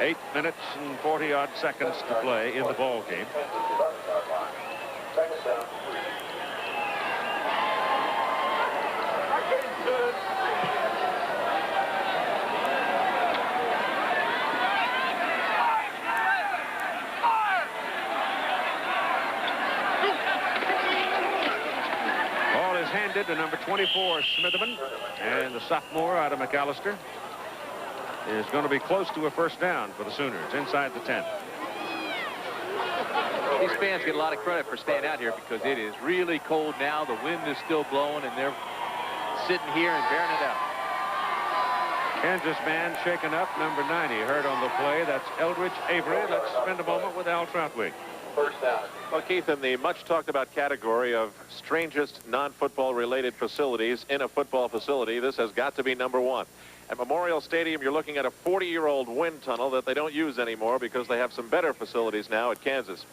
8 minutes and 40-odd seconds to play in the ball game. Handed to number 24, Smitherman, and the sophomore out of McAllister is going to be close to a first down for the Sooners inside the 10. These fans get a lot of credit for staying out here because it is really cold now. The wind is still blowing, and they're sitting here and bearing it out. Kansas man shaken up, number 90, hurt on the play. That's Eldridge Avery. Let's spend a moment with Al Troutwig. First down. Well, Keith, in the much talked about category of strangest non-football related facilities in a football facility, this has got to be number 1. At Memorial Stadium, you're looking at a 40-year-old wind tunnel that they don't use anymore because they have some better facilities now at Kansas.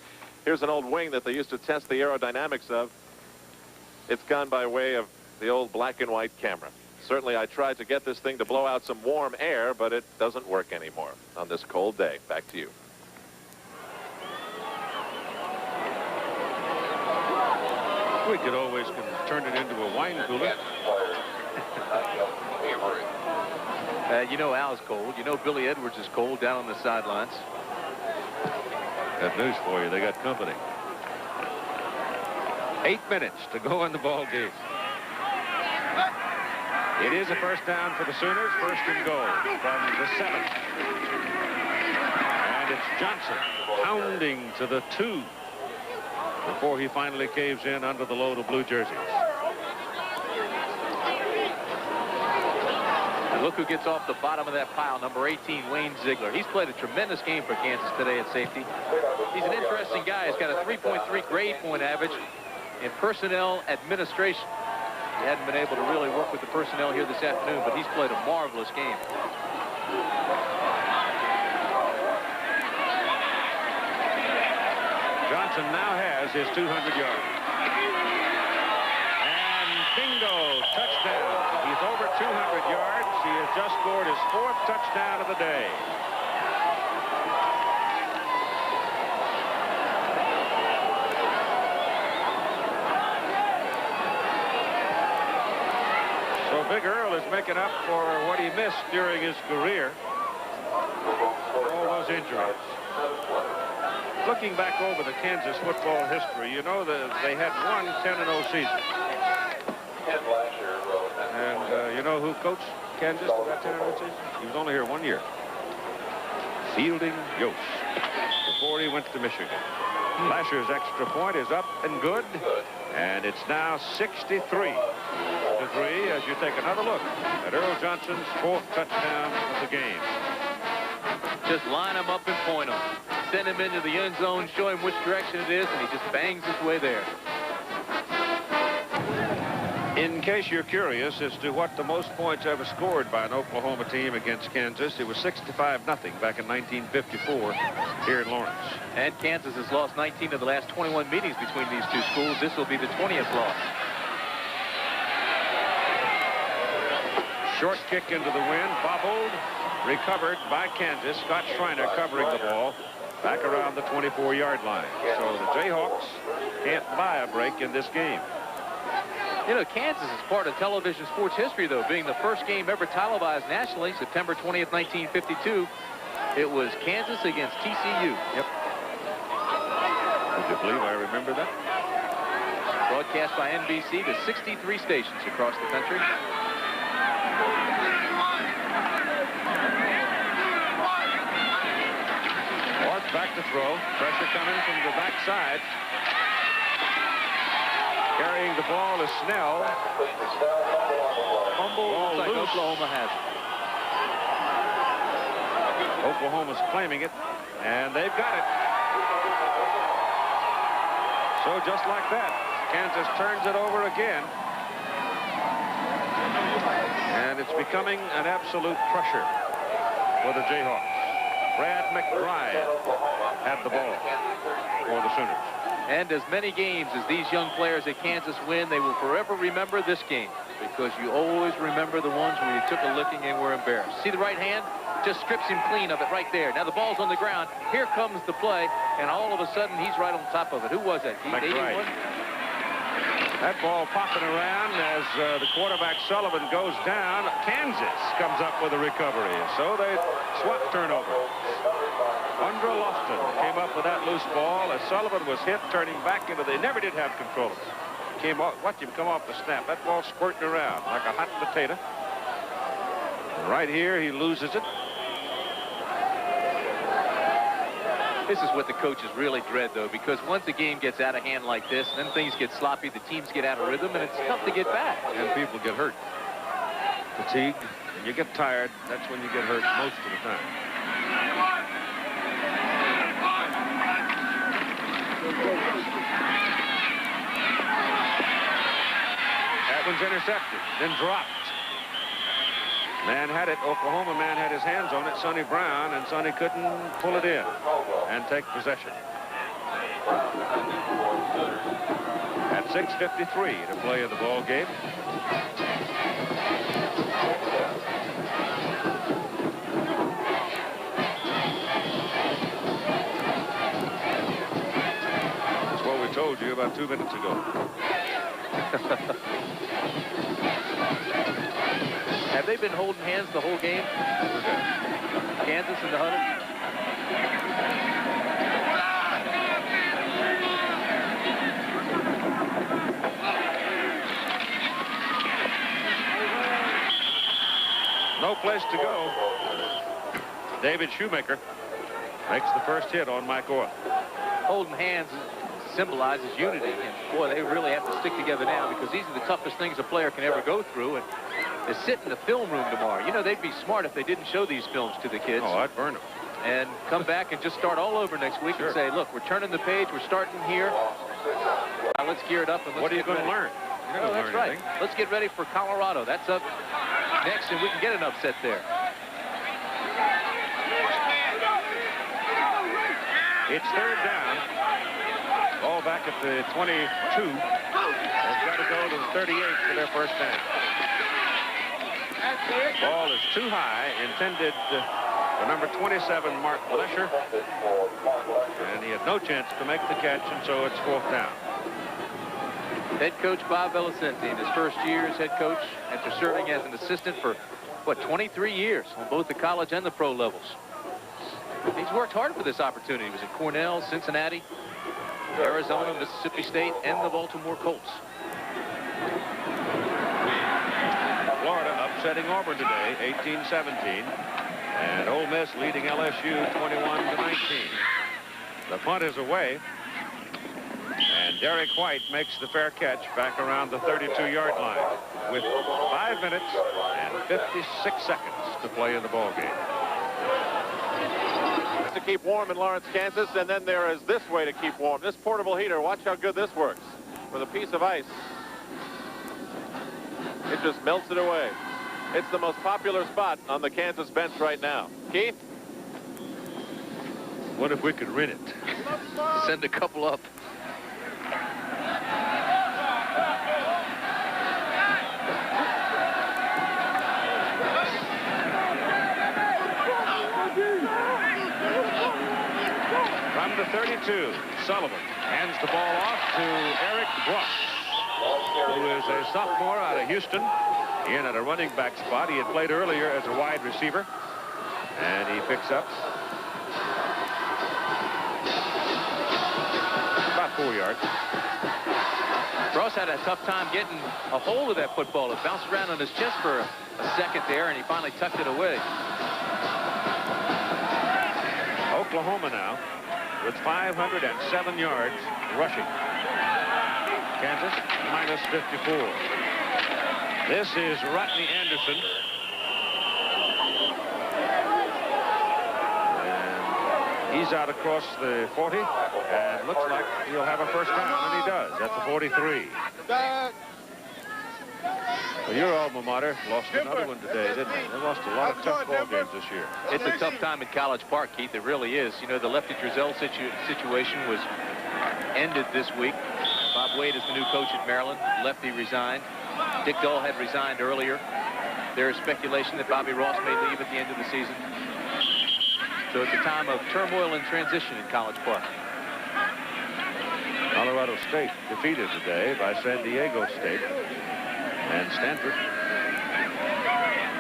Here's an old wing that they used to test the aerodynamics of. It's gone by way of the old black and white camera. Certainly, I tried to get this thing to blow out some warm air, but it doesn't work anymore on this cold day. Back to you. We could always turn it into a wine cooler. You know Al's cold. You know Billy Edwards is cold down on the sidelines. Got news for you. They got company. 8 minutes to go in the ball game. It is a first down for the Sooners. First and goal from the 7. And it's Johnson pounding to the 2 before he finally caves in under the load of blue jerseys. And look who gets off the bottom of that pile, number 18, Wayne Ziegler. He's played a tremendous game for Kansas today at safety. He's an interesting guy. He's got a 3.3 grade point average in personnel administration. He hadn't been able to really work with the personnel here this afternoon, but he's played a marvelous game. Johnson now has his 200 yards. And bingo, touchdown. He's over 200 yards. He has just scored his 4th touchdown of the day. So Big Earl is making up for what he missed during his career. All those injuries. Looking back over the Kansas football history, you know that they had one 10-0 season. And you know who coached Kansas for that 10-0 season? He was only here 1 year. Fielding Yost, before he went to Michigan. Lasher's extra point is up and good, and it's now 63-3 as you take another look at Earl Johnson's 4th touchdown of the game. Just line him up and point him. Send him into the end zone, show him which direction it is, and he just bangs his way there. In case you're curious as to what the most points ever scored by an Oklahoma team against Kansas, it was 65-0 back in 1954 here in Lawrence. And Kansas has lost 19 of the last 21 meetings between these two schools. This will be the 20th loss. Short kick into the wind, bobbled, recovered by Kansas. Scott Schreiner covering the ball back around the 24-yard line. So the Jayhawks can't buy a break in this game. You know, Kansas is part of television sports history, though, being the first game ever televised nationally, September 20th, 1952. It was Kansas against TCU. Yep. Would you believe I remember that? Broadcast by NBC to 63 stations across the country. Orth back to throw. Pressure coming from the backside. Carrying the ball is Snell. Fumble, looks like Oklahoma has it. Oklahoma's claiming it, and they've got it. So just like that, Kansas turns it over again. And it's becoming an absolute crusher for the Jayhawks. Brad McBride had the ball for the Sooners. And as many games as these young players at Kansas win, they will forever remember this game, because you always remember the ones where you took a licking and were embarrassed. See the right hand? Just strips him clean of it right there. Now the ball's on the ground. Here comes the play, and all of a sudden he's right on top of it. Who was that? McBride. That ball popping around as the quarterback Sullivan goes down. Kansas comes up with a recovery. So they swap turnover. Undra Lofton came up with that loose ball as Sullivan was hit, turning back into they never did have control. Came off, watch him come off the snap. That ball squirting around like a hot potato. Right here, he loses it. This is what the coaches really dread, though, because once the game gets out of hand like this, then things get sloppy, the teams get out of rhythm, and it's tough to get back. And people get hurt. Fatigue. When you get tired, that's when you get hurt most of the time. That one's intercepted, then dropped. Man had it, Oklahoma man had his hands on it, Sonny Brown, and Sonny couldn't pull it in and take possession. At 6:53 to play in the ball game. That's what we told you about 2 minutes ago. Have they been holding hands the whole game? Kansas in the huddle? No place to go. David Shoemaker makes the first hit on Mike Orr. Holding hands symbolizes unity, and boy, they really have to stick together now, because these are the toughest things a player can ever go through. And they sit in the film room tomorrow. You know, they'd be smart if they didn't show these films to the kids. Oh, I'd burn them. And come back and just start all over next week. Sure. And say, look, we're turning the page, we're starting here. Now let's gear it up. And let's what are you going to learn? Oh, that's right. Let's get ready for Colorado. That's up next, and we can get an upset there. It's third down. Ball back at the 22. They've got to go to the 38 for their first down. Ball is too high, intended for number 27, Mark Lesher. And he had no chance to make the catch, and so it's fourth down. Head coach Bob Belicenti in his first year as head coach, after serving as an assistant for, what, 23 years on both the college and the pro levels. He's worked hard for this opportunity. He was at Cornell, Cincinnati, Arizona, Mississippi State, and the Baltimore Colts. Florida upsetting Auburn today, 18-17. And Ole Miss leading LSU 21-19. The punt is away. And Derek White makes the fair catch back around the 32-yard line with 5 minutes and 56 seconds to play in the ball game. To keep warm in Lawrence, Kansas, and then there is this way to keep warm. This portable heater, watch how good this works. With a piece of ice, it just melts it away. It's the most popular spot on the Kansas bench right now. Keith? What if we could rent it? Send a couple up. From the 32, Sullivan hands the ball off to Eric Brock, who is a sophomore out of Houston, in at a running back spot. He had played earlier as a wide receiver, and he picks up about 4 yards. Ross had a tough time getting a hold of that football. It bounced around on his chest for a second there, and he finally tucked it away. Oklahoma now with 507 yards rushing. Kansas minus 54. This is Rodney Anderson. And he's out across the 40, and looks like he'll have a first down, and he does at the 43. Well, your alma mater lost another one today, didn't they? They lost a lot of tough ball games this year. It's a tough time in College Park, Keith. It really is. You know, the Lefty Driesell situation was ended this week. Bob Wade is the new coach at Maryland. Lefty resigned. Dick Dull had resigned earlier. There is speculation that Bobby Ross may leave at the end of the season. So it's a time of turmoil and transition in College Park. Colorado State defeated today by San Diego State. And Stanford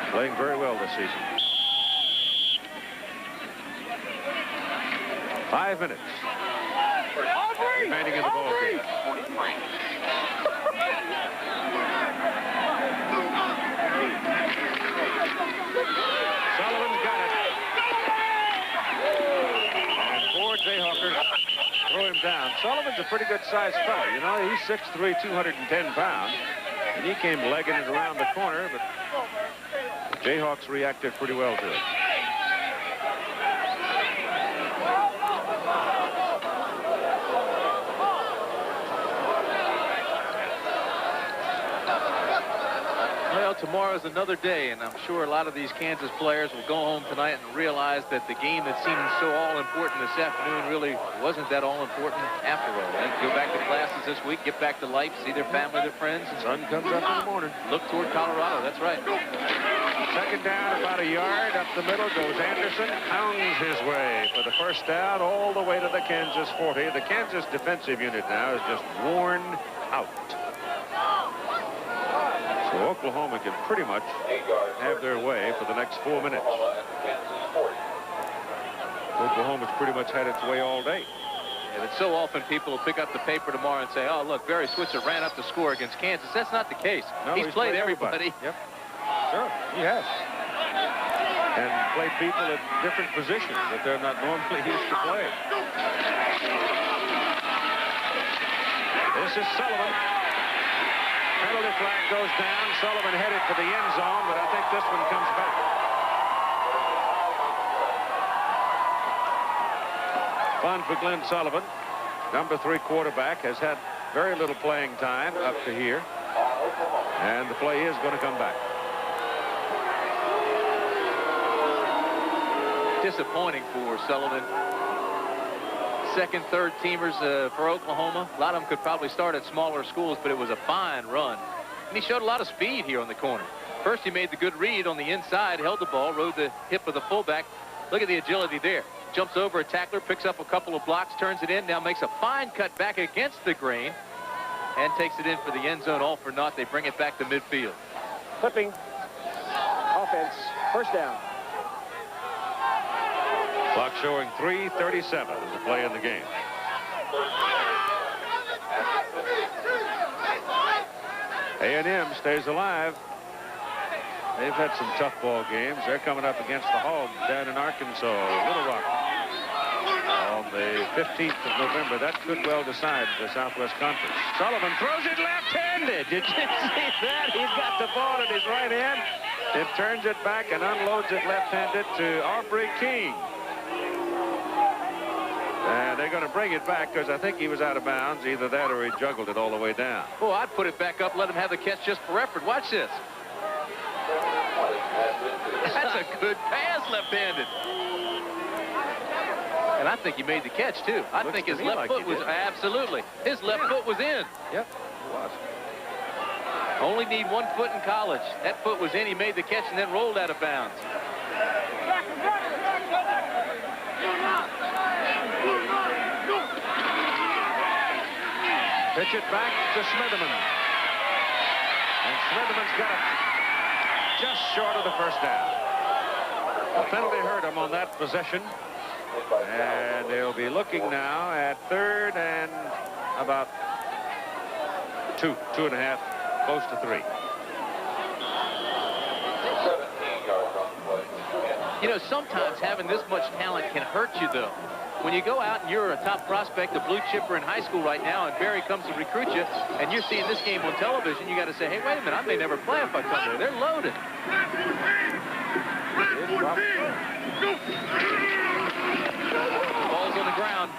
playing very well this season. 5 minutes remaining in the ball game. Sullivan's got it. And 4 Jayhawkers throw him down. Sullivan's a pretty good sized fellow. You know, he's 6'3", 210 pounds. And he came legging it around the corner, but the Jayhawks reacted pretty well to it. Well, tomorrow's another day, and I'm sure a lot of these Kansas players will go home tonight and realize that the game that seemed so all-important this afternoon really wasn't that all-important after all. They go back to classes this week, get back to life, see their family, their friends. And sun comes up in the morning. Look toward Colorado. That's right. Second down, about a yard. Up the middle goes Anderson. Hounds his way for the first down all the way to the Kansas 40. The Kansas defensive unit now is just worn out. So Oklahoma can pretty much have their way for the next 4 minutes. Oklahoma's pretty much had its way all day. Yeah, but so often people will pick up the paper tomorrow and say, oh, look, Barry Switzer ran up the score against Kansas. That's not the case. No, he's played everybody. Yep. Sure, he has. And played people at different positions that they're not normally used to playing. This is Sullivan. Penalty flag goes down. Sullivan headed for the end zone, but I think this one comes back. Fun for Glenn Sullivan. Number 3 quarterback has had very little playing time up to here. And the play is going to come back. Disappointing for Sullivan. Second, third teamers for Oklahoma. A lot of them could probably start at smaller schools, but it was a fine run. And he showed a lot of speed here on the corner. First, he made the good read on the inside, held the ball, rode the hip of the fullback. Look at the agility there. Jumps over a tackler, picks up a couple of blocks, turns it in, now makes a fine cut back against the grain, and takes it in for the end zone, all for naught. They bring it back to midfield. Clipping offense, first down. Clock showing 3:37 as the play in the game. A&M stays alive. They've had some tough ball games. They're coming up against the Hogs down in Arkansas, Little Rock, on the 15th of November. That could well decide the Southwest Conference. Sullivan throws it left-handed. Did you see that? He's got the ball in his right hand. It turns it back and unloads it left-handed to Aubrey King. And they're going to bring it back because I think he was out of bounds. Either that or he juggled it all the way down. Oh, I'd put it back up, let him have the catch just for effort. Watch this. That's a good pass left-handed. And I think he made the catch, too. I think his left foot was, absolutely. His left foot was in. Yep, it was. Only need 1 foot in college. That foot was in. He made the catch and then rolled out of bounds. Pitch it back to Smitherman. And Smitherman's got it just short of the first down. The penalty hurt him on that possession. And they'll be looking now at 3rd and about 2.5, close to 3. You know, sometimes having this much talent can hurt you, though. When you go out and you're a top prospect, a blue chipper in high school right now, and Barry comes to recruit you, and you're seeing this game on television, you got to say, hey, wait a minute, I may never play if I come there. They're loaded. Ball's on the ground.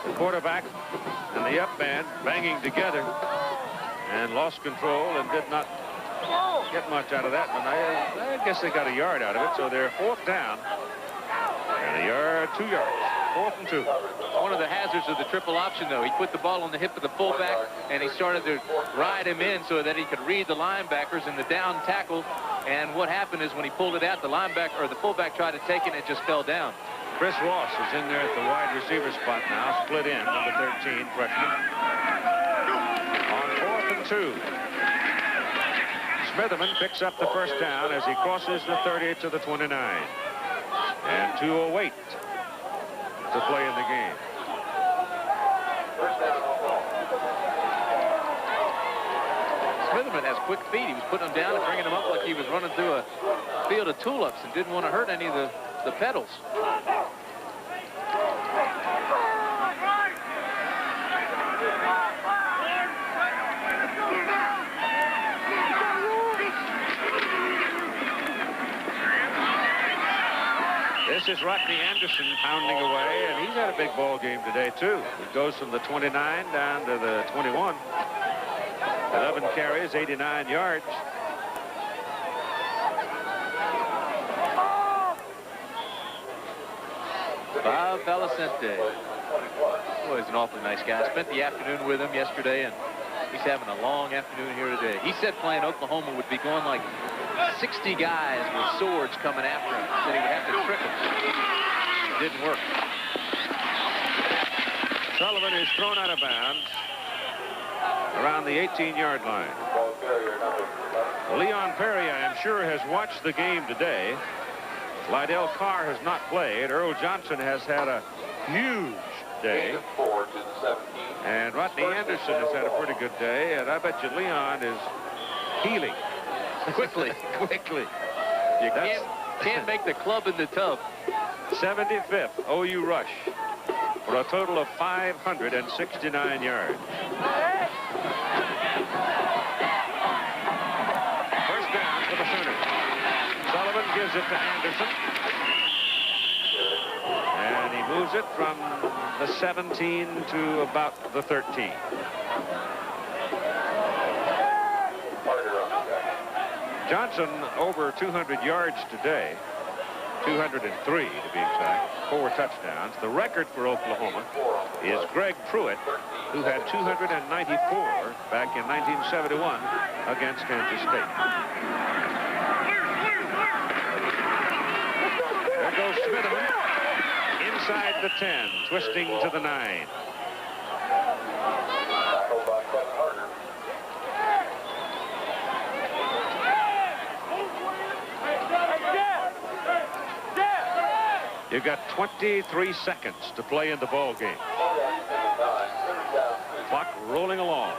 The quarterback and the up man banging together and lost control and did not get much out of that, but I guess they got a yard out of it, so they're 4th down. And a yard, 2 yards. 4th and 2. One of the hazards of the triple option, though, he put the ball on the hip of the fullback, and he started to ride him in so that he could read the linebackers in the down tackle. And what happened is when he pulled it out, the linebacker or the fullback tried to take it, and it just fell down. Chris Ross is in there at the wide receiver spot now, split in, number 13, freshman. On 4th and 2. Smitherman picks up the first down as he crosses the 30 to the 29. And 2:08 to play in the game. Smitherman has quick feet. He was putting them down and bringing them up like he was running through a field of tulips and didn't want to hurt any of the pedals. This This is Rodney Anderson pounding away, and he's had a big ball game today, too. He goes from the 29 down to the 21. 11 carries, 89 yards. Bob Valicente. Boy, he's an awfully nice guy. I spent the afternoon with him yesterday, and he's having a long afternoon here today. He said playing Oklahoma would be going like 60 guys with swords coming after him. He said he would have to trick them. It didn't work. Sullivan is thrown out of bounds around the 18-yard line. Leon Perry, I am sure, has watched the game today. Lydell Carr has not played. Earl Johnson has had a huge day. And Rodney Anderson has had a pretty good day. And I bet you Leon is healing. Quickly. You can't make the club in the tub. 75th OU rush for a total of 569 yards. First down for the Sooners. Sullivan gives it to Anderson. And he moves it from the 17 to about the 13. Johnson over 200 yards today. 203 to be exact. 4 touchdowns. The record for Oklahoma is Greg Pruitt, who had 294 back in 1971 against Kansas State. There goes Smitherman inside the 10, twisting to the 9. You've got 23 seconds to play in the ball game. Clock rolling along.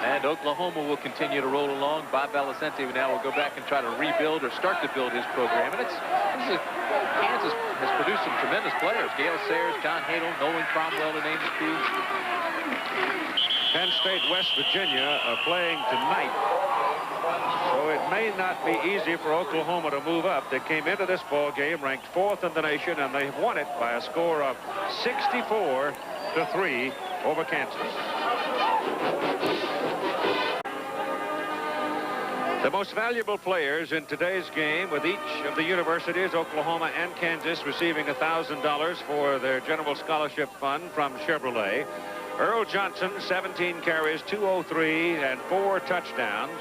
And Oklahoma will continue to roll along. Bob Valicente now will go back and try to rebuild or start to build his program. And Kansas has produced some tremendous players. Gale Sayers, John Hadle, Nolan Cromwell, to name a few. Penn State, West Virginia are playing tonight. So it may not be easy for Oklahoma to move up. They came into this ball game ranked 4th in the nation, and they've won it by a score of 64-3 over Kansas. The most valuable players in today's game, with each of the universities, Oklahoma and Kansas, receiving $1,000 for their general scholarship fund from Chevrolet. Earl Johnson, 17 carries, 203, and 4 touchdowns.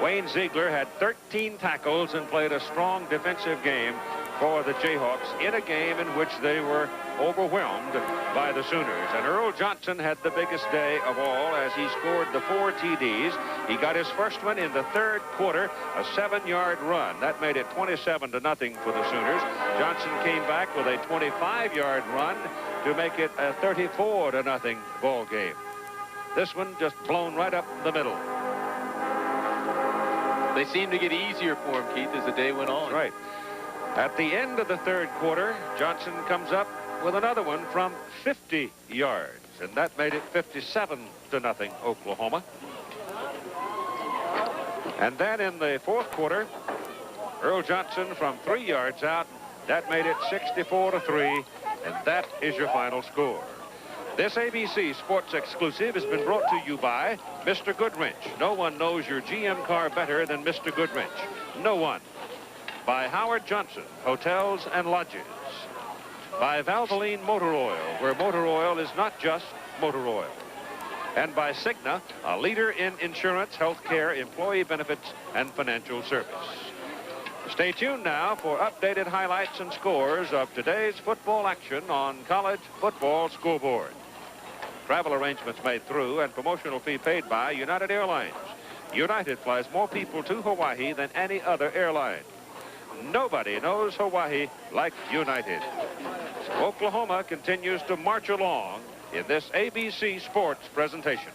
Wayne Ziegler had 13 tackles and played a strong defensive game for the Jayhawks in a game in which they were overwhelmed by the Sooners. And Earl Johnson had the biggest day of all as he scored the 4 TDs. He got his first one in the 3rd quarter, a 7-yard run. That made it 27-0 for the Sooners. Johnson came back with a 25-yard run to make it a 34-0 ball game. This one just blown right up the middle. They seemed to get easier for him, Keith, as the day went on. That's right. At the end of the 3rd quarter, Johnson comes up with another one from 50 yards, and that made it 57-0 Oklahoma. And then in the 4th quarter, Earl Johnson from 3 yards out, that made it 64-3, and that is your final score. This ABC Sports exclusive has been brought to you by Mr. Goodwrench. No one knows your GM car better than Mr. Goodwrench. No one. By Howard Johnson, Hotels and Lodges. By Valvoline Motor Oil, where motor oil is not just motor oil. And by Cigna, a leader in insurance, health care, employee benefits, and financial service. Stay tuned now for updated highlights and scores of today's football action on College Football Scoreboard. Travel arrangements made through and promotional fee paid by United Airlines. United flies more people to Hawaii than any other airline. Nobody knows Hawaii like United. Oklahoma continues to march along in this ABC Sports presentation.